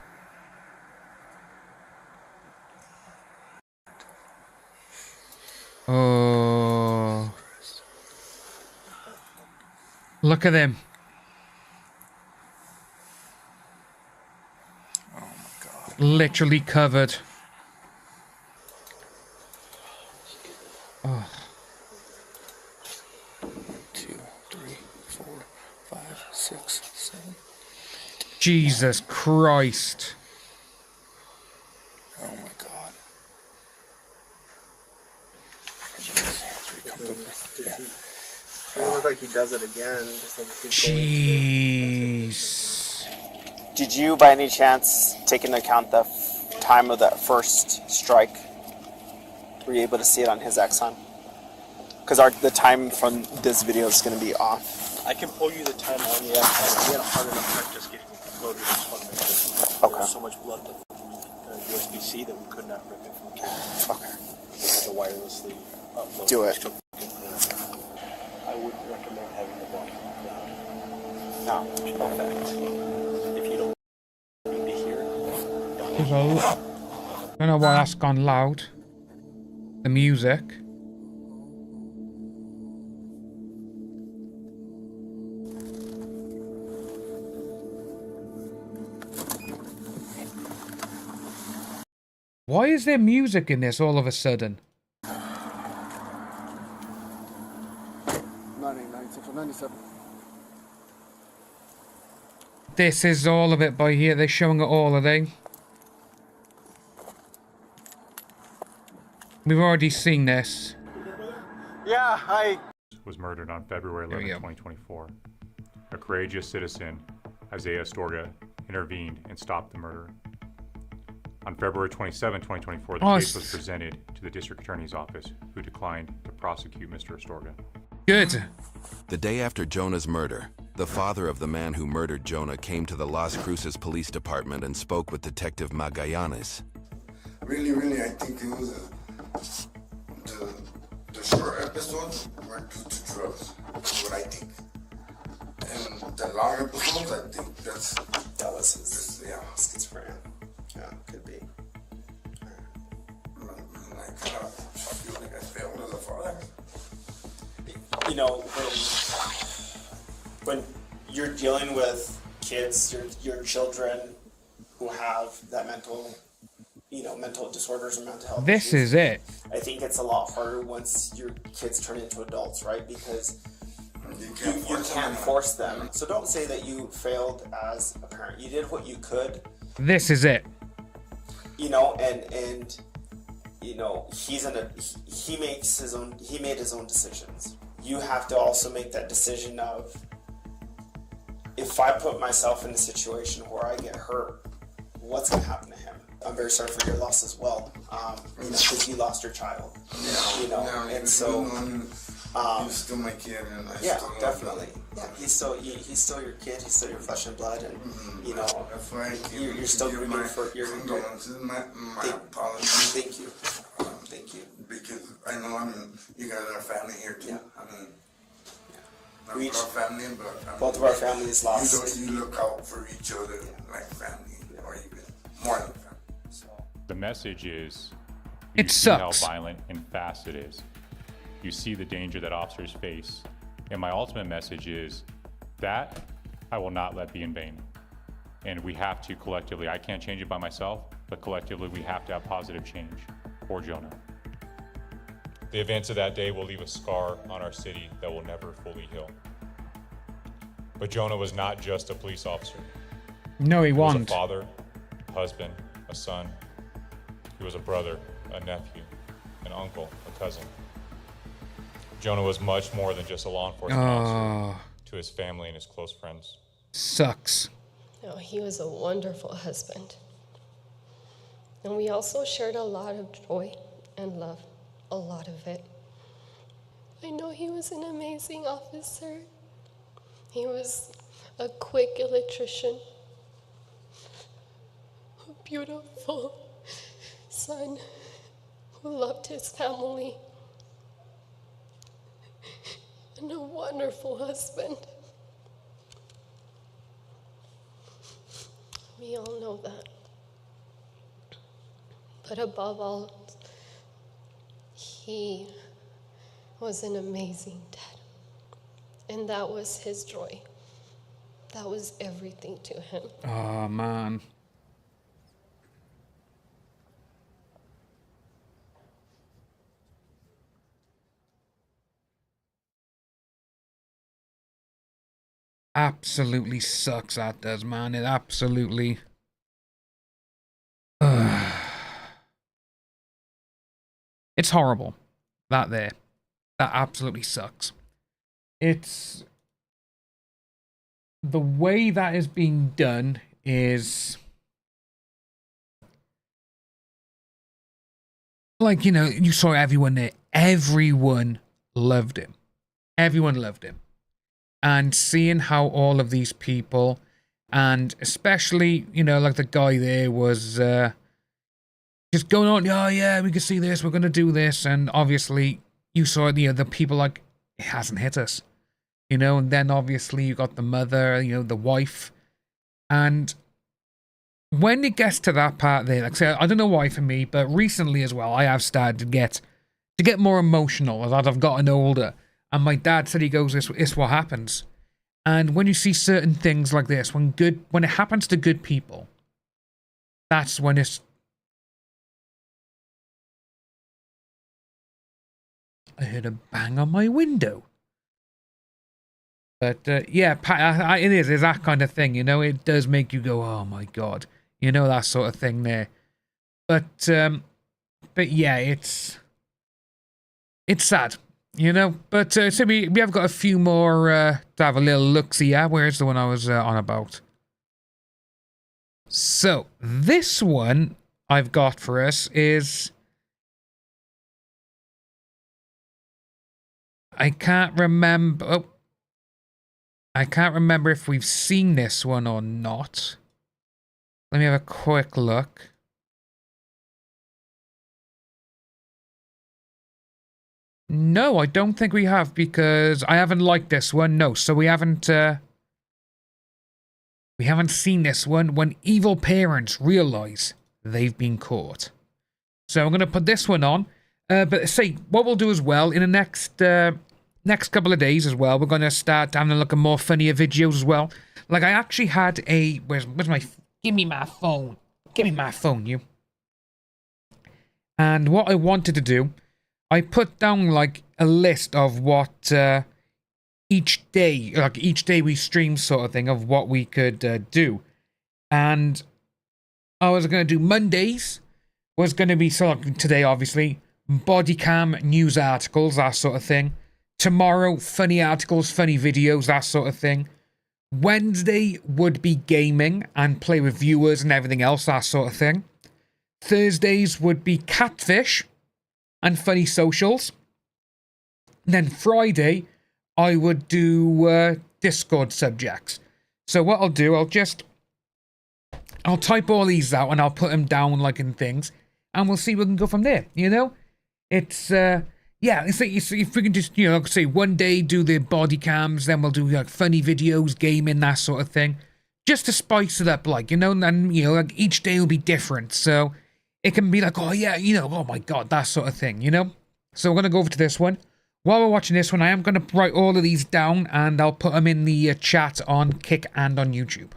Oh. Look at him. Oh my God. Literally covered. Oh. 2, 3, 4, 5, 6, 7. Jesus Christ. Oh my God. It looks like he does it again. Jeez. Did you, by any chance, take into account the time of that first strike? Were you able to see it on his Exxon? Because the time from this video is going to be off. I can pull you the time on the Exxon. We had a hard enough time just getting loaded this one. Okay. There was so much blood that the USB-C that we could not rip it from the cable. Okay. We had to wirelessly upload. Do it. I wouldn't recommend having the volume down. No. In fact, if you don't need to hear, There's a lot. I don't know why that's gone loud. The music. Why is there music in this all of a sudden? 98, 96, 97. This is all of it by here. They're showing it all, are they? We've already seen this. Yeah, was murdered on February 11, 2024. A courageous citizen, Isaiah Astorga, intervened and stopped the murder. On February 27, 2024, the case was presented to the district attorney's office, who declined to prosecute Mr. Astorga. Good. The day after Jonah's murder, the father of the man who murdered Jonah came to the Las Cruces Police Department and spoke with Detective Magallanes. Really, I think it was the short episodes were due to drugs. That's what I think. And the long episodes, I think that was his schizophrenia. Yeah, could be. I feel like I failed as a father. You know, when you're dealing with kids, your children, who have that mental disorders or mental health This issues. is it. I think it's a lot harder once your kids turn into adults, right? Because you can't force them. So don't say that you failed as a parent. You did what you could. This is it. You know, and you know, he made his own decisions. You have to also make that decision of, if I put myself in a situation where I get hurt, what's going to happen to him? I'm very sorry for your loss as well, you know, because you lost your child, you know, and so, he's still my kid, and I yeah, still definitely, yeah, he's still your kid, he's still your flesh and blood, and you know, that's why you're still grieving for your condolences, my apologies. Thank you, thank you, because I know you guys are family here too. Yeah. I mean, we each, our family, but both of our families lost. You look out for each other like family, or even more than family. The message is, it you see sucks. how violent and fast it is. You see the danger that officers face. And my ultimate message is that I will not let be in vain. And we have to collectively, I can't change it by myself, but collectively we have to have positive change for Jonah. The events of that day will leave a scar on our city that will never fully heal. But Jonah was not just a police officer. No, he was wasn't. a father, husband, a son. He was a brother, a nephew, an uncle, a cousin. Jonah was much more than just a law enforcement officer to his family and his close friends. Sucks. No, he was a wonderful husband. And we also shared a lot of joy and love, a lot of it. I know he was an amazing officer. He was a quick electrician, a beautiful son who loved his family, and a wonderful husband. We all know that. But above all, he was an amazing dad. And that was his joy. That was everything to him. Oh, man. Absolutely sucks, that does, man. It absolutely... It's horrible. That there. That absolutely sucks. It's... The way that is being done is... Like, you know, you saw everyone there. Everyone loved him. Everyone loved him. And seeing how all of these people, and especially, you know, like the guy there was just going on, oh yeah, we can see this, we're going to do this. And obviously, you saw, you know, the people like, it hasn't hit us. You know, and then obviously you got the mother, you know, the wife. And when it gets to that part there, like I say, I don't know why for me, but recently as well, I have started to get more emotional as I've gotten older. And my dad said, he goes, it's what happens. And when you see certain things like this, when it happens to good people, that's when it's... I heard a bang on my window. But yeah, it is. It's that kind of thing, you know. It does make you go, oh my God. You know, that sort of thing there. But yeah, it's sad. You know, but so we have got a few more to have a little look-see at. Where's the one I was on about? So, this one I've got for us is... I can't remember... Oh. I can't remember if we've seen this one or not. Let me have a quick look. No, I don't think we have, because I haven't liked this one. No, so we haven't seen this one. When evil parents realize they've been caught. So I'm going to put this one on. But say, what we'll do as well, in the next couple of days as well, we're going to start having a look at more funnier videos as well. Like, I actually had a... Where's my Give me my phone. Give me my phone, you. And what I wanted to do, I put down like a list of what each day we stream sort of thing of what we could do. And I was going to do Mondays, was going to be, so like today obviously, body cam news articles, that sort of thing. Tomorrow, funny articles, funny videos, that sort of thing. Wednesday would be gaming and play with viewers and everything else, that sort of thing. Thursdays would be catfish and funny socials. And then Friday, I would do Discord subjects. So what I'll do, I'll type all these out and I'll put them down like in things. And we'll see where we can go from there, you know? It's, yeah, if we can just, you know, say one day do the body cams, then we'll do like funny videos, gaming, that sort of thing. Just to spice it up, like, you know, and, you know, like each day will be different. So it can be like, oh yeah, you know, oh my God, that sort of thing, you know? So we're going to go over to this one. While we're watching this one, I am going to write all of these down and I'll put them in the chat on Kick and on YouTube.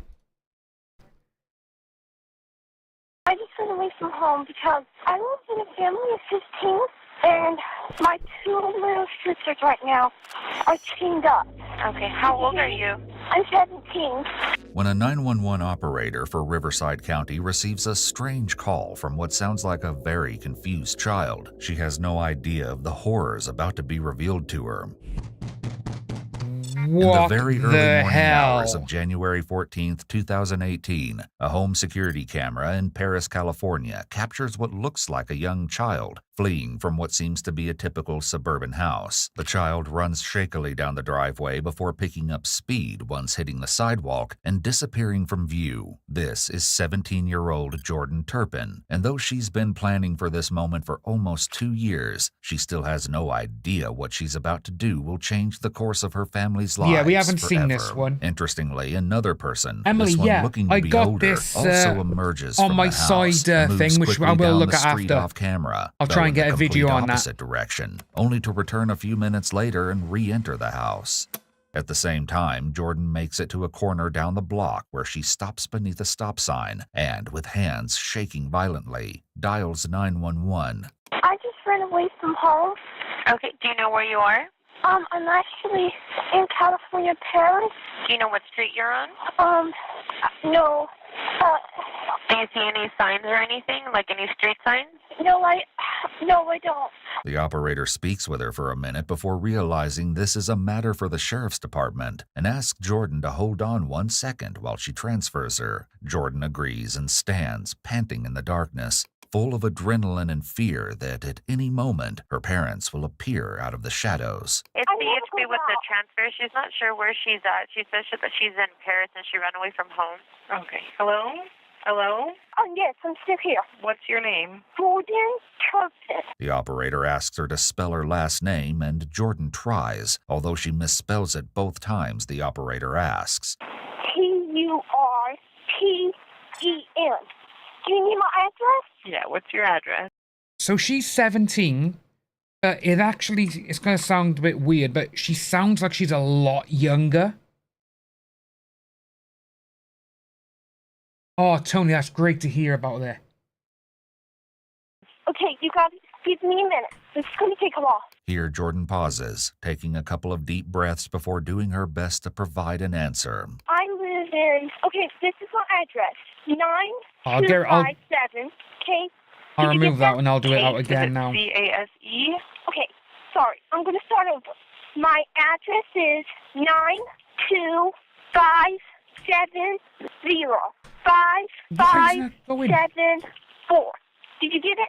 I just went away from home because I live in a family of 15, and my two little sisters right now are chained up. Okay, how old are you? I'm 17. When a 911 operator for Riverside County receives a strange call from what sounds like a very confused child, she has no idea of the horrors about to be revealed to her. In the very early morning hours of January 14th, 2018, a home security camera in Paris, California captures what looks like a young child fleeing from what seems to be a typical suburban house. The child runs shakily down the driveway before picking up speed once hitting the sidewalk and disappearing from view. This is 17-year-old Jordan Turpin, and though she's been planning for this moment for almost 2 years, she still has no idea what she's about to do will change the course of her family's lives. Yeah, we haven't forever. seen this one. Interestingly, another person, Emily, this one yeah, looking to I be got older, this also emerges on from my the house, side moves thing, which I quickly will down look the at street after. off camera, I'll try and get a video on that. Opposite direction, only to return a few minutes later and re-enter the house. At the same time, Jordan makes it to a corner down the block where she stops beneath a stop sign and, with hands shaking violently, dials 911. I just ran away from home. Okay, do you know where you are? I'm actually in California, Paris. Do you know what street you're on? No. Do you see any signs or anything, like any street signs? No, I don't. The operator speaks with her for a minute before realizing this is a matter for the sheriff's department and asks Jordan to hold on 1 second while she transfers her. Jordan agrees and stands, panting in the darkness, full of adrenaline and fear that at any moment her parents will appear out of the shadows. It's BHB with the transfer. She's not sure where she's at. She says that she's in Paris and she ran away from home. Okay. Hello? Hello? Oh, yes, I'm still here. What's your name? Jordan Turpin. The operator asks her to spell her last name, and Jordan tries, although she misspells it both times the operator asks. Turpin. Do you need my address? Yeah, what's your address? So she's 17, but it's going to sound a bit weird, but she sounds like she's a lot younger. Oh, Tony, that's great to hear about that. Okay, you got to give me a minute. This is going to take a while. Here, Jordan pauses, taking a couple of deep breaths before doing her best to provide an answer. I live in... Okay, this is my address. 9257. Okay. I'll remove that and I'll do it out again now. C-A-S-E? Okay, sorry. I'm going to start over. My address is 92570. 5574. Did you get it?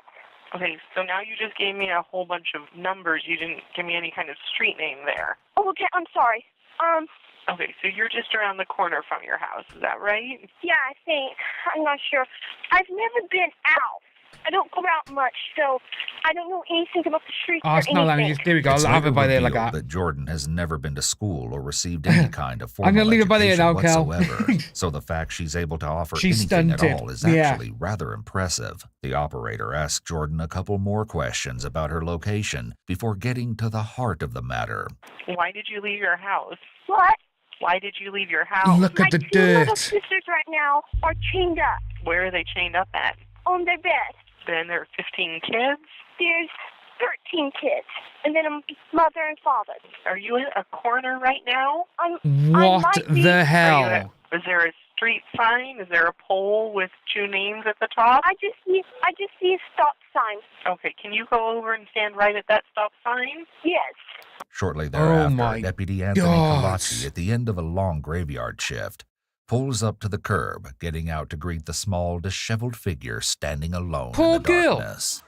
Okay, so now you just gave me a whole bunch of numbers. You didn't give me any kind of street name there. Oh, okay, I'm sorry. Okay, so you're just around the corner from your house, is that right? Yeah, I think. I'm not sure. I've never been out. I don't go out much, so I don't know anything about the streets or it's not anything. There we go. I'll have it by there like that. that. Jordan has never been to school or received any kind of formal I'm going to leave it by there now, Cal. whatsoever. So the fact she's able to offer She's anything stunted. at all is actually rather impressive. The operator asks Jordan a couple more questions about her location before getting to the heart of the matter. Why did you leave your house? What? Why did you leave your house? Look at the My two little dirt. sisters right now are chained up Where are they chained up at? on their bed. Then there are 15 kids? There's 13 kids, and then a mother and father. Are you in a corner right now? What the hell? Is there a street sign? Is there a pole with two names at the top? I just see a stop sign. Okay, can you go over and stand right at that stop sign? Yes. Shortly thereafter, my Deputy Anthony God. Colazzi, at the end of a long graveyard shift, pulls up to the curb, getting out to greet the small, disheveled figure standing alone Poor in the girl. darkness.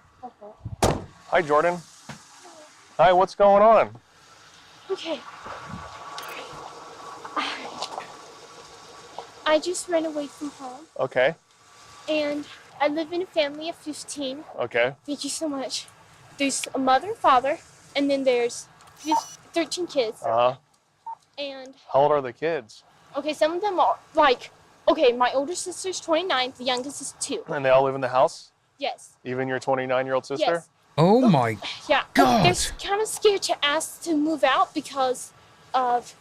Hi, Jordan. Hi, what's going on? Okay. I just ran away from home, Okay. and I live in a family of 15. Okay. Thank you so much. There's a mother and father, and then there's 13 kids. Uh-huh. And, How old are the kids? okay, some of them are, like, okay, my older sister's 29, the youngest is 2. And they all live in the house? Yes. Even your 29-year-old sister? Yes. Oh my Yeah. God. They're kind of scared to ask to move out because of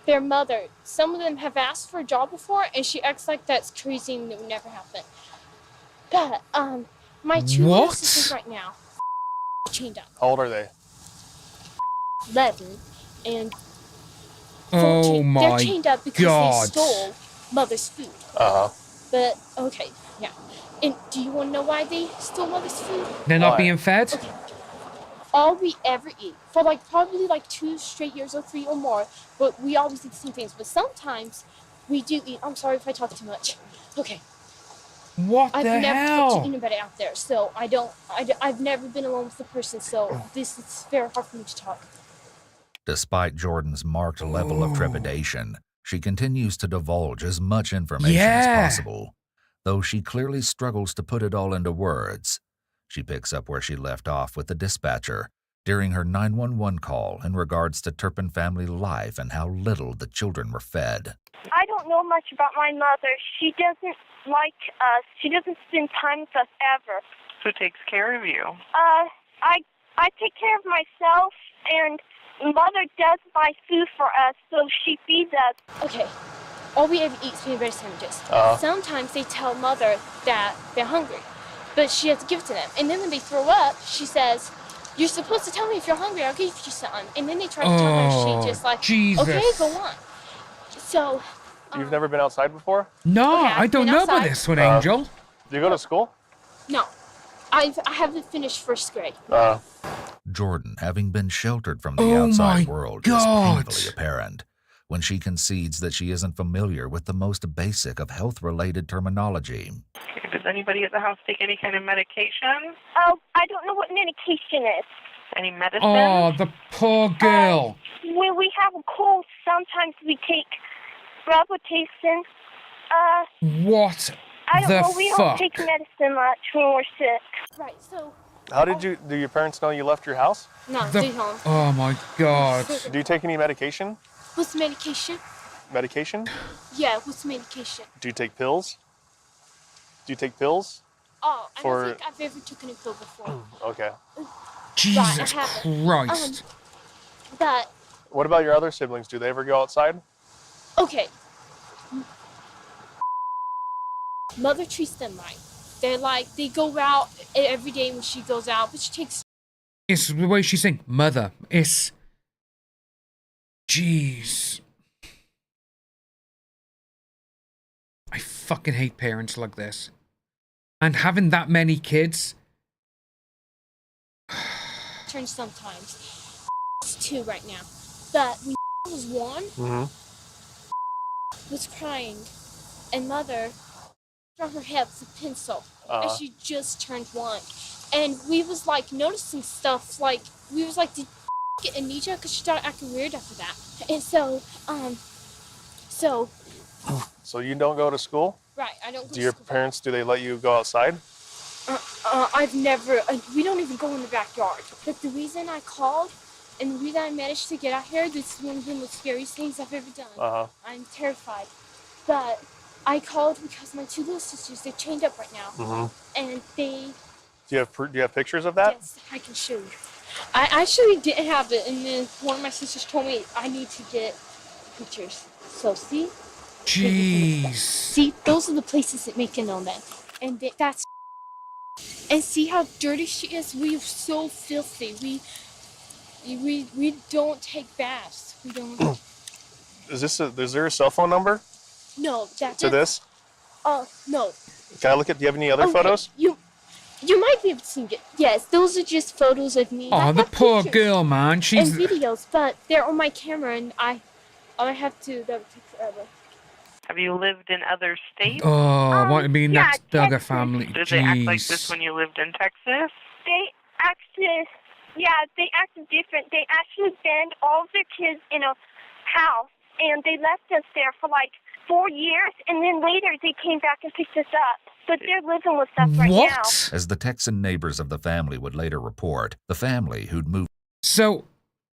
their mother. Some of them have asked for a job before, and she acts like that's crazy and it would never happen. But, my 2 little What? sisters right now chained up. How old are they? 11 and 14. Oh They're my chained up because God. they stole mother's food. Uh-huh. But, okay, yeah. And do you want to know why they stole mother's food? They're not Why? being fed? All we ever eat for like probably like 2 straight years or 3 or more, but we always eat the same things. But sometimes we do eat. I'm sorry if I talk too much. Okay. What I've the never hell? talked to anybody out there, so I've never been alone with a person, so this is very hard for me to talk. Despite Jordan's marked level of trepidation, she continues to divulge as much information Yeah. as possible, though she clearly struggles to put it all into words. She picks up where she left off with the dispatcher during her 911 call in regards to Turpin family life and how little the children were fed. I don't know much about my mother. She doesn't like us. She doesn't spend time with us ever. Who takes care of you? I take care of myself, and Mother does buy food for us, so she feeds us. Okay. All we ever eat is peanut butter sandwiches. Sometimes they tell Mother that they're hungry, but she has to give it to them. And then when they throw up, she says, "You're supposed to tell me if you're hungry. I'll give you something." And then they try to tell her, she just like, Jesus. "Okay, go on." So. You've never been outside before? No, Okay, I don't been know about outside. this one, Angel. Do you go to school? No, I haven't finished first grade. Jordan, having been sheltered from the Oh outside my world, God. is painfully apparent when she concedes that she isn't familiar with the most basic of health-related terminology. Does anybody at the house take any kind of medication? Oh, I don't know what medication is. Any medicine? Oh, the poor girl. When we have a cold, sometimes we take Robitussin. What I don't the know. We don't fuck? take medicine much when we're sick. Right. So. How did you, do your parents know you left your house? No, The- stay home. Oh my God. Do you take any medication? What's medication? Medication? Yeah, what's medication? Do you take pills? Do you take pills? Oh, I For- don't think I've ever taken a pill before. Okay. Jesus I haven't. Christ. But What about your other siblings? Do they ever go outside? okay. Mother treats them right. They're like, they go out every day when she goes out, but she takes. It's the way she's saying, mother. It's. Jeez. I fucking hate parents like this. And having that many kids. Turn sometimes. It's 2 right now. But when was 1, was crying, and Mother on her head with a pencil, and she just turned 1. And we was like noticing stuff, like we was like, did get amnesia? Because she started acting weird after that. And so, So you don't go to school? right, I don't go Do to your school. parents, do they let you go outside? I've never, we don't even go in the backyard. But the reason I called and the reason I managed to get out here, this is one of the most scariest things I've ever done. I'm terrified. But I called because my 2 little sisters, they're chained up right now. And they, Do you have pictures of that? yes, I can show you. I actually didn't have it, and then one of my sisters told me I need to get pictures. So see? Jeez. See, those are the places that make it on that. And that's... And see how dirty she is? We're so filthy. We don't take baths. We don't... Is there a cell phone number? No, that's... To this? Oh, no. Can I look at, do you have any other photos? You might be able to see it. Yes, those are just photos of me. Oh, the poor girl, man. She's... And videos, but they're on my camera, and I have to... That would take forever. Have you lived in other states? Oh, want to be next Duggar family. Did they act like this when you lived in Texas? They acted different. They actually banned all of their kids in a house, and they left us there for like 4 years, and then later they came back and picked us up. But they're living with us right now. As the Texan neighbors of the family would later report, the family who'd moved... So,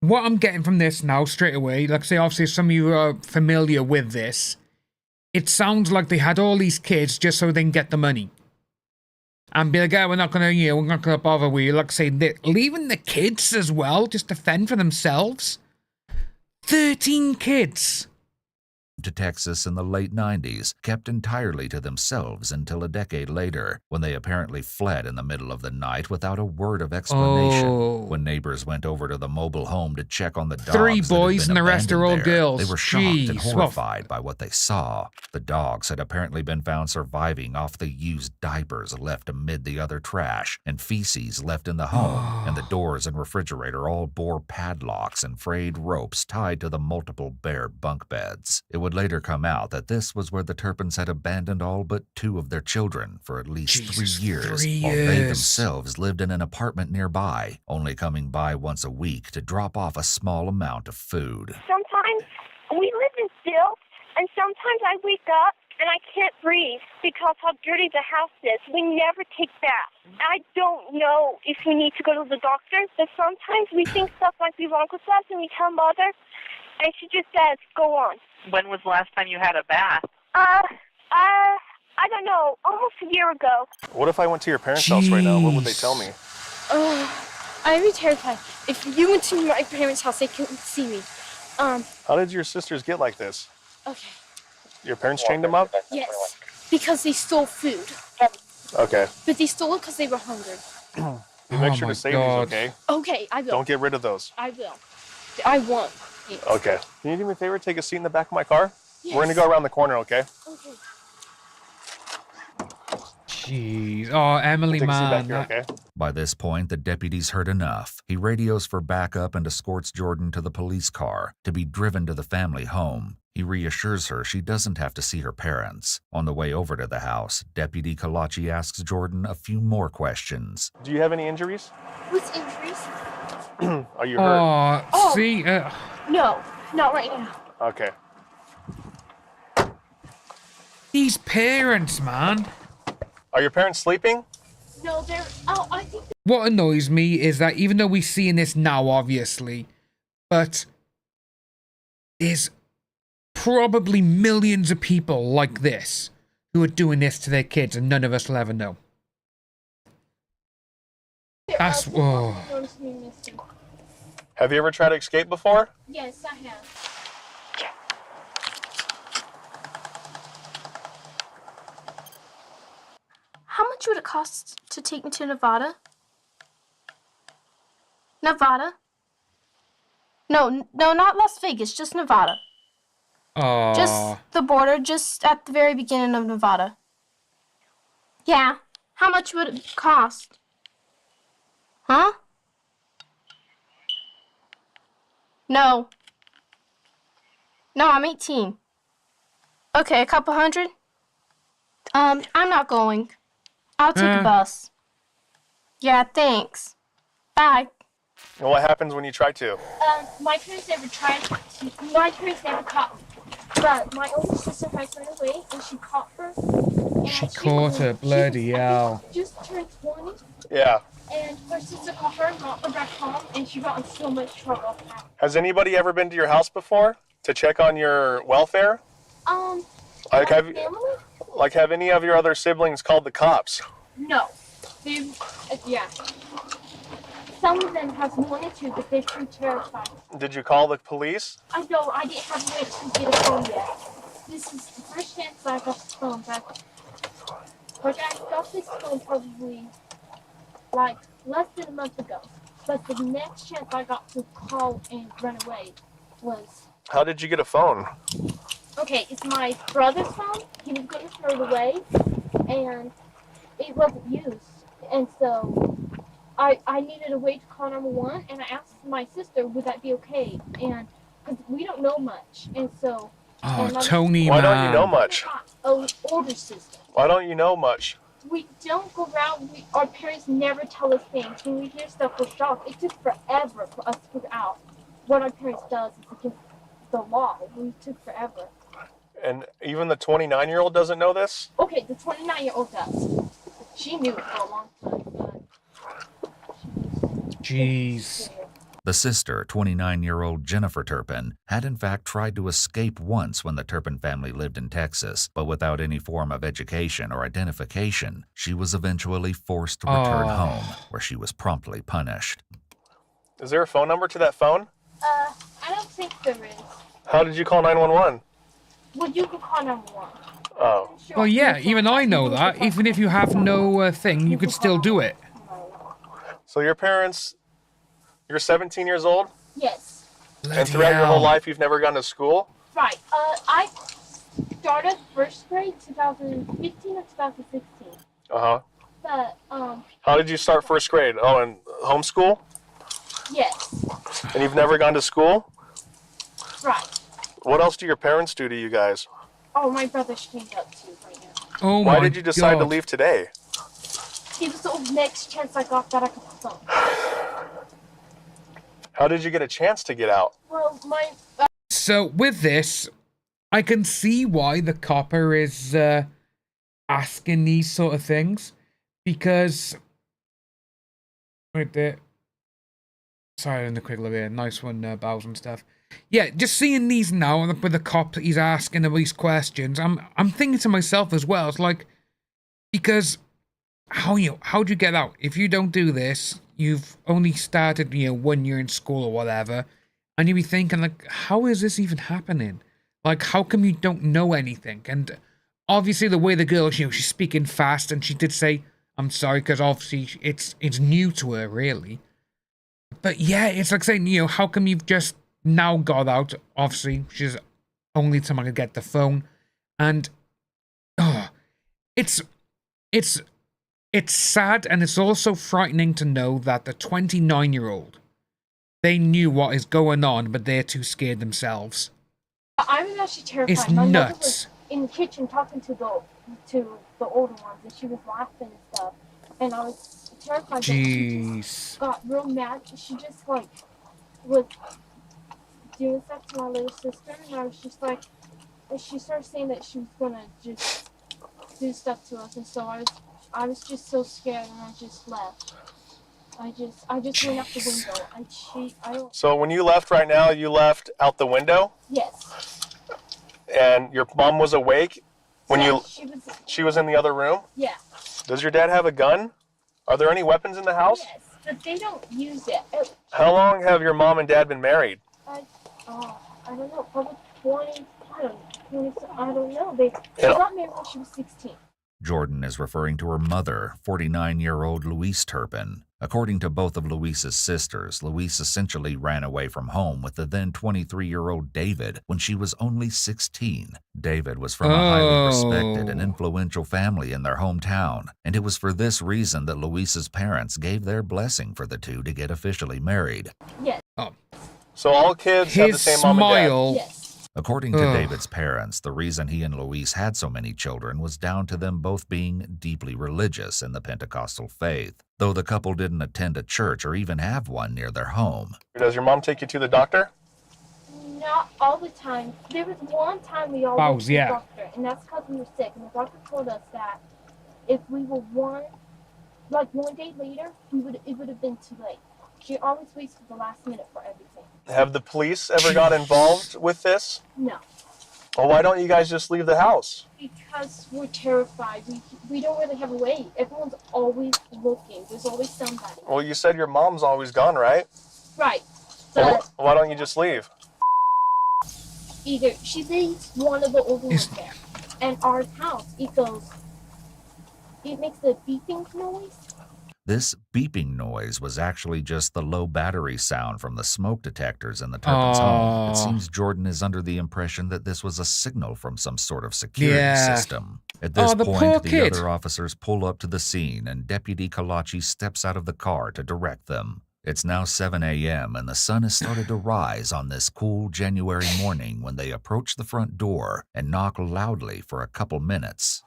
what I'm getting from this now, straight away, like I say, obviously some of you are familiar with this, it sounds like they had all these kids just so they can get the money. And be like, we're not going to bother with you. Like I say, they're leaving the kids as well, just to fend for themselves. 13 kids. To Texas in the late 90s, kept entirely to themselves until a decade later, when they apparently fled in the middle of the night without a word of explanation. When neighbors went over to the mobile home to check on the dogs, 3 boys and the rest are all girls. They were shocked and horrified by what they saw. The dogs had apparently been found surviving off the used diapers left amid the other trash, and feces left in the home, and the doors and refrigerator all bore padlocks and frayed ropes tied to the multiple bare bunk beds. It would later come out that this was where the Turpins had abandoned all but 2 of their children for at least 3 years, while they themselves lived in an apartment nearby, only coming by once a week to drop off a small amount of food. Sometimes we live in filth, and sometimes I wake up and I can't breathe because how dirty the house is. We never take baths. I don't know if we need to go to the doctor, but sometimes we think stuff might be wrong with us, and we tell Mother, and she just says, go on. When was the last time you had a bath? I don't know, almost a year ago. What if I went to your parents' house right now? What would they tell me? I'd be terrified. If you went to my parents' house, they couldn't see me. How did your sisters get like this? Okay. Your parents chained them up? Yes, because they stole food. Okay. But they stole it because they were hungry. You make sure to save these, okay? Okay, I will. Don't get rid of those. I will. I won't. Yes. Okay. Can you do me a favor? Take a seat in the back of my car? Yes. We're going to go around the corner, okay? Okay. Jeez. Oh, Emily, man. Here, okay? By this point, the deputies heard enough. He radios for backup and escorts Jordan to the police car to be driven to the family home. He reassures her she doesn't have to see her parents. On the way over to the house, Deputy Kalachi asks Jordan a few more questions. Do you have any injuries? What's injuries? Are you hurt? Oh, see? No, not right now. Okay. These parents, man. Are your parents sleeping? No, they're... Oh, I think... What annoys me is that even though we're seeing this now, obviously, but there's probably millions of people like this who are doing this to their kids, and none of us will ever know. That's... Oh. Have you ever tried to escape before? Yes, I have. How much would it cost to take me to Nevada? Nevada? No, not Las Vegas, just Nevada. Just the border, just at the very beginning of Nevada. Yeah. How much would it cost? Huh? No. No, I'm 18. Okay, a couple hundred? I'm not going. I'll take a bus. Yeah, thanks. Bye. And what happens when you try to? My parents never caught me. But my older sister has run away, and she caught her. She caught her, bloody hell. She just turned 20. Yeah. And her sister caught her, brought her back home, and she got in so much trouble. Has anybody ever been to your house before to check on your welfare? Like, have any of your other siblings called the cops? No. Yeah. some of them have wanted to, but they're too terrified. Did you call the police? I didn't have a way to get a phone yet. This is the first chance I got this phone back. Like, I got this phone probably, like, less than a month ago. But the next chance I got to call and run away was... How did you get a phone? Okay, it's my brother's phone. He was going to throw it away, and it wasn't used. And so I needed a way to call 911, and I asked my sister, would that be okay? And because we don't know much, and so... Oh, Tony, Why don't you know much? Older sister. Why don't you know much? We don't go around, our parents never tell us things. When we hear stuff, we're shocked. It took forever for us to figure out what our parents does is against the law. We took forever. And even the 29-year-old doesn't know this? Okay, the 29-year-old does. She knew it for a long time, but... Jeez. The sister, 29-year-old Jennifer Turpin, had in fact tried to escape once when the Turpin family lived in Texas, but without any form of education or identification, she was eventually forced to return home, where she was promptly punished. Is there a phone number to that phone? I don't think there is. How did you call 911? Well, you could call 911. Oh. Well, yeah, even I know that. Even if you have no thing, you could still do it. So your parents... You're 17 years old? Yes. And throughout your whole life, you've never gone to school? Right. I started first grade 2015 or 2016. Uh-huh. But, How did you start first grade? Oh, in homeschool? yes. And you've never gone to school? Right. What else do your parents do to you guys? Oh, my brother changed up too right now. Oh, Why did you decide to leave today? It was the next chance I got that I could phone. How did you get a chance to get out? Well, So, with this, I can see why the copper is asking these sort of things. Because... Right there. Sorry, in the quick look here. Nice one, bows and stuff. Yeah, just seeing these now with the cop he's asking all these questions, I'm thinking to myself as well. It's like, because how'd you get out? If you don't do this, you've only started 1 year in school or whatever, and you'd be thinking like, how is this even happening? Like, how come you don't know anything? And obviously the way the girl, she's speaking fast, and she did say, I'm sorry, because obviously it's new to her, really. But yeah, it's like saying, how come you've just now got out? Obviously, she's only someone to get the phone. And, it's sad, and it's also frightening to know that the 29-year-old, they knew what is going on, but they're too scared themselves. I was actually terrified. It's My mother nuts. was in the kitchen talking to the older ones, and she was laughing and stuff. And I was terrified. Jeez. She got real mad. She just was doing stuff to my little sister, and I was just like, and she started saying that she was gonna just do stuff to us, and so I was just so scared, and I just left. I just went out the window. So when you left right now, you left out the window? Yes. And your mom was awake when Yeah, she was in the other room? Yeah. Does your dad have a gun? Are there any weapons in the house? Yes, but they don't use it. How long have your mom and dad been married? I don't know, probably 20, I don't know. They got married when she was 16. Jordan is referring to her mother, 49-year-old Louise Turpin. According to both of Louise's sisters, Louise essentially ran away from home with the then 23-year-old David when she was only 16. David was from a highly respected and influential family in their hometown, and it was for this reason that Louise's parents gave their blessing for the two to get officially married. Yes. So all kids have the same mom and dad? Yes. According to David's parents, the reason he and Louise had so many children was down to them both being deeply religious in the Pentecostal faith, though the couple didn't attend a church or even have one near their home. Does your mom take you to the doctor? Not all the time. There was one time we all went to the doctor, and that's because we were sick, and the doctor told us that if we were one day later, it would have been too late. She always waits for the last minute for everything. Have the police ever got involved with this? No. Well, why don't you guys just leave the house? Because we're terrified. We don't really have a way. Everyone's always looking. There's always somebody. Well, you said your mom's always gone, right? Right. So Well, why don't you just leave? either she leaves one of the older ones there, and our house, it makes a beeping noise. This beeping noise was actually just the low battery sound from the smoke detectors in the Turpin's home. It seems Jordan is under the impression that this was a signal from some sort of security system. At this point, the other officers pull up to the scene, and Deputy Michelucci steps out of the car to direct them. It's now 7 a.m., and the sun has started to rise on this cool January morning when they approach the front door and knock loudly for a couple minutes.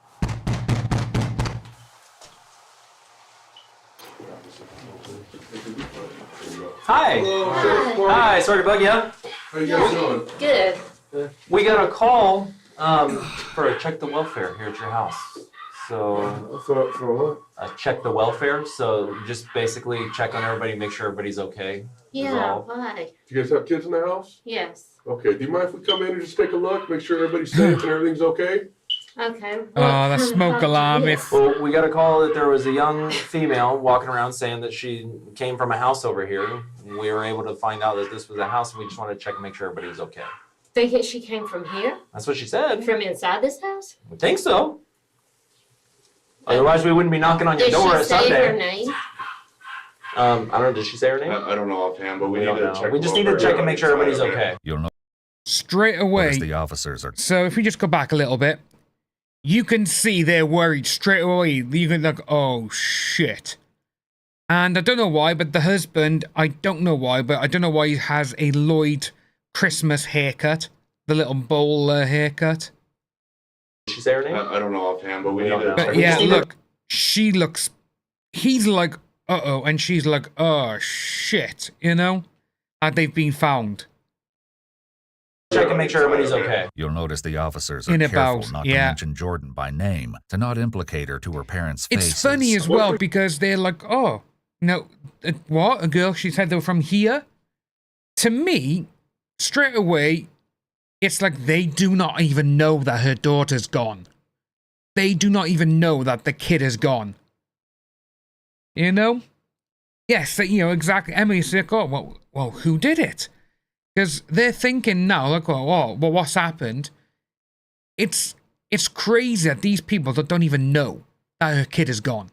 Hi. Hello. Hi. Sorry to bug you. How you guys doing? Good. We got a call for a check the welfare here at your house. So for what? Check the welfare. So just basically check on everybody, make sure everybody's okay. Yeah. Why? Do you guys have kids in the house? Yes. Okay. Do you mind if we come in and just take a look, make sure everybody's safe and everything's okay? Okay. Oh, the smoke alarm. Well, we got a call that there was a young female walking around saying that she came from a house over here. We were able to find out that this was a house, and we just wanted to check and make sure everybody was okay. Think she came from here? That's what she said. From inside this house? I think so. Otherwise, we wouldn't be knocking on your door at Sunday. Did she say her name? I don't know. Did she say her name? I don't know offhand, but we need to check. We just need to check and make sure everybody's okay. You'll know straight away. The officers are. So if we just go back a little bit, you can see they're worried straight away. You can like, oh shit. And I don't know why, but the husband, I don't know why he has a Lloyd Christmas haircut, the little bowl haircut. Did she say her name? I don't know offhand, but we need to. But yeah, look, she looks. He's like, uh-oh, and she's like, oh shit, you know, and they've been found. Check and make sure everybody's okay. You'll notice the officers are careful not to mention Jordan by name, to not implicate her to her parents' faces. It's funny as well because they're like, oh, no, what? A girl, she said they were from here? To me, straight away, it's like they do not even know that her daughter's gone. They do not even know that the kid is gone. You know? Yes, you know, exactly. Emily's like, oh, well, who did it? Because they're thinking now, like, well, what's happened? It's crazy that these people don't even know that her kid is gone.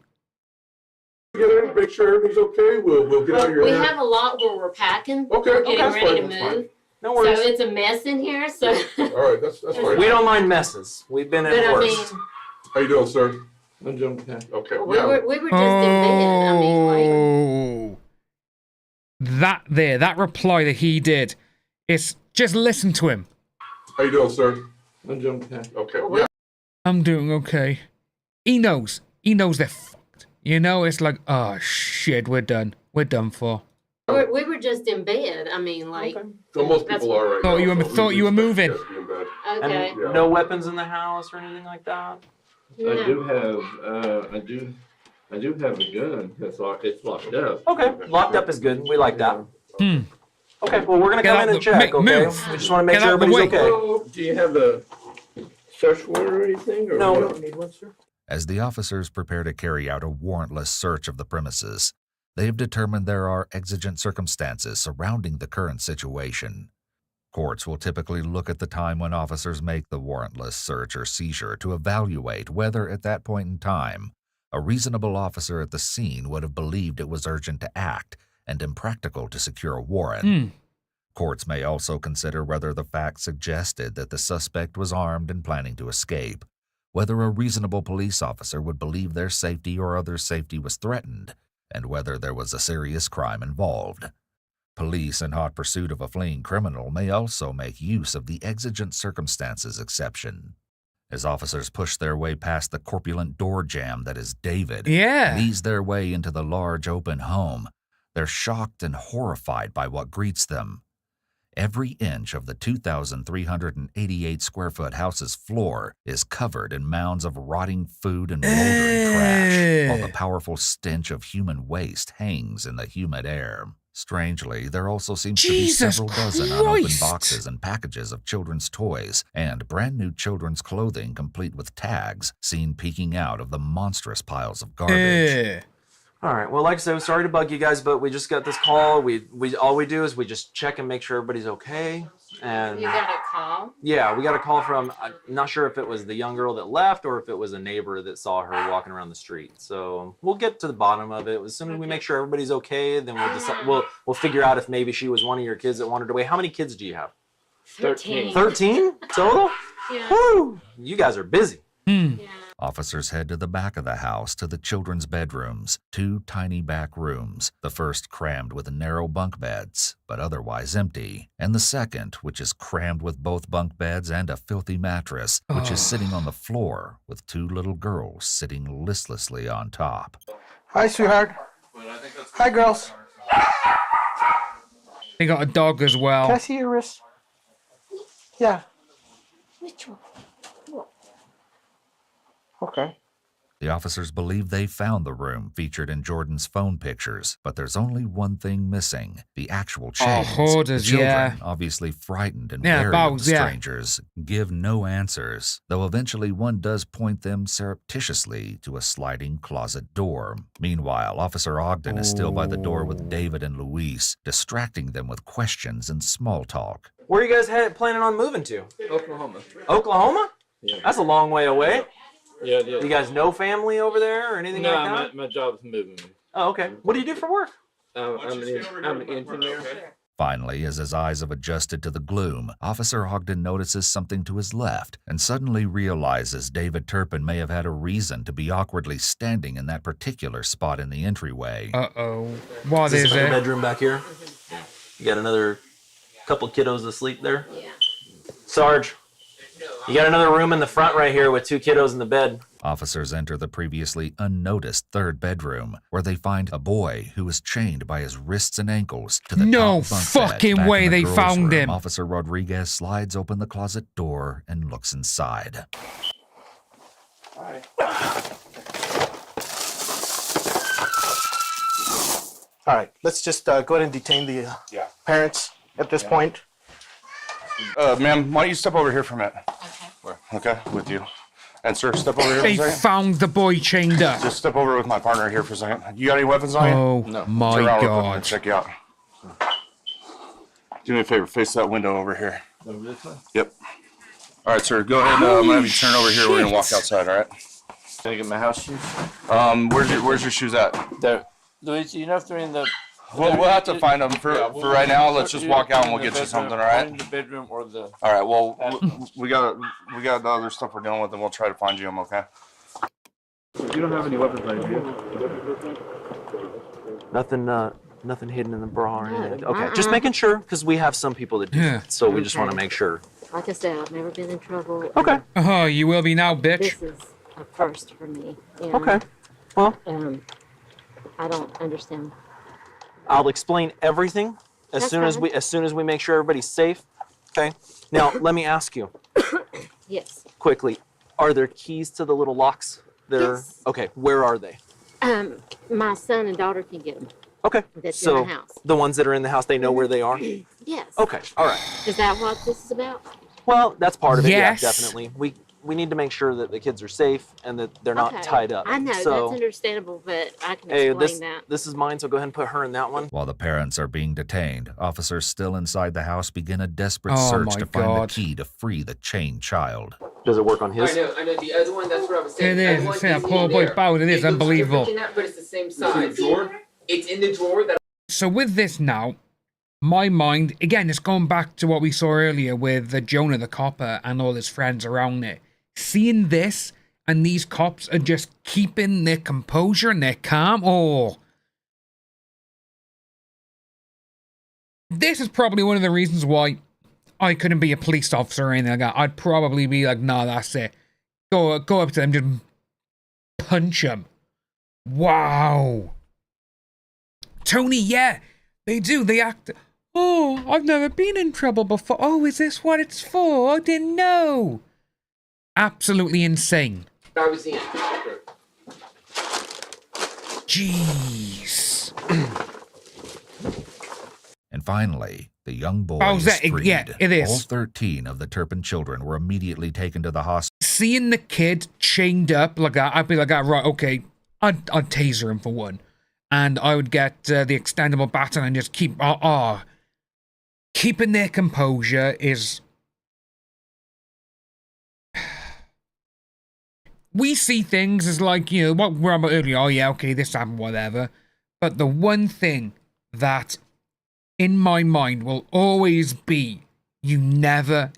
Get in, make sure everything's okay. We'll get out of your We hair. have a lot where we're packing. Okay, We're getting that's ready fine, to that's move. No worries. So it's a mess in here. So. All right, that's fine. We don't mind messes. We've been in worse. How you doing, sir? I'm doing okay. Okay. We were just in bed. I mean, like. That reply that he did, it's just listen to him. How you doing, sir? I'm doing okay. Okay. Yeah. I'm doing okay. He knows they're fucked. You know, it's like, oh shit, we're done. We're done for. We were just in bed. I mean, like. So most people are right Thought now. you were moving. Okay. And no weapons in the house or anything like that? No. I do have a gun. It's locked up. Okay, locked up is good. We like that. Okay, well, we're going to Get come out in and the- check, move. okay? We just want to make Get sure out the everybody's way. okay. Oh, do you have a search warrant or anything? Or No. we don't need one, sir? As the officers prepare to carry out a warrantless search of the premises, they have determined there are exigent circumstances surrounding the current situation. Courts will typically look at the time when officers make the warrantless search or seizure to evaluate whether, at that point in time, a reasonable officer at the scene would have believed it was urgent to act and impractical to secure a warrant. Courts may also consider whether the facts suggested that the suspect was armed and planning to escape, whether a reasonable police officer would believe their safety or others' safety was threatened, and whether there was a serious crime involved. Police in hot pursuit of a fleeing criminal may also make use of the exigent circumstances exception. As officers push their way past the corpulent door jamb that is David, and ease their way into the large open home, they're shocked and horrified by what greets them. Every inch of the 2,388 square foot house's floor is covered in mounds of rotting food and moldering trash, while the powerful stench of human waste hangs in the humid air. Strangely, there also seems to be several dozen unopened boxes and packages of children's toys and brand new children's clothing complete with tags seen peeking out of the monstrous piles of garbage. All right. Well, like I said, sorry to bug you guys, but we just got this call. We all we do is we just check and make sure everybody's okay. And you got a call? Yeah, we got a call from, I'm not sure if it was the young girl that left or if it was a neighbor that saw her walking around the street. So we'll get to the bottom of it. As soon as we make sure everybody's okay, then we'll decide, we'll figure out if maybe she was one of your kids that wandered away. How many kids do you have? 13. 13 total? Yeah. Woo! You guys are busy. Yeah. Officers head to the back of the house to the children's bedrooms, 2 tiny back rooms, the first crammed with narrow bunk beds, but otherwise empty, and the second, which is crammed with both bunk beds and a filthy mattress, which is sitting on the floor with 2 little girls sitting listlessly on top. Hi, sweetheart. Hi, girls. They got a dog as well. Can I see your wrist? Yeah. Which one? Okay. The officers believe they found the room featured in Jordan's phone pictures, but there's only one thing missing: the actual chains. Hoarders, the children, yeah. obviously frightened and Yeah, wary of bows, the yeah. strangers, give no answers, though eventually one does point them surreptitiously to a sliding closet door. Meanwhile, Officer Ogden is still by the door with David and Luis, distracting them with questions and small talk. Where are you guys planning on moving to? Oklahoma. Oklahoma? Yeah. That's a long way away. Yeah. You guys know family over there or anything like that? No, my job is moving me. Oh, okay. What do you do for work? I'm an engineer. Finally, as his eyes have adjusted to the gloom, Officer Ogden notices something to his left and suddenly realizes David Turpin may have had a reason to be awkwardly standing in that particular spot in the entryway. Uh-oh. What is is this it? the bedroom back here? You got another couple kiddos asleep there? Yeah. Sarge, you got another room in the front right here with 2 kiddos in the bed. Officers enter the previously unnoticed third bedroom, where they find a boy who is chained by his wrists and ankles to the No top bunk fucking bed. Back way in the they girls' found room, him. Officer Rodriguez slides open the closet door and looks inside. All right, let's just go ahead and detain the parents at this point. Ma'am, why don't you step over here for a minute? Okay, with you. And sir, step over here They for a second. found the boy chained up. Just step over with my partner here for a second. You got any weapons on you? Oh, my Turn around real quick God. and check you out. Do me a favor, face that window over here. Over this way? Yep. All right, sir, go ahead. I'm gonna have you turn over here. We're gonna walk outside, all right? Can I get my house shoes? Where's your shoes at? There. Louis, you know if they're in the... We'll have to find them for right now. Let's just walk out and we'll get you something, all right? In the bedroom or the... All right, well, we got the other stuff we're dealing with, and we'll try to find you them, okay? You don't have any weapons on you, do you? Nothing hidden in the bra or anything. Okay, just making sure, because we have some people that do that, so we just want to make sure. Like I said, I've never been in trouble. Okay. Oh, you will be now, bitch. This is a first for me. And, Okay. Well, I don't understand. I'll explain everything as soon as we make sure everybody's safe. Okay. Now, let me ask you Yes. quickly: are there keys to the little locks? Yes. Okay. Where are they? My son and daughter can get them. Okay. That's so in the house. the ones that are in the house, they know where they are. Yes. Okay. All right. Is that what this is about? Well, that's part of it. Yes. Yeah, definitely. We need to make sure that the kids are safe and that they're not tied up. I know, So, that's understandable, but I can explain that. This is mine, so go ahead and put her in that one. While the parents are being detained, officers still inside the house begin a desperate Oh search my to find God. the key to free the chained child. Does it work on his? I know. The other one, that's what I was saying. It is. It's a poor boy bow. It is unbelievable. But it's the same size. It's in the drawer that... So with this now, my mind, again, it's going back to what we saw earlier with Jonah the copper and all his friends around it. Seeing this, and these cops are just keeping their composure and their calm. Oh. This is probably one of the reasons why I couldn't be a police officer or anything like that. I'd probably be like, nah, that's it. Go up to them, just punch them. Wow. Tony, yeah, they do. They act... Oh, I've never been in trouble before. Oh, is this what it's for? I didn't know. Absolutely insane. I was in. Jeez. And finally, the young boy is freed. Yeah, it is. All 13 of the Turpin children were immediately taken to the hospital. Seeing the kid chained up like that, I'd be like, right, okay, I'd taser him for one. And I would get the extendable baton and just keep... Keeping their composure is... We see things as like, you know, what we're about earlier, oh yeah, okay, this happened, whatever. But the one thing that in my mind will always be, you never,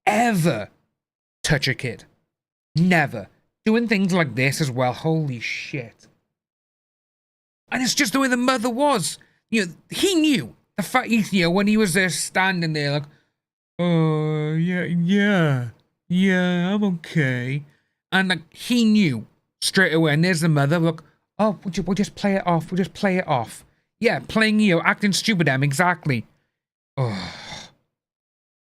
ever touch a kid. Never. Doing things like this as well, holy shit. And it's just the way the mother was. You know, he knew. The fact, you know, when he was there standing there like, oh, yeah, I'm okay. And like, he knew straight away. And there's the mother, look, oh, we'll just play it off. Yeah, playing, you know, acting stupid, exactly. Oh.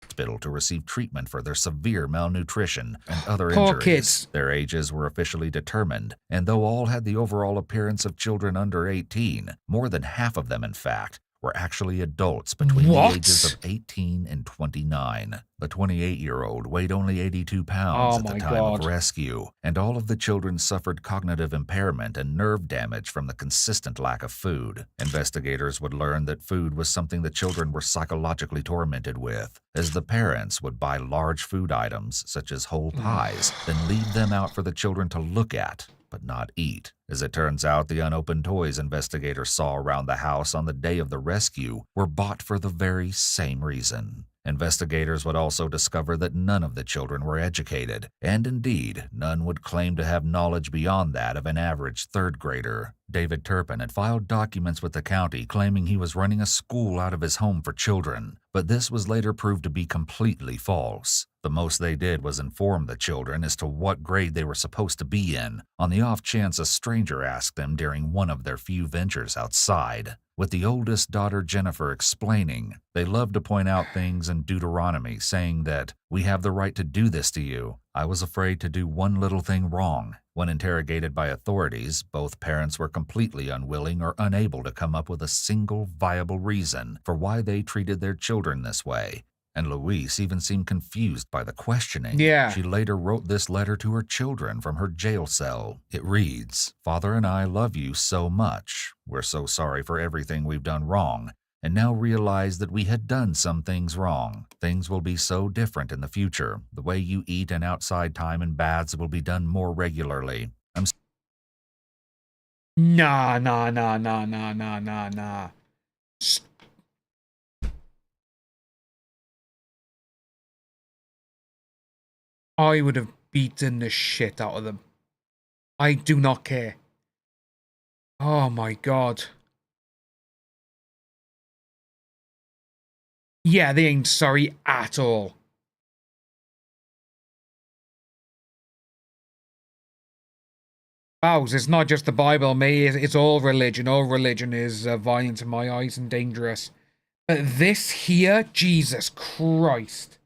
Hospital to receive treatment for their severe malnutrition and other Poor injuries. Kids. Their ages were officially determined, and though all had the overall appearance of children under 18, more than half of them, in fact, were actually adults between the ages of 18 and 29. The 28-year-old weighed only 82 pounds at the time of rescue, and all of the children suffered cognitive impairment and nerve damage from the consistent lack of food. Investigators would learn that food was something the children were psychologically tormented with, as the parents would buy large food items, such as whole pies, then leave them out for the children to look at, but not eat. As it turns out, the unopened toys investigators saw around the house on the day of the rescue were bought for the very same reason. Investigators would also discover that none of the children were educated, and indeed, none would claim to have knowledge beyond that of an average third grader. David Turpin had filed documents with the county claiming he was running a school out of his home for children, but this was later proved to be completely false. The most they did was inform the children as to what grade they were supposed to be in, on the off chance a stranger asked them during one of their few ventures outside. With the oldest daughter, Jennifer, explaining, they loved to point out things in Deuteronomy, saying that, "We have the right to do this to you. I was afraid to do one little thing wrong." When interrogated by authorities, both parents were completely unwilling or unable to come up with a single viable reason for why they treated their children this way. And Louise even seemed confused by the questioning. Yeah. She later wrote this letter to her children from her jail cell. It reads, "Father and I love you so much. We're so sorry for everything we've done wrong, and now realize that we had done some things wrong. Things will be so different in the future. The way you eat and outside time and baths will be done more regularly. Nah. I would have beaten the shit out of them. I do not care. Oh my god. Yeah, they ain't sorry at all. Bows, it's not just the Bible, mate. It's all religion. All religion is violent in my eyes and dangerous. But this here, Jesus Christ.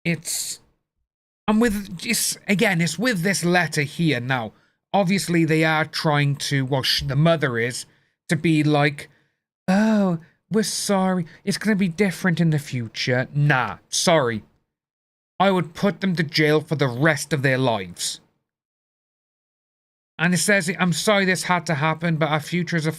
It's with this letter here now. Obviously, they are trying to, well, the mother is, to be like, oh, we're sorry. It's going to be different in the future. Nah, sorry. I would put them to jail for the rest of their lives. And it says, I'm sorry this had to happen, but our future as a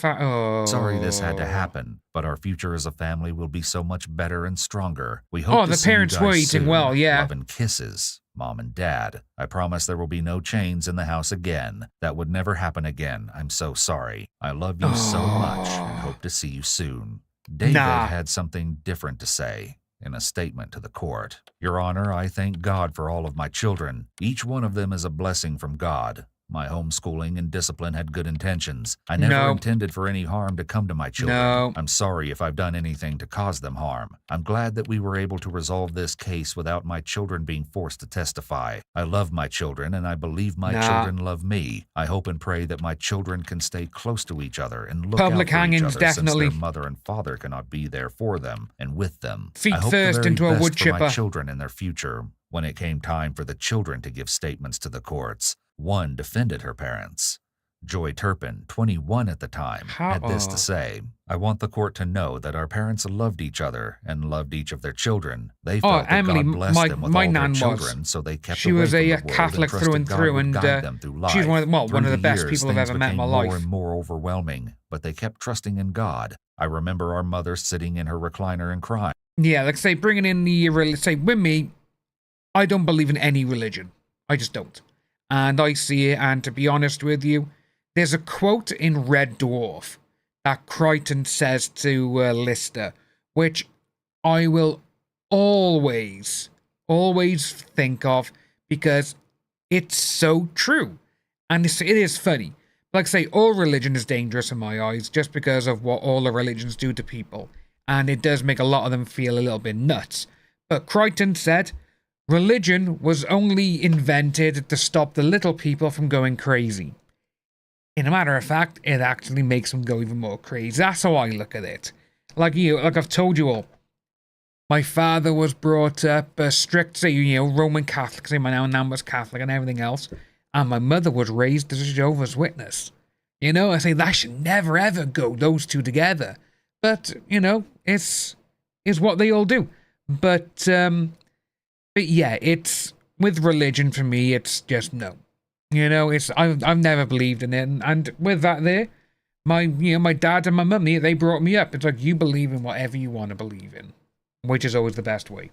Sorry this had to happen, but our future as a family will be so much better and stronger. We hope the parents were eating well, yeah. Love and kisses, Mom and Dad. I promise there will be no chains in the house again. That would never happen again. I'm so sorry. I love you so much and hope to see you soon. David had something different to say. In a statement to the court, Your Honor, I thank God for all of my children. Each one of them is a blessing from God. My homeschooling and discipline had good intentions. I never intended for any harm to come to my children. I'm sorry if I've done anything to cause them harm. I'm glad that we were able to resolve this case without my children being forced to testify. I love my children, and I believe my children love me. I hope and pray that my children can stay close to each other and look Public out for hangings, each other definitely. since their mother and father cannot be there for them and with them. Feet I hope first the very into a best wood for my chipper. children and their future. When it came time for the children to give statements to the courts, one defended her parents. Joy Turpin, 21 at the time, had this to say: "I want the court to know that our parents loved each other and loved each of their children. They felt that Emily, God blessed them with my all their nan children, was. so they kept She away was from a the world Catholic and through and trusted through, God would and guide them through life. she's one of Through the best years, people I've things ever met in my became life. more and more overwhelming, but they kept trusting in God. I remember our mother sitting in her recliner and crying." Yeah, like say, bringing in the, say, with me, I don't believe in any religion. I just don't. And I see it, and to be honest with you, there's a quote in Red Dwarf that Crichton says to Lister, which I will always think of, because it's so true. And it is funny. Like I say, all religion is dangerous in my eyes, just because of what all the religions do to people. And it does make a lot of them feel a little bit nuts. But Crichton said, religion was only invented to stop the little people from going crazy. In a matter of fact, it actually makes them go even more crazy. That's how I look at it. Like I've told you all, my father was brought up a strict, say, Roman Catholic. Say my nan was Catholic and everything else. And my mother was raised as a Jehovah's Witness. I say that should never ever go, those two together. But, it's what they all do. But yeah, it's, with religion for me, it's just no. I've never believed in it. And with that there, my dad and my mum, they brought me up. It's like, you believe in whatever you want to believe in, which is always the best way.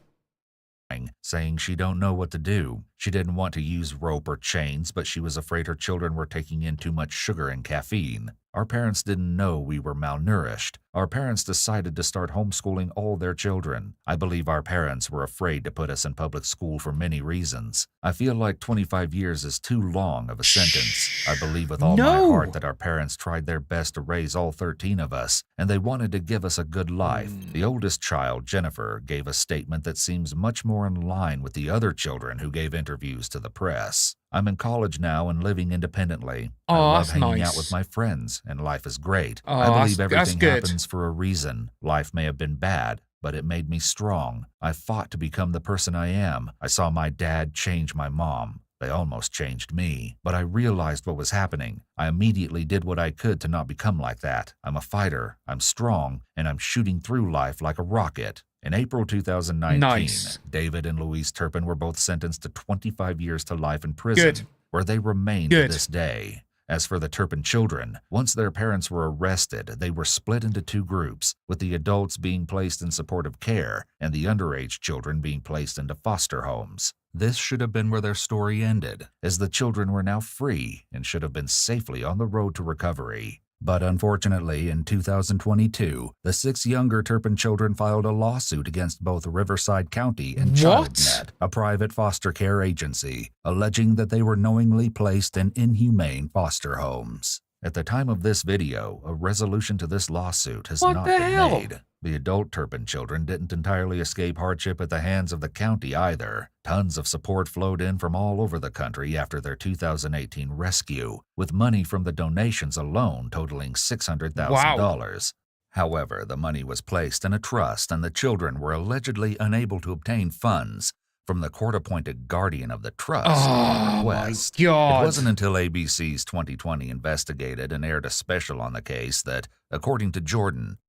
Saying she don't know what to do. She didn't want to use rope or chains, but she was afraid her children were taking in too much sugar and caffeine. Our parents didn't know we were malnourished. Our parents decided to start homeschooling all their children. I believe our parents were afraid to put us in public school for many reasons. I feel like 25 years is too long of a sentence. I believe with all my heart that our parents tried their best to raise all 13 of us, and they wanted to give us a good life. The oldest child, Jennifer, gave a statement that seems much more in line with the other children who gave interviews to the press. I'm in college now and living independently. I love hanging out with my friends, and life is great. I believe everything happens for a reason. Life may have been bad, but it made me strong. I fought to become the person I am. I saw my dad change my mom. They almost changed me, but I realized what was happening. I immediately did what I could to not become like that. I'm a fighter, I'm strong, and I'm shooting through life like a rocket. In April 2019, David and Louise Turpin were both sentenced to 25 years to life in prison, where they remain to this day. As for the Turpin children, once their parents were arrested, they were split into two groups, with the adults being placed in supportive care and the underage children being placed into foster homes. This should have been where their story ended, as the children were now free and should have been safely on the road to recovery. But unfortunately, in 2022, the 6 younger Turpin children filed a lawsuit against both Riverside County and ChildNet, a private foster care agency, alleging that they were knowingly placed in inhumane foster homes. At the time of this video, a resolution to this lawsuit has not been made. The adult Turpin children didn't entirely escape hardship at the hands of the county either. Tons of support flowed in from all over the country after their 2018 rescue, with money from the donations alone totaling $600,000. However, the money was placed in a trust and the children were allegedly unable to obtain funds from the court-appointed guardian of the trust on request. It wasn't until ABC's 2020 investigated and aired a special on the case that, according to Jordan,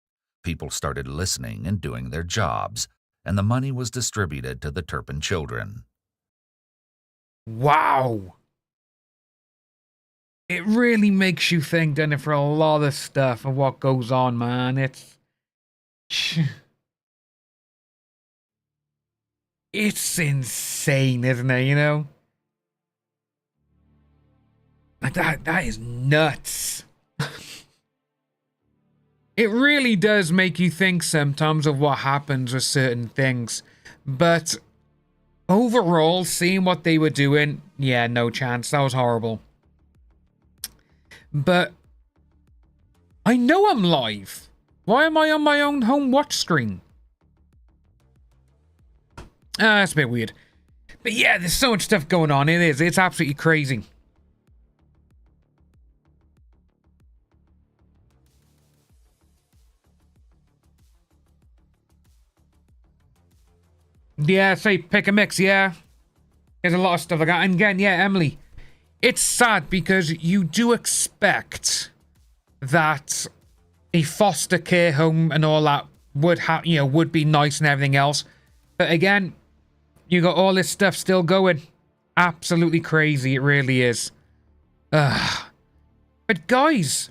people started listening and doing their jobs, and the money was distributed to the Turpin children. Wow. It really makes you think, doesn't it, for a lot of stuff and what goes on, man. It's insane, isn't it, Like that is nuts. It really does make you think sometimes of what happens with certain things. But overall, seeing what they were doing, yeah, no chance. That was horrible. But I know I'm live. Why am I on my own home watch screen? That's a bit weird. But yeah, there's so much stuff going on. It's absolutely crazy. Yeah, say pick a mix, yeah. There's a lot of stuff like that. And again, yeah, Emily, it's sad because you do expect that a foster care home and all that would have, you know, would be nice and everything else. But again, you got all this stuff still going. Absolutely crazy. It really is. But guys,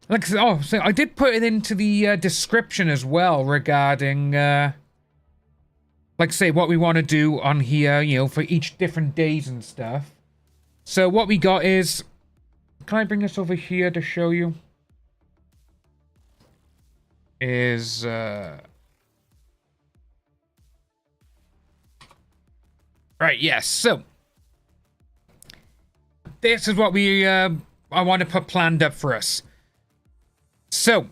like, so I did put it into the description as well regarding, like, say, what we want to do on here, you know, for each different days and stuff. So what we got is, can I bring this over here to show you? Is, right, yes, so this is what we, I want to put planned up for us. So,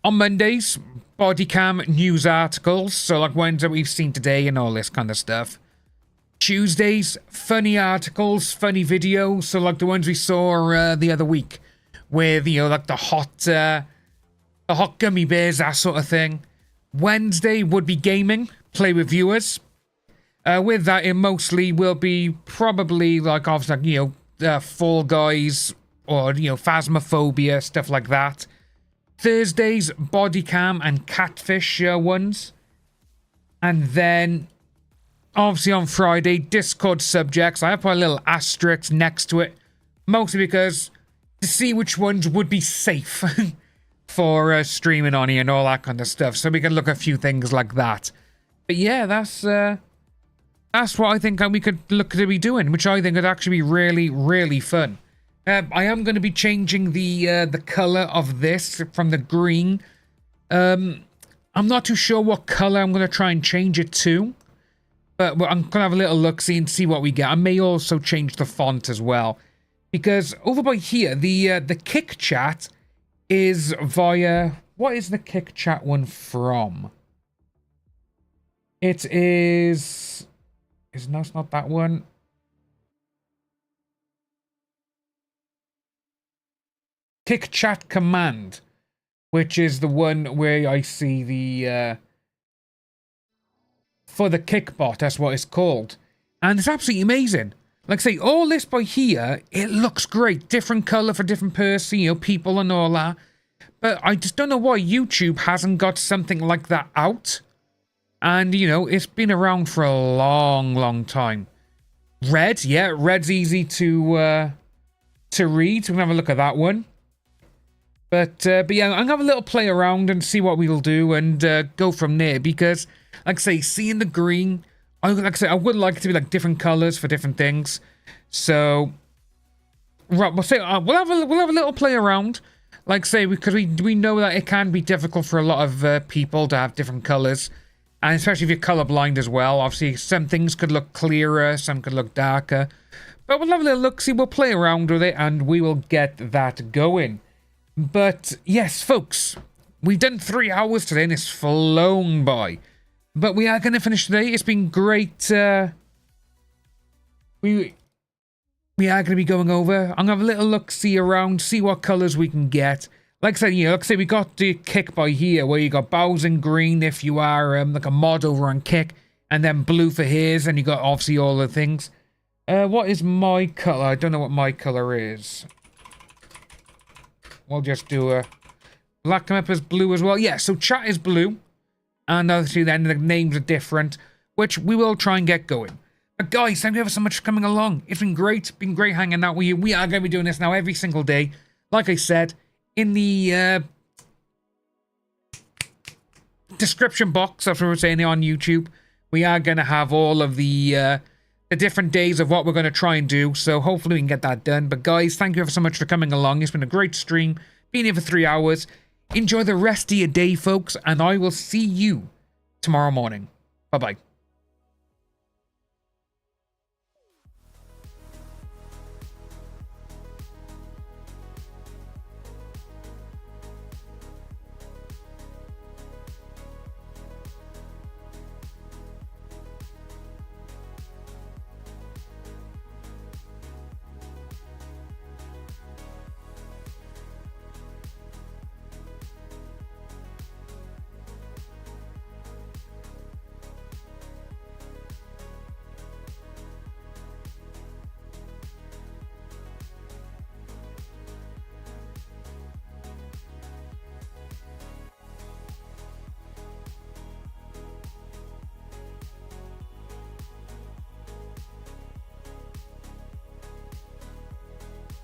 on Mondays, BODYCAM news articles, so like ones that we've seen today and all this kind of stuff. Tuesdays, funny articles, funny videos, so like the ones we saw the other week, with, you know, like the hot gummy bears, that sort of thing. Wednesday would be gaming, play with viewers. With that, it mostly will be probably like, obviously, like, you know, Fall Guys or, you know, Phasmophobia, stuff like that. Thursdays, BODYCAM and CATFISH ones. And then, obviously on Friday, Discord subjects. I have put a little asterisk next to it, mostly because to see which ones would be safe for streaming on here and all that kind of stuff. So we can look at a few things like that. But yeah, that's what I think we could look to be doing, which I think would actually be really, really fun. I am going to be changing the color of this from the green. I'm not too sure what color I'm going to try and change it to, but I'm going to have a little look-see and see what we get. I may also change the font as well, because over by here, the Kick Chat is via... What is the Kick Chat one from? It is... No, it's not that one. Kick Chat Command, which is the one where I see the for the Kickbot, that's what it's called. And it's absolutely amazing. Like I say, all this by here, it looks great. Different colour for different person, you know, people and all that. But I just don't know why YouTube hasn't got something like that out. And, you know, it's been around for a long, long time. Red, yeah, red's easy to read. So we can have a look at that one. But yeah, I'm going to have a little play around and see what we'll do and go from there. Because, like I say, seeing the green, like I say, I would like it to be like different colours for different things. So, right, we'll have a little play around. Like I say, because we know that it can be difficult for a lot of people to have different colours. And especially if you're colourblind as well. Obviously, some things could look clearer, some could look darker. But we'll have a little look-see, we'll play around with it, and we will get that going. But, yes, folks, we've done 3 hours today, and it's flown by. But we are going to finish today. It's been great. We are going to be going over. I'm going to have a little look-see around, see what colours we can get. Like I said, you know, like I said, we got the Kick by here, where you got Bowser green if you are like a mod over on Kick, and then blue for his, and you got obviously all the things. What is my colour? I don't know what my colour is. We'll just do a black come up as blue as well. Yeah, so chat is blue, and obviously then the names are different, which we will try and get going. But guys, thank you ever so much for coming along. It's been great hanging out with you. We are going to be doing this now every single day. Like I said, in the description box, after we're saying on YouTube, we are going to have all of the different days of what we're going to try and do. So hopefully we can get that done. But guys, thank you ever so much for coming along. It's been a great stream. Been here for 3 hours. Enjoy the rest of your day, folks. And I will see you tomorrow morning. Bye-bye.